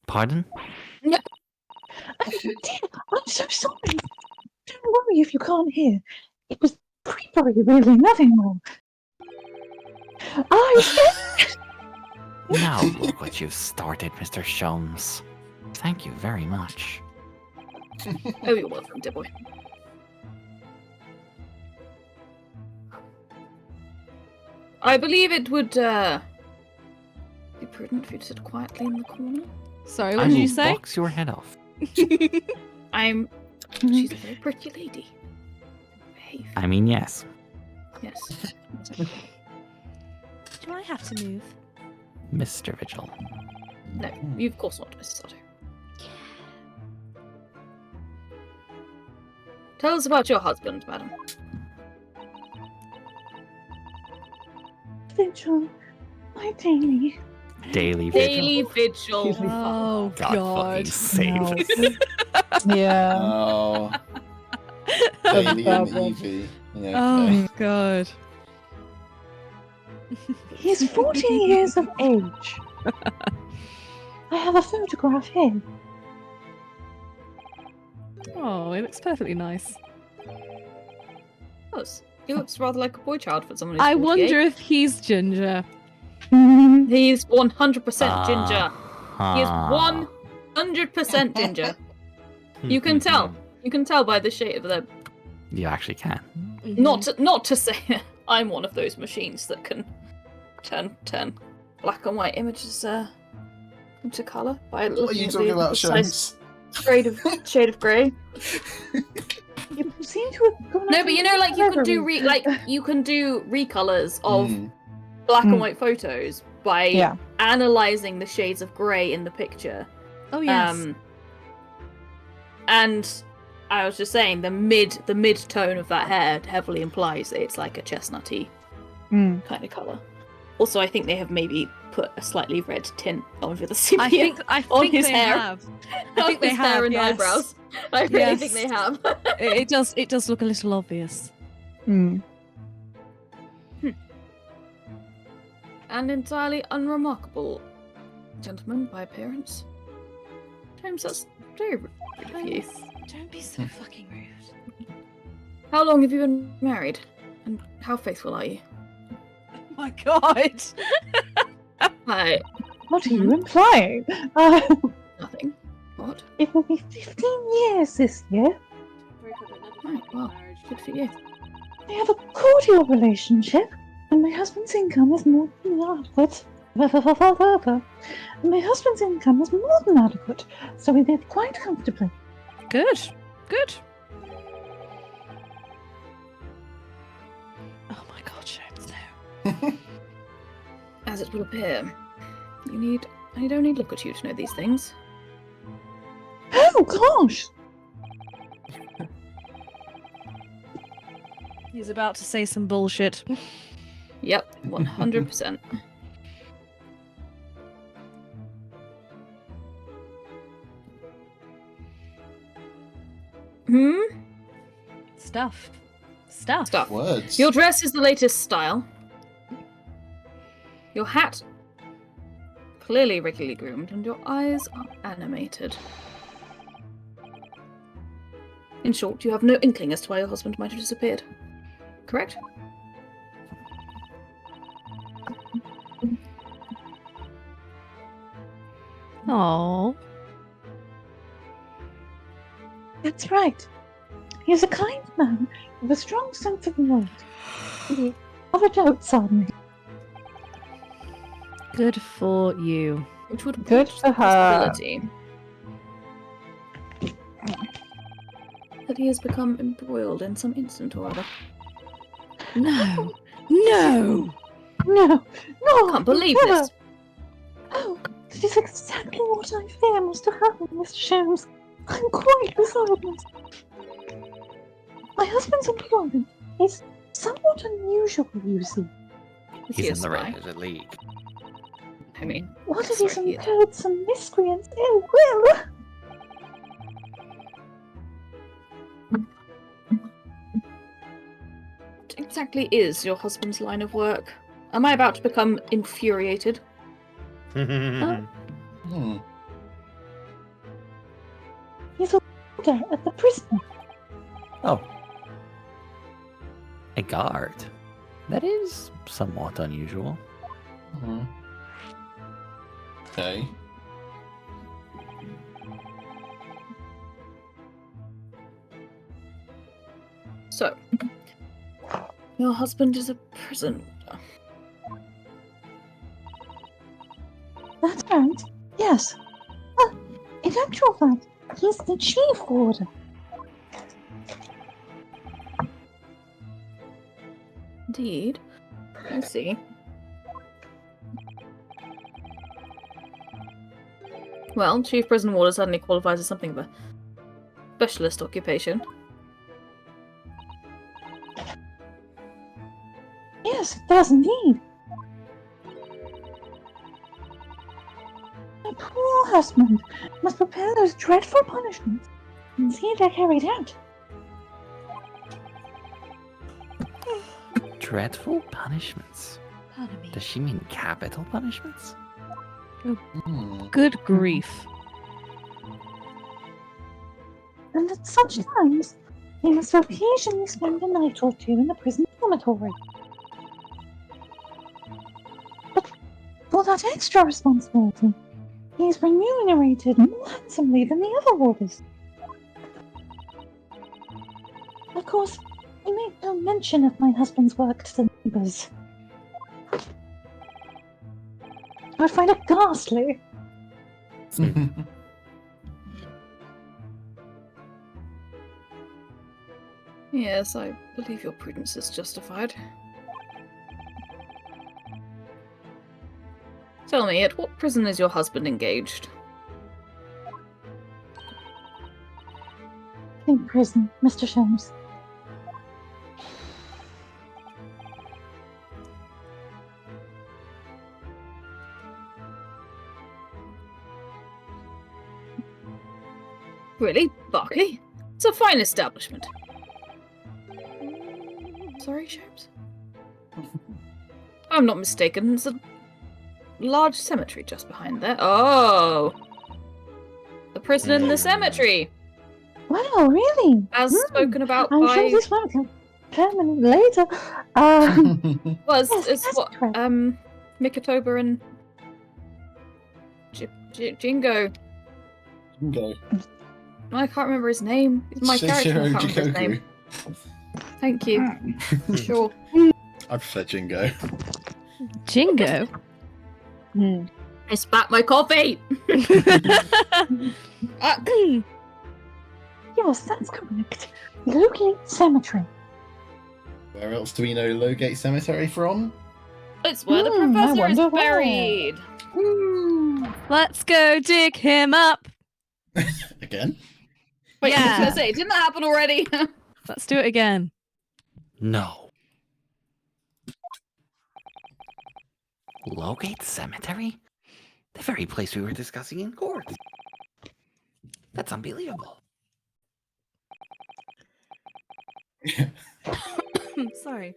Speaker 4: Pardon?
Speaker 3: Oh dear, I'm so sorry. Don't worry if you can't hear. It was creepery, really, nothing more. I said...
Speaker 4: Now look what you've started, Mr. Sholmes. Thank you very much.
Speaker 2: Oh, you're welcome, dear boy. I believe it would be prudent for you to sit quietly in the corner.
Speaker 7: Sorry,
Speaker 4: I
Speaker 7: what did
Speaker 4: will
Speaker 7: you say?
Speaker 4: box your head off.
Speaker 2: She's a very pretty lady. Behave.
Speaker 4: I mean, yes.
Speaker 2: Yes.
Speaker 6: Do I have to move?
Speaker 4: Mr. Vigil.
Speaker 2: No, you of course not, Mrs. Otto. Tell us about your husband, madam.
Speaker 3: Vigil, my daily.
Speaker 4: Daily Vigil.
Speaker 2: Daily vigil.
Speaker 7: Oh,
Speaker 4: God fucking save us.
Speaker 8: Yeah.
Speaker 10: Oh.
Speaker 8: That's
Speaker 10: Daily
Speaker 8: bad
Speaker 10: and
Speaker 8: one.
Speaker 10: Evie. Yeah,
Speaker 7: Oh,
Speaker 10: okay.
Speaker 7: God.
Speaker 3: He's 40 years of age. I have a photograph here.
Speaker 7: Oh, he looks perfectly nice.
Speaker 2: He looks rather like a boy child for someone who's
Speaker 7: I
Speaker 2: 48.
Speaker 7: wonder if he's ginger.
Speaker 2: He's 100% ginger. He is
Speaker 4: Ah.
Speaker 2: 100% ginger. You can tell. You can tell by the shade of the...
Speaker 4: You actually can.
Speaker 2: Not to say I'm one of those machines that can turn black and white images into colour by looking
Speaker 10: What are you
Speaker 2: at
Speaker 10: talking
Speaker 2: the
Speaker 10: about,
Speaker 2: precise...
Speaker 10: Shanks?
Speaker 2: shade of grey.
Speaker 8: You seem to have gone.
Speaker 2: No,
Speaker 8: off
Speaker 2: but you
Speaker 8: into
Speaker 2: know, like you can do
Speaker 8: reverie.
Speaker 2: you can do recolors of
Speaker 1: Mm.
Speaker 2: black and white photos by
Speaker 8: Yeah.
Speaker 2: analyzing the shades of grey in the picture.
Speaker 7: Oh yes.
Speaker 2: And I was just saying the mid tone of that hair heavily implies that it's like a chestnutty
Speaker 8: Mm.
Speaker 2: kind of colour. Also, I think they have maybe put a slightly red tint over the sepia
Speaker 7: I
Speaker 2: on
Speaker 7: think
Speaker 2: his
Speaker 7: they
Speaker 2: hair.
Speaker 7: have.
Speaker 2: I
Speaker 7: think they
Speaker 2: hair
Speaker 7: have,
Speaker 2: and
Speaker 7: yes.
Speaker 2: eyebrows. I really
Speaker 7: Yes.
Speaker 2: think they have.
Speaker 7: It does look a little obvious.
Speaker 8: Mm.
Speaker 2: And entirely unremarkable gentleman by appearance. James, that's very rude of you.
Speaker 7: Don't be so fucking rude.
Speaker 2: How long have you been married? And how faithful are you?
Speaker 7: Oh my god.
Speaker 2: Hi.
Speaker 8: What are you implying?
Speaker 2: Nothing. What?
Speaker 8: It will be 15 years this year.
Speaker 2: Oh, well, good for you.
Speaker 8: We have a cordial relationship, and my husband's income is more than adequate. My husband's income is more than adequate, so we live quite comfortably.
Speaker 7: Good. Good. Oh my god, James, no.
Speaker 2: As it will appear, I don't need to look at you to know these things.
Speaker 8: Oh gosh!
Speaker 7: He's about to say some bullshit.
Speaker 2: Yep, 100%. Hmm?
Speaker 7: Stuff.
Speaker 10: Words.
Speaker 2: Your dress is the latest style. Your hat, clearly regularly groomed, and your eyes are animated. In short, you have no inkling as to why your husband might have disappeared. Correct?
Speaker 7: Oh.
Speaker 8: That's right. He's a kind man with a strong sense of humility. He never doubts on me.
Speaker 7: Good for you.
Speaker 2: Which would
Speaker 8: Good
Speaker 2: point
Speaker 8: for
Speaker 2: to the
Speaker 8: her.
Speaker 2: possibility that he has become embroiled in some incident or other.
Speaker 7: No. No.
Speaker 8: No,
Speaker 2: I can't believe
Speaker 8: never.
Speaker 2: this.
Speaker 8: Oh, that is exactly what I fear must have happened, Mr. Sholmes. I'm quite beside myself. My husband's employment is somewhat unusual, you see.
Speaker 2: Is
Speaker 4: He's
Speaker 2: he a
Speaker 4: in the
Speaker 2: spy?
Speaker 4: Reddit league.
Speaker 2: I mean,
Speaker 8: What if
Speaker 2: sorry,
Speaker 8: he's
Speaker 2: he is.
Speaker 8: incurred some miscreants' ill will?
Speaker 2: What exactly is your husband's line of work? Am I about to become infuriated?
Speaker 10: Hmm.
Speaker 8: He's a warder at the prison.
Speaker 4: Oh. A guard. That is somewhat unusual.
Speaker 10: Hmm. Okay.
Speaker 2: So, your husband is a prison warder.
Speaker 8: That's right. Yes. In actual fact, he's the chief warder.
Speaker 2: Indeed. I see. Well, chief prison warder suddenly qualifies as something of a specialist occupation.
Speaker 8: Yes, it does indeed. My poor husband must prepare those dreadful punishments and see they're carried out.
Speaker 4: Dreadful punishments.
Speaker 7: Pardon me.
Speaker 4: Does she mean capital punishments?
Speaker 10: Hmm.
Speaker 7: Good grief.
Speaker 8: And at such times, he must occasionally spend a night or two in the prison dormitory. But for that extra responsibility, he is remunerated more handsomely than the other warders. Of course, he made no mention of my husband's work to the neighbours. I would find it ghastly.
Speaker 2: Yes, I believe your prudence is justified. Tell me, at what prison is your husband engaged?
Speaker 3: In prison, Mr. Sholmes.
Speaker 2: Really, Barky? It's a fine establishment. Sorry, Sholmes? I'm not mistaken, there's a large cemetery just behind there. Oh! The prison in the cemetery!
Speaker 3: Wow, really?
Speaker 2: As spoken about
Speaker 3: I'm
Speaker 2: by...
Speaker 3: sure this won't come permanent later.
Speaker 2: Was
Speaker 3: yes,
Speaker 2: it's
Speaker 3: that's
Speaker 2: what
Speaker 3: correct.
Speaker 2: Mikatober and Jingo.
Speaker 10: Jingo.
Speaker 2: I can't remember his name. It's my character. I can't remember his name. Thank you. Sure.
Speaker 10: I prefer Jingo.
Speaker 7: Jingo?
Speaker 2: I spat my coffee.
Speaker 3: Yes, that's correct. Lowgate Cemetery.
Speaker 10: Where else do we know Lowgate Cemetery from?
Speaker 2: It's where the
Speaker 3: I
Speaker 2: professor is
Speaker 3: wonder why.
Speaker 2: buried.
Speaker 7: Let's go dig him up.
Speaker 10: Again?
Speaker 2: Wait, I was
Speaker 7: Yeah.
Speaker 2: gonna say, didn't that happen already?
Speaker 7: Let's do it again.
Speaker 4: No. Lowgate Cemetery? The very place we were discussing in court. That's unbelievable.
Speaker 7: Sorry.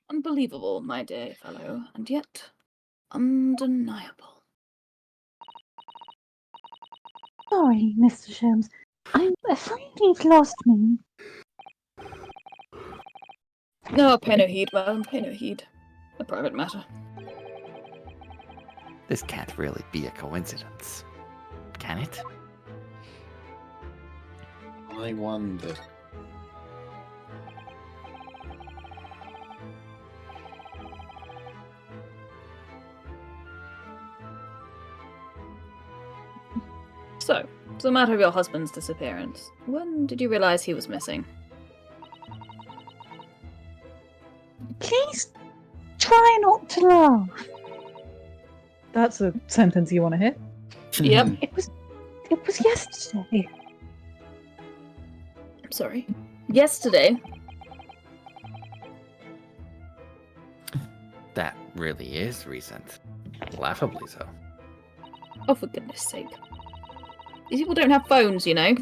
Speaker 2: Unbelievable, my dear fellow, and yet undeniable.
Speaker 3: Sorry, Mr. Sholmes. I'm afraid you've lost me.
Speaker 2: No, pay no heed, madam, pay no heed. A private matter.
Speaker 4: This can't really be a coincidence. Can it?
Speaker 10: I wonder.
Speaker 2: So, it's a matter of your husband's disappearance. When did you realize he was missing?
Speaker 3: Please try not to laugh.
Speaker 8: That's a sentence you want to hear.
Speaker 2: Yep.
Speaker 3: It was yesterday.
Speaker 2: I'm sorry. Yesterday?
Speaker 4: That really is recent. Laughably so.
Speaker 2: Oh, for goodness sake. These people don't have phones, you know.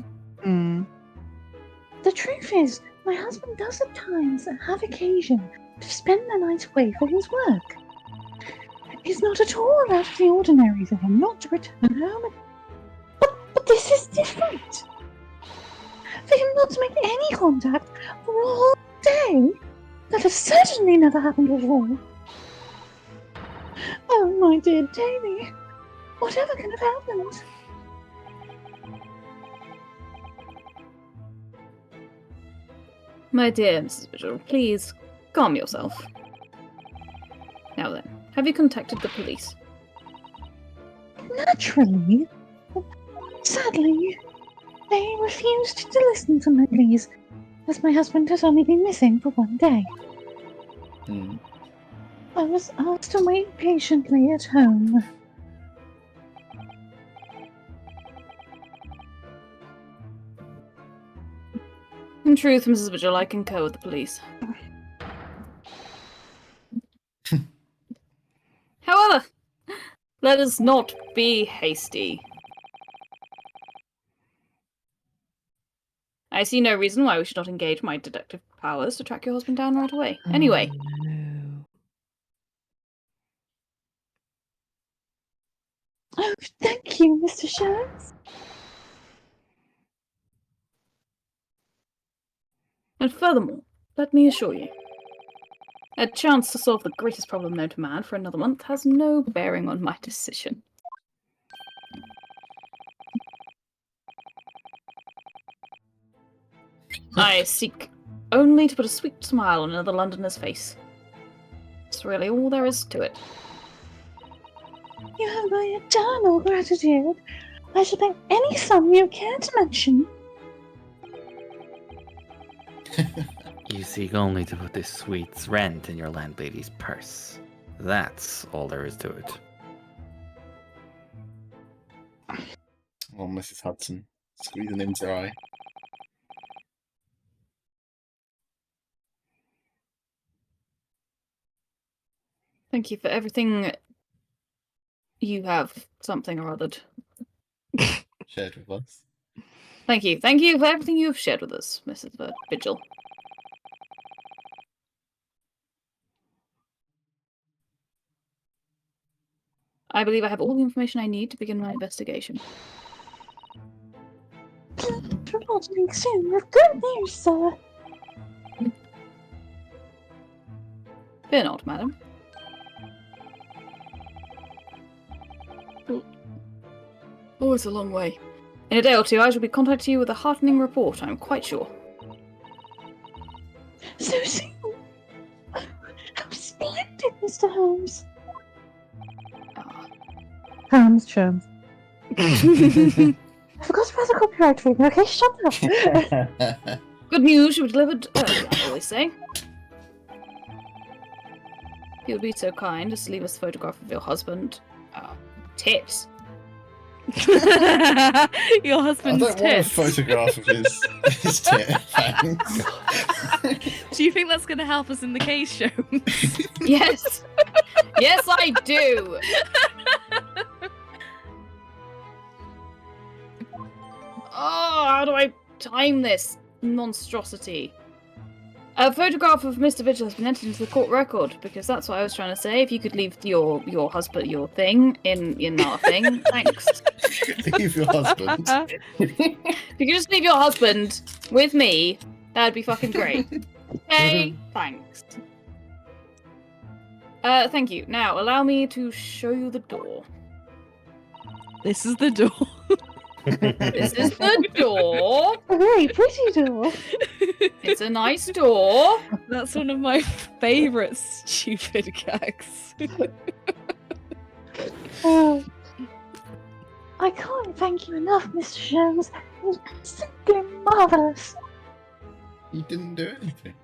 Speaker 3: The truth is, my husband does at times have occasion to spend the night away for his work. It's not at all out of the ordinary for him not to return home. But this is different. For him not to make any contact for a whole day, that has certainly never happened before. Oh, my dear Davy, whatever can have happened?
Speaker 2: My dear Mrs. Vigil, please calm yourself. Now then, have you contacted the police?
Speaker 3: Naturally. Sadly, they refused to listen to my pleas, as my husband has only been missing for one day. I was asked to wait patiently at home.
Speaker 2: In truth, Mrs. Vigil, I concur with the police. However, let us not be hasty. I see no reason why we should not engage my detective powers to track your husband down right away. Anyway.
Speaker 3: Oh, thank you, Mr. Sholmes.
Speaker 2: And furthermore, let me assure you, a chance to solve the greatest problem known to man for another month has no bearing on my decision. I seek only to put a sweet smile on another Londoner's face. That's really all there is to it.
Speaker 3: You have my eternal gratitude. I shall pay any sum you care to mention.
Speaker 4: You seek only to put this suite's rent in your landlady's purse. That's all there is to it.
Speaker 10: Oh, Mrs. Hudson, squeezing into her eye.
Speaker 2: Thank you for everything you have something or othered.
Speaker 10: Shared with us.
Speaker 2: Thank you. Thank you for everything you have shared with us, Mrs. Vigil. I believe I have all the information I need to begin my investigation.
Speaker 3: Reporting soon with good news, sir.
Speaker 2: Fear not, madam. Oh, it's a long way. In a day or two, I shall be contacting you with a heartening report, I'm quite sure.
Speaker 3: So soon. How splendid, Mr. Holmes. Holmes, Jones. I forgot about the copyright thing. Okay, shut up.
Speaker 2: Good news, you were delivered early, I always say. If you would be so kind as to leave us a photograph of your husband. Tits.
Speaker 7: Your
Speaker 10: I
Speaker 7: husband's
Speaker 10: don't want a
Speaker 7: tits.
Speaker 10: photograph of his tit. Thanks.
Speaker 7: Do you think that's going to help us in the case show?
Speaker 2: Yes. Yes, I do. Oh, how do I time this monstrosity? A photograph of Mr. Vigil has been entered into the court record, because that's what I was trying to say. If you could leave your husband, your thing, in our thing, thanks.
Speaker 10: Leave your husband.
Speaker 2: If you could just leave your husband with me, that'd be fucking great. Okay, thanks. Thank you. Now, allow me to show you the door.
Speaker 7: This is the door.
Speaker 2: This is the door.
Speaker 3: A very pretty door.
Speaker 2: It's a nice door.
Speaker 7: That's one of my favourite stupid gags.
Speaker 3: Oh, I can't thank you enough, Mr. Jones. You're simply marvellous.
Speaker 10: You didn't do anything.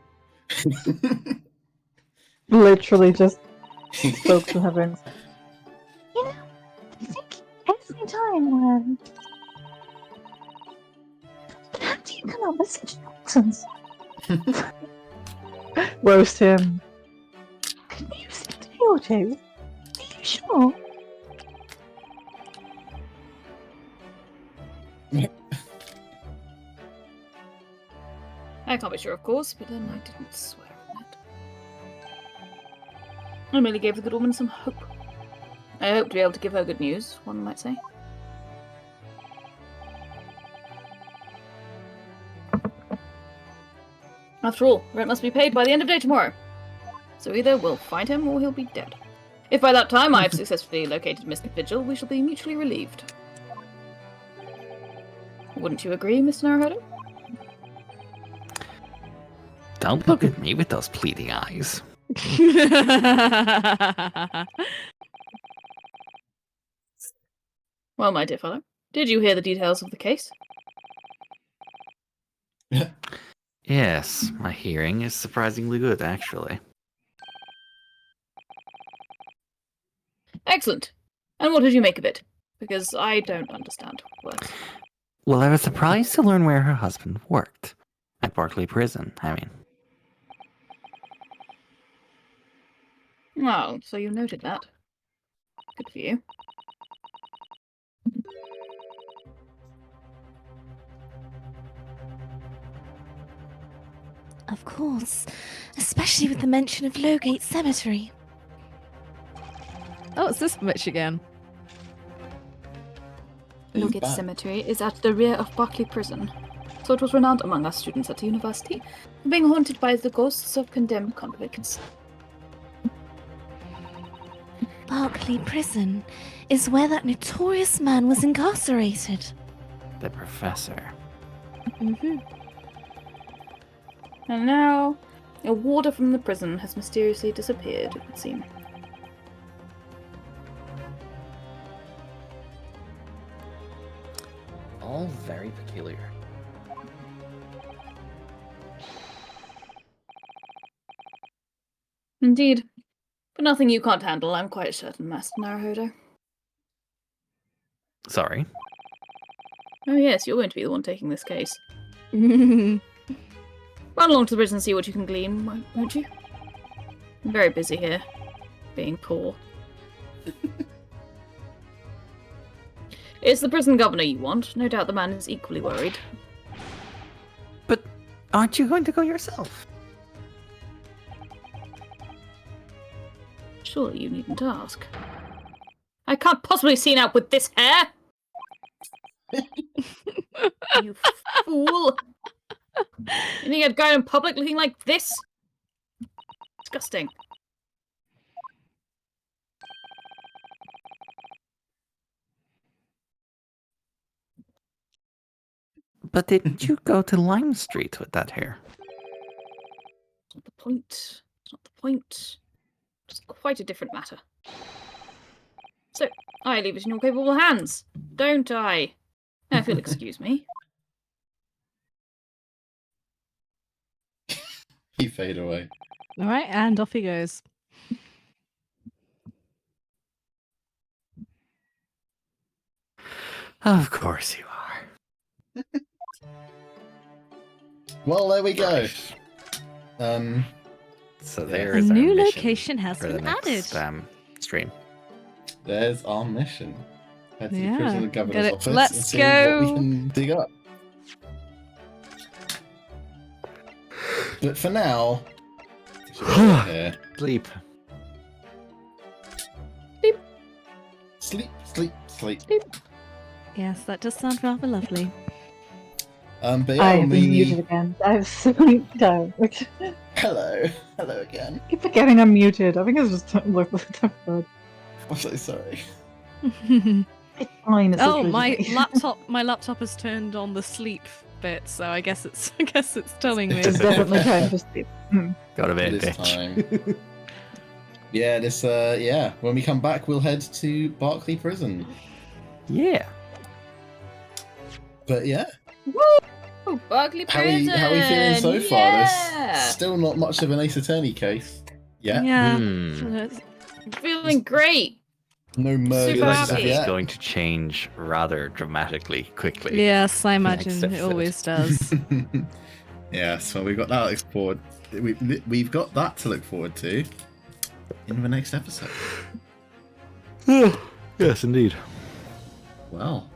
Speaker 8: Literally just spoke to heavens.
Speaker 3: You know, I think every time when... But how do you come up with such nonsense?
Speaker 8: Roast him.
Speaker 3: Can you sit a day or two? Are you sure?
Speaker 2: I can't be sure, of course, but then I didn't swear on it. I merely gave the good woman some hope. I hope to be able to give her good news, one might say. After all, rent must be paid by the end of day tomorrow. So either we'll find him or he'll be dead. If by that time I've successfully located Mr. Vigil, we shall be mutually relieved. Wouldn't you agree, Mr. Naruhodo?
Speaker 4: Don't look at me with those pleading eyes.
Speaker 2: Well, my dear fellow, did you hear the details of the case?
Speaker 4: Yes, my hearing is surprisingly good, actually.
Speaker 2: Excellent. And what did you make of it? Because I don't understand words.
Speaker 4: Well, I was surprised to learn where her husband worked. At Barclay Prison, I mean.
Speaker 2: Oh, so you noted that. Good for you.
Speaker 6: Of course, especially with the mention of Lowgate Cemetery.
Speaker 7: Oh, it's this bitch again.
Speaker 2: Lowgate Cemetery is at the rear of Barclay Prison, so it was renowned among us students at the university for being haunted by the ghosts of condemned convicts.
Speaker 6: Barclay Prison is where that notorious man was incarcerated.
Speaker 4: The professor.
Speaker 6: Mm-hmm.
Speaker 2: And now, a warder from the prison has mysteriously disappeared, it would seem.
Speaker 4: All very peculiar.
Speaker 2: Indeed. But nothing you can't handle, I'm quite certain, Master Naruhodo.
Speaker 4: Sorry.
Speaker 2: Oh yes, you're going to be the one taking this case. Run along to the prison and see what you can glean, won't you? I'm very busy here, being poor. It's the prison governor you want. No doubt the man is equally worried.
Speaker 4: But aren't you going to go yourself?
Speaker 2: Surely you needn't ask. I can't possibly see out with this hair! You fool! You think I'd go out in public looking like this? Disgusting.
Speaker 4: But didn't you go to Lime Street with that hair?
Speaker 2: It's not the point. It's not the point. It's quite a different matter. So, I leave it in your capable hands, don't I? Now, if you'll excuse me.
Speaker 10: He fade away.
Speaker 7: All right, and off he goes.
Speaker 4: Of course you are.
Speaker 10: Well, there we go.
Speaker 4: So
Speaker 10: Yeah.
Speaker 4: there's
Speaker 7: A
Speaker 4: our
Speaker 7: new
Speaker 4: mission
Speaker 7: location has
Speaker 4: for the
Speaker 7: been
Speaker 4: next
Speaker 7: added.
Speaker 4: stream.
Speaker 10: There's our mission. Head to the
Speaker 7: Yeah,
Speaker 10: prison and governor's
Speaker 7: get it.
Speaker 10: office and
Speaker 7: Let's
Speaker 10: see what we
Speaker 7: go.
Speaker 10: can dig up. But for now, we should go here.
Speaker 4: Sleep.
Speaker 10: Sleep, sleep, sleep.
Speaker 7: Yes, that does sound rather lovely.
Speaker 10: But yeah,
Speaker 8: I
Speaker 10: when
Speaker 8: have been
Speaker 10: we...
Speaker 8: muted again. I've slept down.
Speaker 10: Hello. Hello again.
Speaker 8: Keep forgetting I'm muted. I think it's just look like the bad.
Speaker 10: I'm so sorry.
Speaker 8: It's fine. It's
Speaker 7: Oh,
Speaker 8: literally
Speaker 7: my laptop has turned on the sleep bit, so I guess it's telling me.
Speaker 8: It's definitely time to sleep.
Speaker 4: Go to bed,
Speaker 10: This
Speaker 4: bitch.
Speaker 10: time. Yeah, when we come back, we'll head to Barclay Prison.
Speaker 4: Yeah.
Speaker 10: But yeah,
Speaker 2: Oh, Barclay
Speaker 10: how
Speaker 2: Prison!
Speaker 10: are we feeling so far?
Speaker 2: Yeah!
Speaker 10: There's still not much of an Ace Attorney case. Yeah,
Speaker 7: Yeah.
Speaker 2: I'm feeling great!
Speaker 10: no murder
Speaker 2: Super
Speaker 4: Like
Speaker 10: as of
Speaker 2: happy.
Speaker 4: that's
Speaker 10: yet.
Speaker 4: going to change rather dramatically quickly.
Speaker 7: Yes, I
Speaker 4: Next
Speaker 7: imagine it
Speaker 4: episode.
Speaker 7: always does.
Speaker 10: Yeah, so we've got that to look forward. We've got that to look forward to in the next episode.
Speaker 4: Yes, indeed.
Speaker 10: Well,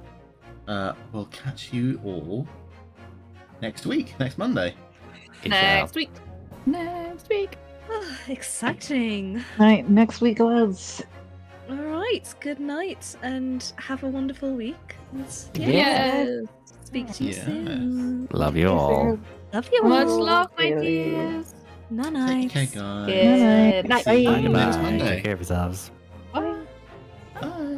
Speaker 10: we'll catch you all next week, next Monday.
Speaker 2: Next week! Next week!
Speaker 7: Ah, exciting.
Speaker 8: Right, next week, lads.
Speaker 7: All right. Good night, and have a wonderful week. And,
Speaker 2: Yes!
Speaker 7: Speak to you
Speaker 10: Yes.
Speaker 7: soon.
Speaker 4: Love you all.
Speaker 7: Love you all.
Speaker 2: Much love, my
Speaker 8: Really.
Speaker 2: dears!
Speaker 7: Night
Speaker 10: Take
Speaker 7: night.
Speaker 10: care, guys.
Speaker 2: Good night.
Speaker 10: See you
Speaker 8: Bye.
Speaker 10: next
Speaker 4: Bye.
Speaker 10: Monday.
Speaker 4: Take care of yourselves.
Speaker 2: Bye.
Speaker 10: Bye.